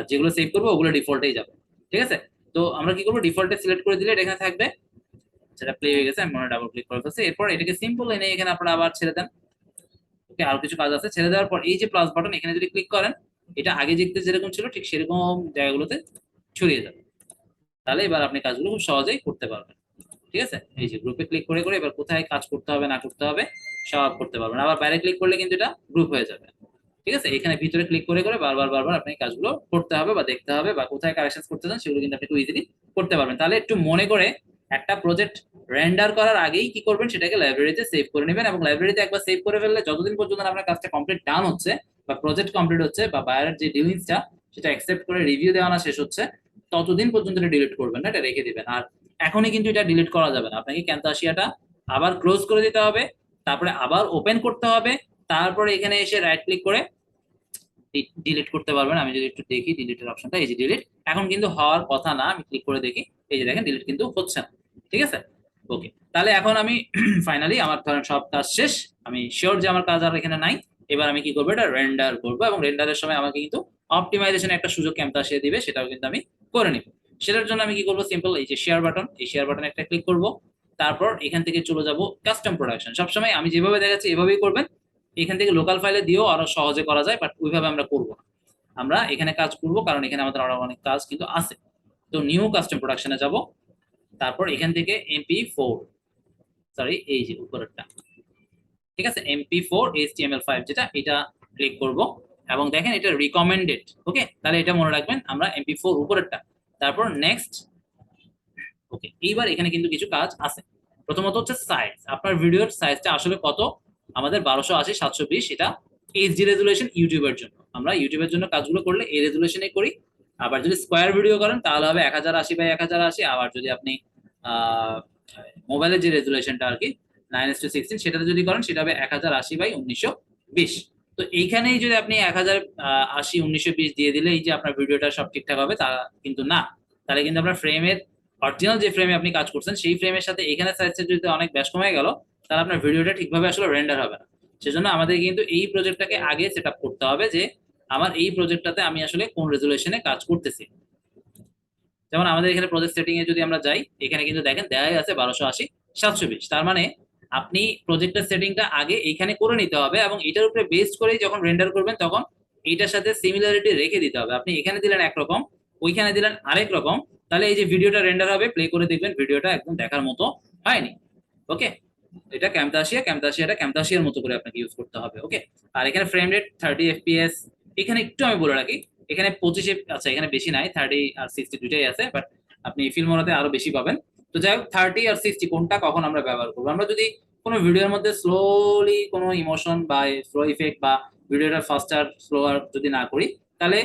Speaker 1: যেগুলো সেভ করবো ওগুলো ডিফল্টেই যাবে। ঠিক আছে, তো আমরা কি করবো, ডিফল্টে সিলেক্ট করে দিলে এটা এখানে থাকবে। সেটা প্লে হয়ে গেছে, আমি মনে ডাবল ক্লিক করে ফেলছি। এরপর এটাকে সিম্পল এনে এখানে আপনারা আবার ছেড়ে দেন। ওকে, আর কিছু কাজ আছে। ছেড়ে দেওয়ার পর এই যে প্লাস বাটন, এখানে যদি ক্লিক করেন, এটা আগে দেখতে যেরকম ছিল ঠিক সেরকম জায়গাগুলোতে ছড়িয়ে যাবে। তাহলে এবার আপনি কাজগুলো খুব সহজেই করতে পারবেন। ঠিক আছে, এই যে গ্রুপে ক্লিক করে করে এবার কোথায় কাজ করতে হবে না করতে হবে সব করতে পারবেন। আবার বাইরে ক্লিক করলে কিন্তু এটা গ্রুপ হয়ে যাবে। ঠিক আছে, এখানে ভিতরে ক্লিক করে করে বারবার বারবার আপনি কাজগুলো করতে হবে বা দেখতে হবে, বা কোথায় কারেকশন করতে চান সেগুলো কিন্তু আপনি খুব ইজিলি করতে পারবেন। তাহলে একটু মনে করে একটা প্রজেক্ট রেন্ডার করার আগেই কি করবেন, সেটাকে লাইব্রেরিতে সেভ করে নেবেন। এবং লাইব্রেরিতে একবার সেভ করে ফেললে যতদিন পর্যন্ত আপনার কাজটা কমপ্লিট ডান হচ্ছে বা প্রজেক্ট কমপ্লিট হচ্ছে বা বায়ারের যে ডিলিংসটা সেটা অ্যাকসেপ্ট করে রিভিউ দেওয়া না শেষ হচ্ছে, ততদিন পর্যন্ত এটা ডিলিট করবেন না, এটা রেখে দিবেন। আর এখনই কিন্তু এটা ডিলিট করা যাবে না, আপনাকে ক্যান্তাসিয়াটা আবার ক্লোজ করে দিতে হবে, তারপরে আবার ওপেন করতে হবে, তারপরে এখানে এসে রাইট ক্লিক করে ডিলিট করতে পারবেন। আমি যদি একটু দেখি ডিলিটের অপশনটা, এই যে ডিলিট, এখন কিন্তু হওয়ার কথা না। আমি ক্লিক করে দেখি, এই যে দেখেন ডিলিট কিন্তু হচ্ছে না। ঠিক আছে, ওকে। তাহলে এখন আমি ফাইনালি আমার ধরেন সব কাজ শেষ, আমি শিওর যে আমার কাজ আর এখানে নাই। এবার আমি কি করবো, এটা রেন্ডার করবো, এবং রেন্ডারের সময় আমাকে কিন্তু অপটিমাইজেশন একটা সুযোগ ক্যাম্পাসিয়া দিবে, সেটাও কিন্তু আমি করে নিব। সেটার জন্য আমি কি করবো, সিম্পল এই যে শেয়ার বাটন, এই শেয়ার বাটনে একটা ক্লিক করব। তারপর এখান থেকে চলে যাব কাস্টম প্রোডাকশন। সবসময় আমি যেভাবে দেখাচ্ছি এভাবেই করবেন। এখান থেকে লোকাল ফাইলে দিয়েও আরো সহজে করা যায়, বাট ওইভাবে আমরা করবো না। আমরা এখানে কাজ করব, কারণ এখানে আমাদের আরো অনেক কাজ কিন্তু আছে। তো নিউ কাস্টম প্রোডাকশনে যাব, তারপর এখান থেকে MP4, সরি এই যে উপরেরটা, ঠিক আছে, MP4 HTML5 যেটা, এটা ক্লিক করব। এবং দেখেন এটা রিকমেন্ডেড। ওকে, তাহলে এটা মনে রাখবেন, আমরা MP4 উপরেরটা, তারপর নেক্সট। ওকে, এইবার এখানে কিন্তু কিছু কাজ আছে। প্রথমত হচ্ছে সাইজ, আপনার ভিডিওর সাইজটা আসলে কত। আমাদের 1280 720, এটা এইচডি রেজুলেশন ইউটিউবের জন্য। আমরা ইউটিউবের জন্য কাজগুলো করলে এই রেজুলেশনে করি। আবার যদি স্কোয়ার ভিডিও করেন তাহলে হবে 1080 বাই 1080। আবার যদি আপনি মোবাইলের যে রেজুলেশনটা আর কি 9:16 সেটাতে যদি করেন, সেটা হবে 1080 বাই 1920। তো এইখানেই যদি আপনি 1080 1920 দিয়ে দিলে এই যে আপনার ভিডিওটা সব ঠিকঠাক হবে, তা কিন্তু না। তাহলে কিন্তু আপনার ফ্রেমের অরিজিনাল যে ফ্রেমে আপনি কাজ করছেন সেই ফ্রেমের সাথে এখানে সাইজটা যদি অনেক বেশ কমে গেল, তাহলে আপনার ভিডিওটা ঠিকভাবে আসলে রেন্ডার হবে না। সেজন্য আমাদের কিন্তু এই প্রজেক্টটাকে আগে সেট আপ করতে হবে যে আমার এই প্রজেক্টটাতে আমি আসলে কোন রেজুলেশনে কাজ করতেছি। যেমন আমাদের এখানে প্রজেক্ট সেটিং এ যদি আমরা যাই, এখানে কিন্তু দেখেন দেয়াই আছে 1280 720। তার মানে আপনি প্রজেক্টের সেটিংটা আগে এইখানে করে নিতে হবে, এবং এটার উপরে বেসড করেই যখন রেন্ডার করবেন তখন এইটার সাথে সিমিলারিটি রেখে দিতে হবে। আপনি এখানে দিলেন একরকম, ওইখানে দিলেন আরেক রকম, তাহলে এই যে ভিডিওটা রেন্ডার হবে, প্লে করে দেখবেন ভিডিওটা একদম দেখার মতো হয়নি। ওকে, এটা ক্যামতাসিয়াটা ক্যামতাসিয়ার মতো করে আপনাকে ইউজ করতে হবে। ওকে, আর এখানে ফ্রেম রেট 30 FPS। এখানে একটু আমি বলে রাখি, এখানে 25 আচ্ছা এখানে বেশি নাই, 30 আর 60 দুইটাই আছে, বাট আপনি ফিল্মোরাতে আরো বেশি পাবেন। তো যাই হোক, 30 আর 60 কোনটা কখন আমরা ব্যবহার করবো, আমরা যদি কোনো ভিডিওর মধ্যে স্লোলি কোনো ইমোশন বা স্লো ইফেক্ট বা ভিডিওটা ফাস্টার স্লোয়ার যদি না করি, তাহলে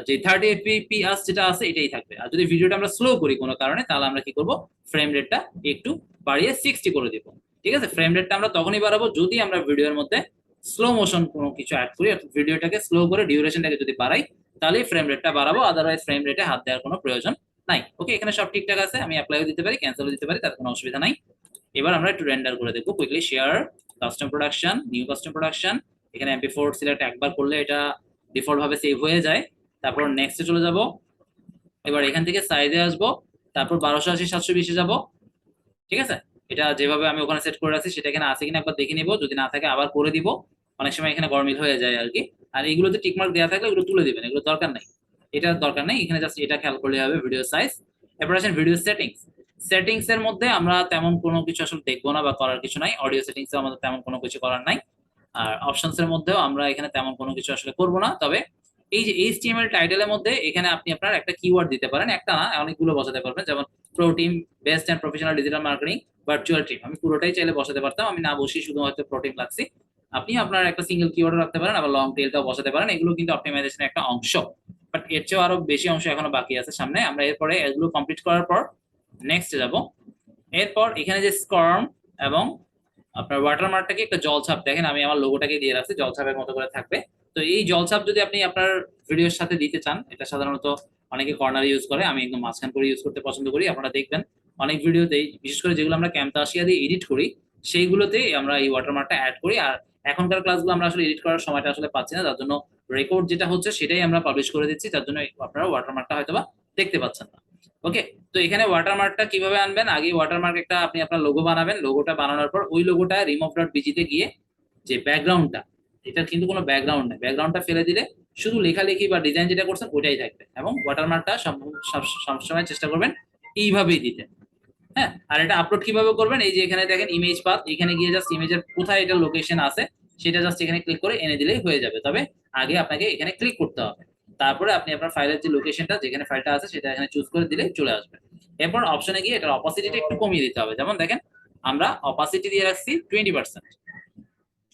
Speaker 1: যে 30 FPS যেটা আছে এটাই থাকবে। আর যদি ভিডিওটা আমরা স্লো করি কোনো কারণে, তাহলে আমরা কি করব, ফ্রেম রেটটা একটু বাড়িয়ে 60 করে দিব। ঠিক আছে, ফ্রেম রেটটা আমরা তখনই বাড়াবো যদি আমরা ভিডিওর মধ্যে স্লো মোশন কোনো কিছু অ্যাড করি, অর্থাৎ ভিডিওটাকে স্লো করে ডিউরেশনটাকে যদি বাড়াই, তাহলে ফ্রেম রেটটা বাড়াবো। আদারওয়াইজ ফ্রেম রেটে হাত দেওয়ার কোনো প্রয়োজন নাই। ওকে, এখানে সব ঠিকঠাক আছে, আমি অ্যাপ্লাইও দিতে পারি, ক্যান্সেলও দিতে পারি, তাতে কোনো অসুবিধা নাই। এবার আমরা একটু রেন্ডার করে দেখবো quickly. Share custom production, new custom production, এখানে MP4 সিলেক্ট একবার করলে এটা ডিফল্ট ভাবে সেভ হয়ে যায়। তারপর নেক্সটে চলে যাব। এবার এখান থেকে সাইজে আসবো, তারপর 1280 720 যাব। ঠিক আছে, এটা যেভাবে আমি ওখানে সেট করে রাখছি সেটা এখানে আছে কিনা একবার দেখে নিব, যদি না থাকে আবার করে দিব। অনেক সময় এখানে গরমিল হয়ে যায় আর কি। আর এগুলোতে টিকমার্ক দেওয়া থাকলে এগুলো তুলে দিবেন, এগুলো দরকার নাই, এটা দরকার নাই। এখানে জাস্ট এটা খেয়াল করলে হবে, ভিডিও সাইজ। এরপর আসেন ভিডিও সেটিংস। সেটিংস এর মধ্যে আমরা তেমন কোনো কিছু আসলে দেখবো না বা করার কিছু নাই। অডিও সেটিংস আমাদের তেমন কোনো কিছু করার নাই। আর অপশনস এর মধ্যেও আমরা এখানে তেমন কোনো কিছু আসলে করবো না। তবে এই যে এইচটিএমএল টাইটেলের মধ্যে এখানে আপনি আপনার একটা কিওয়ার্ড দিতে পারেন, একটা না অনেকগুলো বসাতে পারবেন, যেমন pro team, best and professional digital marketing, virtual team. আমি পুরোটাই চাইলে বসাতে পারতাম, আমি না বসি শুধু হয়তো প্রো টিম লাগছি। আপনি আপনার একটা সিঙ্গেল কিওয়ার্ড রাখতে পারেন, আবার লং টেলটাও বসাতে পারেন, এগুলো কিন্তু অপটিমাইজেশনের একটা অংশ। বাট এর চেয়েও আরো বেশি অংশ এখনো বাকি আছে সামনে। আমরা এরপরে এগুলো কমপ্লিট করার পর নেক্সট যাব। এরপর এখানে যে স্কর্ম এবং আপনার ওয়াটারমার্কটাকে একটা জলছাপ, দেখেন আমি আমার লোগোটাকে দিয়ে রাখছি, জলছাপের মতো করে থাকবে। তো এই জলছাপ যদি আপনি আপনার ভিডিওর সাথে দিতে চান, এটা সাধারণত অনেকে কর্নার ইউজ করে, আমি একদম মাঝখান করে ইউজ করতে পছন্দ করি। আপনারা দেখবেন অনেক ভিডিওতেই, বিশেষ করে যেগুলো আমরা ক্যামতাসিয়া দিয়ে এডিট করি, সেইগুলোতেই আমরা এই ওয়াটারমার্কটা অ্যাড করি। আর এখনকার ক্লাসগুলো আমরা আসলে এডিট করার সময়টা আসলে পাচ্ছি না, যার জন্য রেকর্ড যেটা হচ্ছে সেটাই আমরা পাবলিশ করে দিচ্ছি, যার জন্য আপনারা ওয়াটারমার্কটা হয়তোবা দেখতে পাচ্ছেন না। ওকে, তো এখানে ওয়াটারমার্কটা কিভাবে আনবেন, আগে ওয়াটারমার্ক একটা আপনি আপনার লোগো বানাবেন, লোগোটা বানানোর পর ওই লোগোটা রিমুভ ডট বিজিতে গিয়ে যে ব্যাকগ্রাউন্ডটা, এটা কিন্তু কোনো ব্যাকগ্রাউন্ড নেই, ব্যাকগ্রাউন্ডটা ফেলে দিলে শুধু লেখালেখি বা ডিজাইন যেটা করছেন ওটাই থাকবে। এবং ওয়াটারমার্কটা সবসময় চেষ্টা করবেন এইভাবেই দিতে। হ্যাঁ, আর এটা আপলোড কিভাবে করবেন, এই যে এখানে দেখেন ইমেজ পাথ, এখানে গিয়ে জাস্ট ইমেজের কোথায় এটা লোকেশন আছে সেটা জাস্ট এখানে ক্লিক করে এনে দিলেই হয়ে যাবে। তবে আগে আপনাকে এখানে ক্লিক করতে হবে, তারপরে আপনি আপনার ফাইলের যে লোকেশনটা, যেখানে ফাইলটা আছে সেটা এখানে চুজ করে দিলে চলে আসবে। এরপর অপশনে গিয়ে এটার অপাসিটিটা একটু কমিয়ে দিতে হবে, যেমন দেখেন আমরা অপাসিটি দিয়ে রাখছি 20%,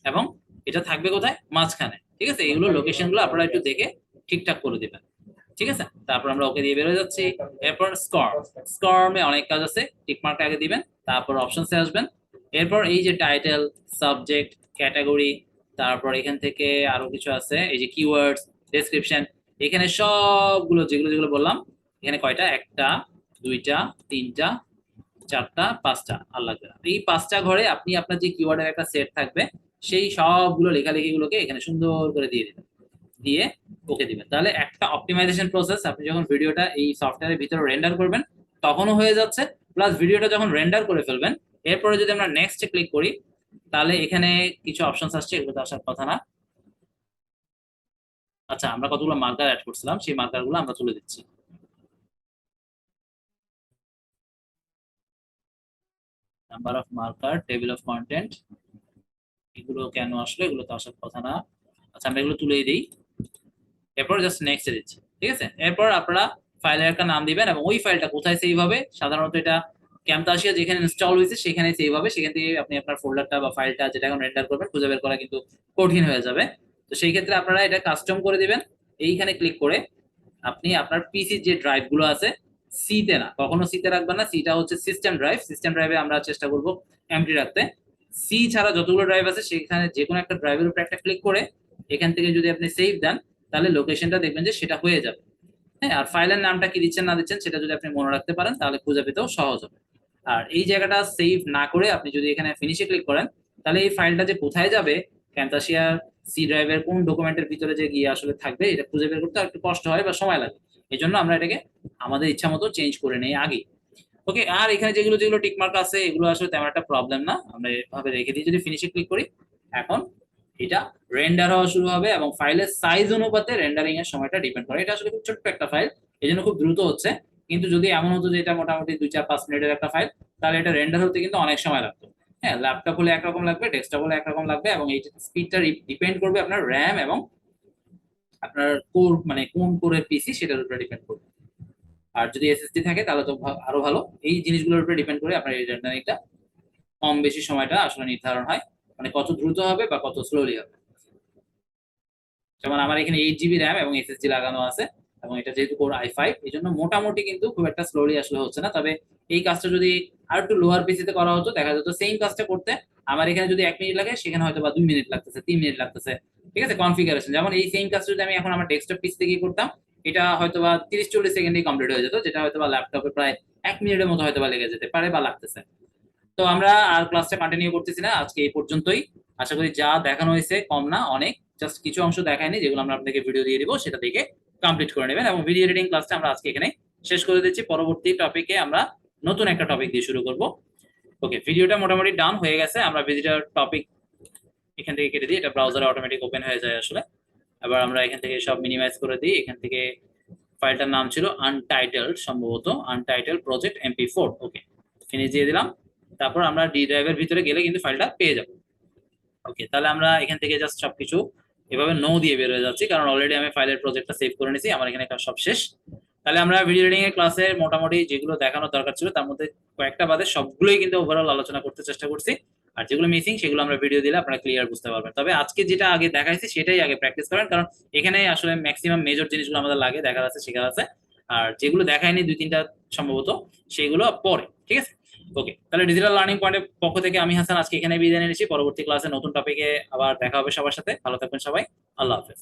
Speaker 1: এবং এটা থাকবে কোথায়, মাঝখানে। ঠিক আছে, এগুলো লোকেশন গুলো আপনারা একটু দেখে ঠিকঠাক করে দিবেন। ঠিক আছে, তারপর আমরা ওকে দিয়ে বেরোয় যাচ্ছি। এরপর স্কর্মে অনেক কাজ আছে, টিকমার্ক আগে দিবেন, তারপর অপশনসে আসবেন। এরপর এই যে টাইটেল, সাবজেক্ট, ক্যাটাগরি, তারপর এখান থেকে আরো কিছু আছে, এই যে কিওয়ার্ডস, ডেসক্রিপশন, এখানে সবগুলো যেগুলো যেগুলো বললাম, এখানে কয়টা, একটা, দুইটা, তিনটা, চারটা, পাঁচটা, আর লাগবে না। এই পাঁচটা ঘরে আপনি আপনার যে কিওয়ার্ডের একটা সেট থাকবে, সেই সবগুলো লেখালেখি গুলোকে এখানে সুন্দর করে দিয়ে দিবেন, দিয়ে ওকে দিবেন। তাহলে একটা অপটিমাইজেশন প্রসেস, আপনি যখন ভিডিওটা এই সফটওয়্যারের ভিতরে রেন্ডার করবেন তখনও হয়ে যাচ্ছে, প্লাস ভিডিওটা যখন রেন্ডার করে ফেলবেন, এরপরে যদি আমরা নেক্সটে ক্লিক করি, তাহলে এখানে কিছু অপশনস আসছে, এগুলো তো আসার কথা না। আচ্ছা, আমরা কতগুলো মার্কার অ্যাড করছিলাম, সেই মার্কার গুলো আমরা তুলে দিচ্ছি। Number of marker, table of content, এগুলো কেন আসলো, এগুলো তো আসার কথা না। আচ্ছা, আমরা এগুলো তুলেই দিই, এরপর জাস্ট নেক্সট এ দিচ্ছি। ঠিক আছে, এরপর আপনারা ফাইলের একটা নাম দিবেন, এবং ওই ফাইলটা কোথায় সেভ হবে, সাধারণত এটা ক্যামতাসিয়া যেখানে ইনস্টল হয়েছে সেখানে সেভ হবে। সেখান থেকে আপনি আপনার ফোল্ডারটা বা ফাইলটা যেটা এখন রেন্ডার করবেন খুঁজে বের করা কিন্তু কঠিন হয়ে যাবে। তো সেই ক্ষেত্রে আপনারা এটা কাস্টম করে দিবেন, এইখানে ক্লিক করে আপনি আপনার পিসির যে ড্রাইভ গুলো আছে, সিতে না, কখনো সিতে রাখবেন না, সিটা হচ্ছে সিস্টেম ড্রাইভ, সিস্টেম ড্রাইভে আমরা চেষ্টা করব এমটি রাখতে। সি ছাড়া যতগুলো ড্রাইভ আছে সেখানে যে কোনো একটা ড্রাইভের উপর একটা ক্লিক করে এখান থেকে যদি আপনি সেভ দেন, তাহলে লোকেশনটা দেখবেন যে সেটা হয়ে যাবে। হ্যাঁ, আর ফাইলের নামটা কি দিচ্ছেন না দিচ্ছেন সেটা যদি আপনি মনে রাখতে পারেন, তাহলে খুঁজে পেতেও সহজ হবে। আর এই জায়গাটা সেভ না করে আপনি যদি এখানে ফিনিশে ক্লিক করেন, তাহলে এই ফাইলটা যে কোথায় যাবে, ক্যামতাসিয়ার সি ড্রাইভের কোন ডকুমেন্টের ভিতরে যে গিয়ে আসলে থাকবে, এটা খুঁজে বের করতে একটু কষ্ট হয় বা সময় লাগে। এই জন্য আমরা এটাকে আমাদের ইচ্ছা মতো চেঞ্জ করে নেই আগে। ওকে, আর এখানে যেগুলো যেগুলো টিকমার্ক আছে এগুলো আসলে তেমন একটা প্রবলেম না, আমরা এভাবে রেখে দিই। যদি ফিনিশে ক্লিক করি, এখন এটা রেন্ডার হওয়া শুরু হবে, এবং ফাইলের সাইজ অনুপাতে রেন্ডারিং এর সময়টা ডিপেন্ড করে। এটা আসলে খুব ছোট্ট একটা ফাইল, এই জন্য খুব দ্রুত হচ্ছে। কিন্তু যদি এমন হতো যে এটা মোটামুটি 2-4-5 মিনিটের একটা ফাইল, তাহলে এটা রেন্ডার হতে কিন্তু অনেক সময় লাগতো। হ্যাঁ, ল্যাপটপ হলে একরকম লাগবে, ডেস্কটপ হলে একরকম লাগবে, এবং এই স্পিডটা ডিপেন্ড করবে আপনার র্যাম এবং আপনার কোর, মানে কোন কোরের পিসি সেটার উপরে ডিপেন্ড করবে। আর যদি এসএসডি থাকে তাহলে তো আরো ভালো। এই জিনিসগুলোর উপরে ডিপেন্ড করে আপনার এই রেন্ডারিংটা কম বেশি সময়টা আসলে নির্ধারণ হয়, মানে কত দ্রুত হবে বা কত স্লোলি হবে। যেমন আমার এখানে 8 জিবি র্যাম এবং এসএসডি লাগানো আছে, এবং এটা যেহেতু কোর i5, এই জন্য মোটামুটি কিন্তু খুব একটা স্লোলি আসলে হচ্ছে না। তবে এই কাজটা যদি আর একটু লোয়ার পিসিতে করা হতো, দেখা যেত সেম কাজটা করতে আমার এখানে যদি 1 মিনিট লাগে, সেখানে হয়তো বা 2 মিনিট লাগতেছে, 3 মিনিট লাগতেছে। ঠিক আছে, কনফিগারেশন, যেমন এই সেম কাজটা যদি আমি এখন আমার ডেস্কটপ পিসিতে গিয়ে করতাম, এটা হয়তো বা 30-40 সেকেন্ডেই কমপ্লিট হয়ে যেত, যেটা হয়তো বা ল্যাপটপে প্রায় 1 মিনিটের মতো হয়তো বা লেগে যেতে পারে বা লাগতেছে। তো আমরা আর ক্লাসটা কন্টিনিউ করতেছি না, আজকে এই পর্যন্তই। আশা করি যা দেখানো হয়েছে কম না অনেক, জাস্ট কিছু অংশ দেখায়নি, যেগুলো আমরা আপনাকে ভিডিও দিয়ে দিব সেটা দেখে কমপ্লিট করে নেবেন। এবং ভিডিও এডিটিং ক্লাসটা আমরা আজকে এখানে শেষ করে দিচ্ছি, পরবর্তী টপিকে আমরা নতুন একটা টপিক দিয়ে শুরু করব। ওকে, ভিডিওটা মোটামুটি ডান হয়ে গেছে, আমরা ভিজিটর টপিক এখান থেকে কেটে দিই, এটা ব্রাউজারে অটোমেটিক ওপেন হয়ে যায় আসলে। এবার আমরা এখান থেকে সব মিনিমাইজ করে দিই। এখান থেকে ফাইলটার নাম ছিল আনটাইটেলড, সম্ভবত আনটাইটেলড প্রজেক্ট এমপি4। ওকে, ফিনিশ দিয়ে দিলাম। তারপর আমরা ডি ড্রাইভের ভিতরে গেলে কিন্তু ফাইলটা পেয়ে যাব। ওকে, তাহলে আমরা এখান থেকে জাস্ট সবকিছু এভাবে নো দিয়ে বের হয়ে যাচ্ছি, কারণ অলরেডি আমি ফাইলের প্রজেক্টটা সেভ করে নিয়েছি, আমার এখানে কাজ সব শেষ। তাহলে আমরা ভিডিও এডিটিং এর ক্লাসে মোটামুটি যেগুলো দেখানোর দরকার ছিল তার মধ্যে কয়েকটা বাদে সবগুলোই কিন্তু ওভারঅল আলোচনা করতে চেষ্টা করছি। আর যেগুলো মিসিং সেগুলো আমরা ভিডিও দিলে আপনারা ক্লিয়ার বুঝতে পারবেন। তবে আজকে যেটা আগে দেখাইছি সেটাই আগে প্র্যাকটিস করেন, কারণ এখানে আসলে ম্যাক্সিমাম মেজর জিনিসগুলো আমাদের লাগে, দেখা যাচ্ছে শেখা আছে। আর যেগুলো দেখায়নি দুই তিনটা সম্ভবত, সেগুলো পরে। ঠিক আছে, ওকে। তাহলে ডিজিটাল লার্নিং পয়েন্টের পক্ষ থেকে আমি হাসান আজকে এখানে বিদায় নিচ্ছি। পরবর্তী ক্লাসে নতুন টপিকে আবার দেখা হবে সবার সাথে। ভালো থাকবেন সবাই, আল্লাহ হাফেজ।